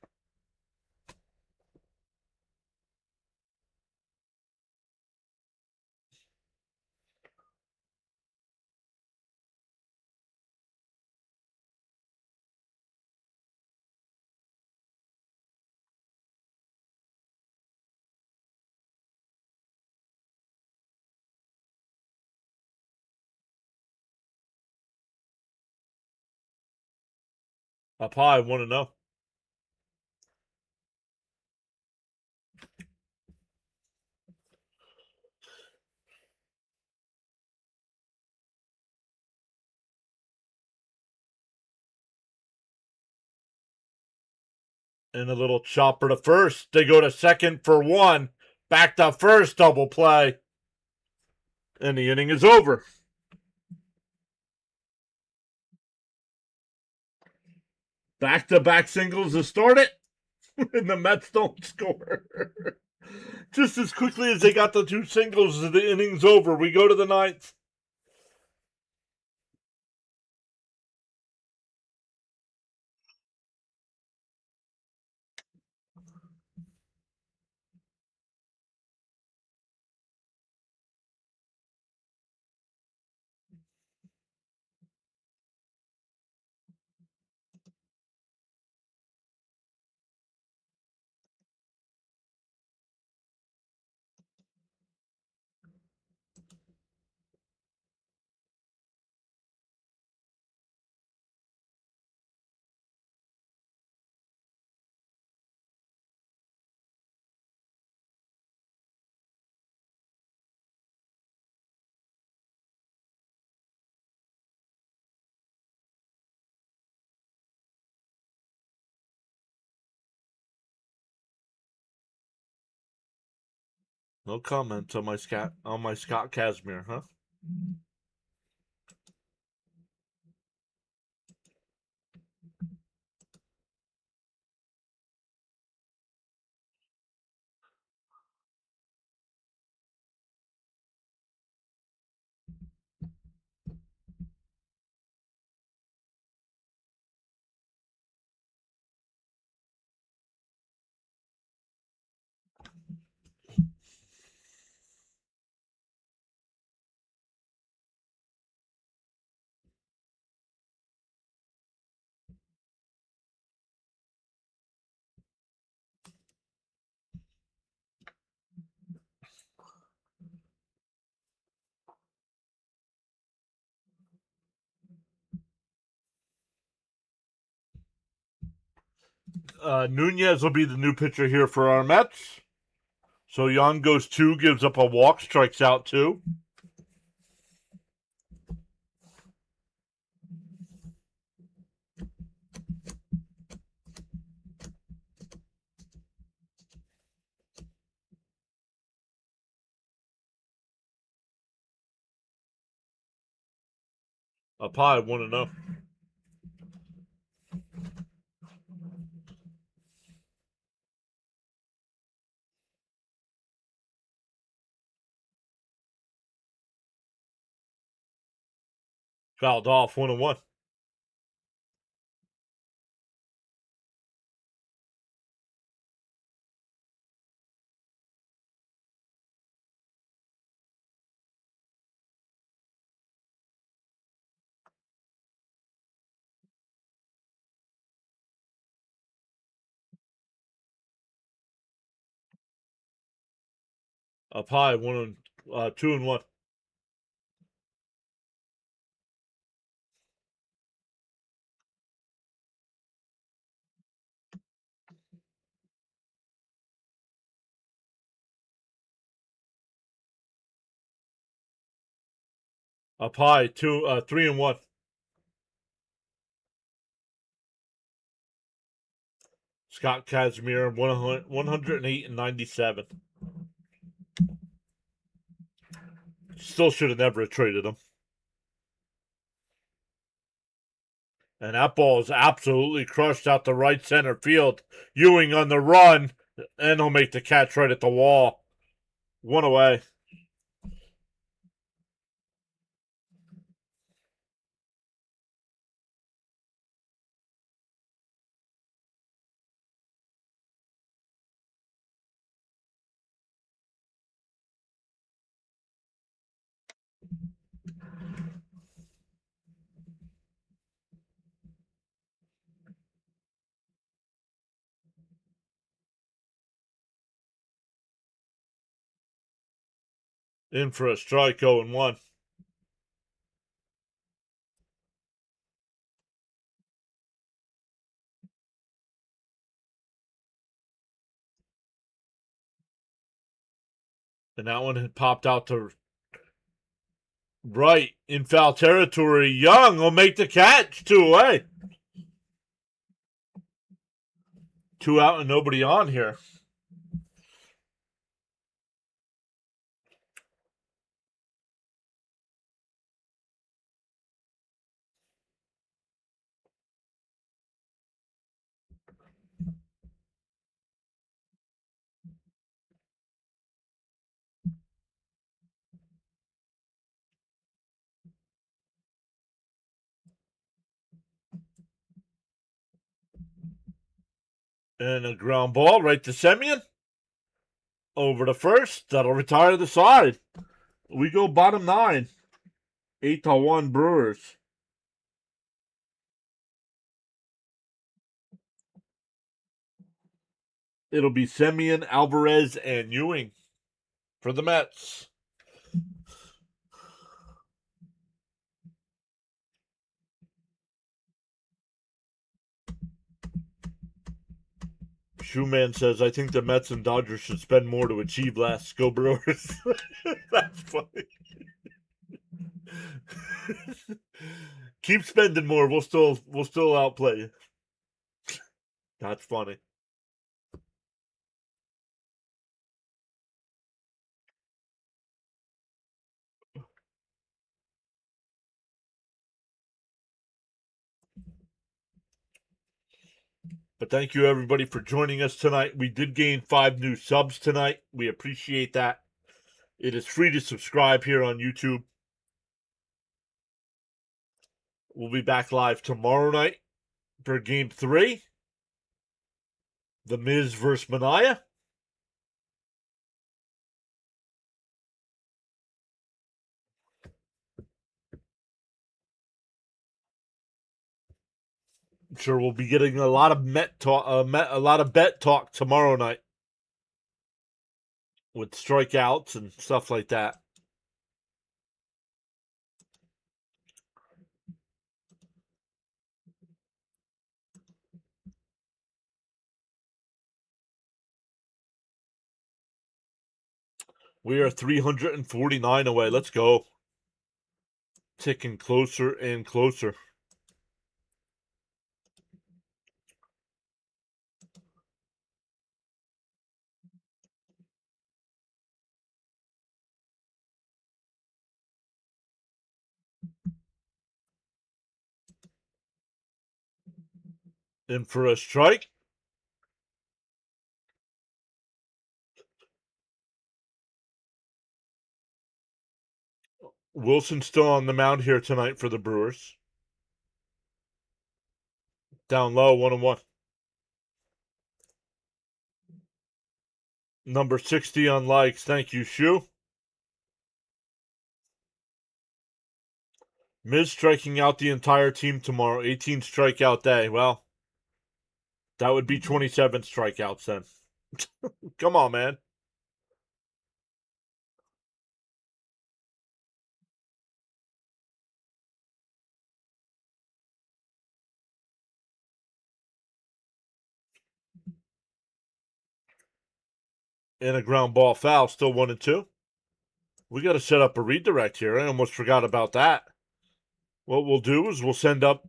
[SPEAKER 1] Up high, 1-0. And a little chopper to first. They go to second for one. Back to first, double play. And the inning is over. Back-to-back singles to start it. And the Mets don't score. Just as quickly as they got the two singles, the inning's over. We go to the ninth. No comment on my Scott Casimir, huh? Nunez will be the new pitcher here for our Mets. So Young goes 2, gives up a walk, strikes out 2. Up high, 1-0. Fouled off, 1-1. Up high, 2-1. Up high, 3-1. Scott Casimir, 108 and 97. Still should have never traded him. And that ball is absolutely crushed out to right center field. Ewing on the run, and he'll make the catch right at the wall. 1 away. In for a strike, 0-1. And that one had popped out to right in foul territory. Young will make the catch, 2 away. 2 out and nobody on here. And a ground ball right to Semyon. Over to first. That'll retire the side. We go bottom 9. 8-1 Brewers. It'll be Semyon, Alvarez, and Ewing for the Mets. Shoeman says, I think the Mets and Dodgers should spend more to achieve less. Go Brewers. That's funny. Keep spending more. We'll still outplay you. That's funny. But thank you everybody for joining us tonight. We did gain 5 new subs tonight. We appreciate that. It is free to subscribe here on YouTube. We'll be back live tomorrow night for Game 3. The Miz versus Mania. I'm sure we'll be getting a lot of Met talk, a lot of bet talk tomorrow night with strikeouts and stuff like that. We are 349 away. Let's go. Ticking closer and closer. In for a strike. Wilson's still on the mound here tonight for the Brewers. Down low, 1-1. Number 60 on likes. Thank you, Shu. Miz striking out the entire team tomorrow. 18 strikeout day. Well, that would be 27 strikeouts then. Come on, man. And a ground ball foul. Still 1-2. We got to set up a redirect here. I almost forgot about that. What we'll do is we'll send up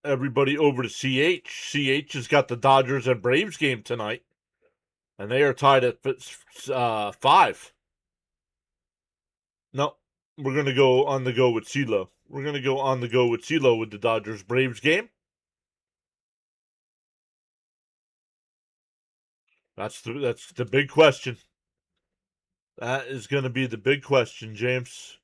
[SPEAKER 1] everybody over to CH. CH has got the Dodgers and Braves game tonight. And they are tied at 5. No, we're going to go on the go with CeeLo. We're going to go on the go with CeeLo with the Dodgers Braves game. That's the big question. That is going to be the big question, James.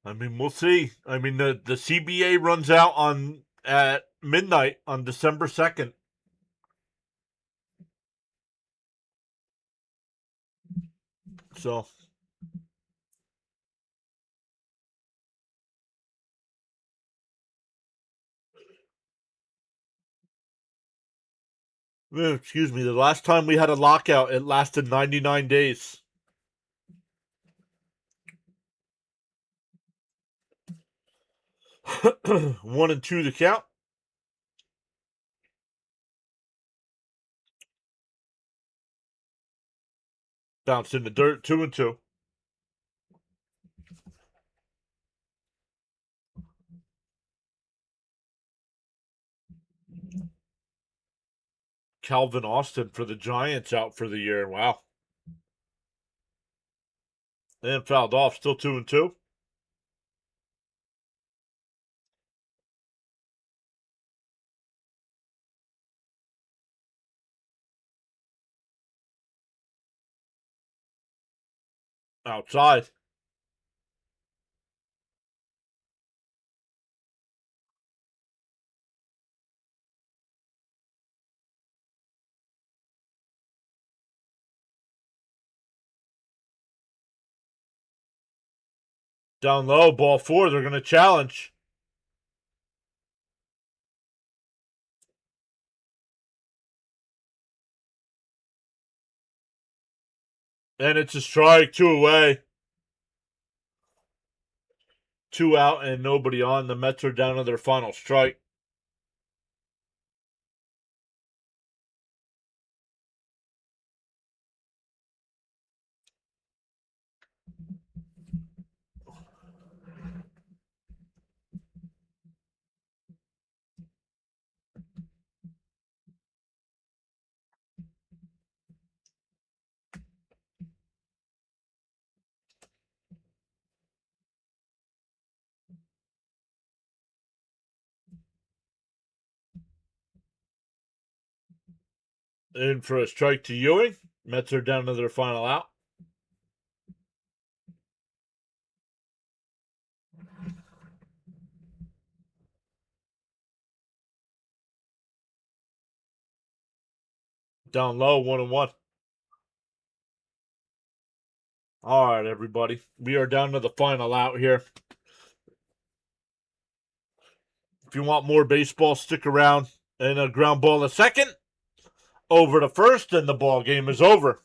[SPEAKER 1] I mean, we'll see. I mean, the CBA runs out at midnight on December 2nd. So Excuse me. The last time we had a lockout, it lasted 99 days. One and two to count. Bounced in the dirt. 2-2. Calvin Austin for the Giants out for the year. Wow. And fouled off. Still 2-2. Outside. Down low. Ball 4. They're going to challenge. And it's a strike. 2 away. 2 out and nobody on. The Mets are down to their final strike. In for a strike to Ewing. Mets are down to their final out. Down low, 1-1. All right, everybody. We are down to the final out here. If you want more baseball, stick around. And a ground ball to second. Over to first, and the ball game is over.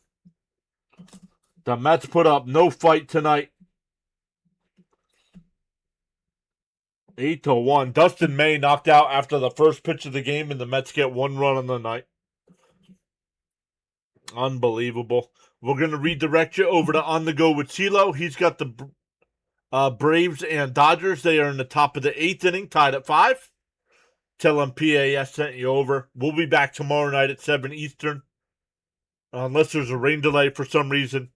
[SPEAKER 1] The Mets put up no fight tonight. 8-1. Dustin May knocked out after the first pitch of the game, and the Mets get 1 run on the night. Unbelievable. We're going to redirect you over to On the Go with CeeLo. He's got the Braves and Dodgers. They are in the top of the 8th inning, tied at 5. Tell him PAS sent you over. We'll be back tomorrow night at 7 Eastern. Unless there's a rain delay for some reason.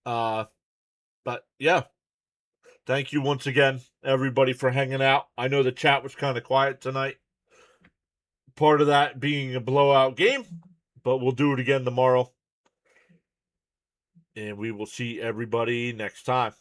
[SPEAKER 1] But yeah. Thank you once again, everybody, for hanging out. I know the chat was kind of quiet tonight. Part of that being a blowout game. But we'll do it again tomorrow. And we will see everybody next time.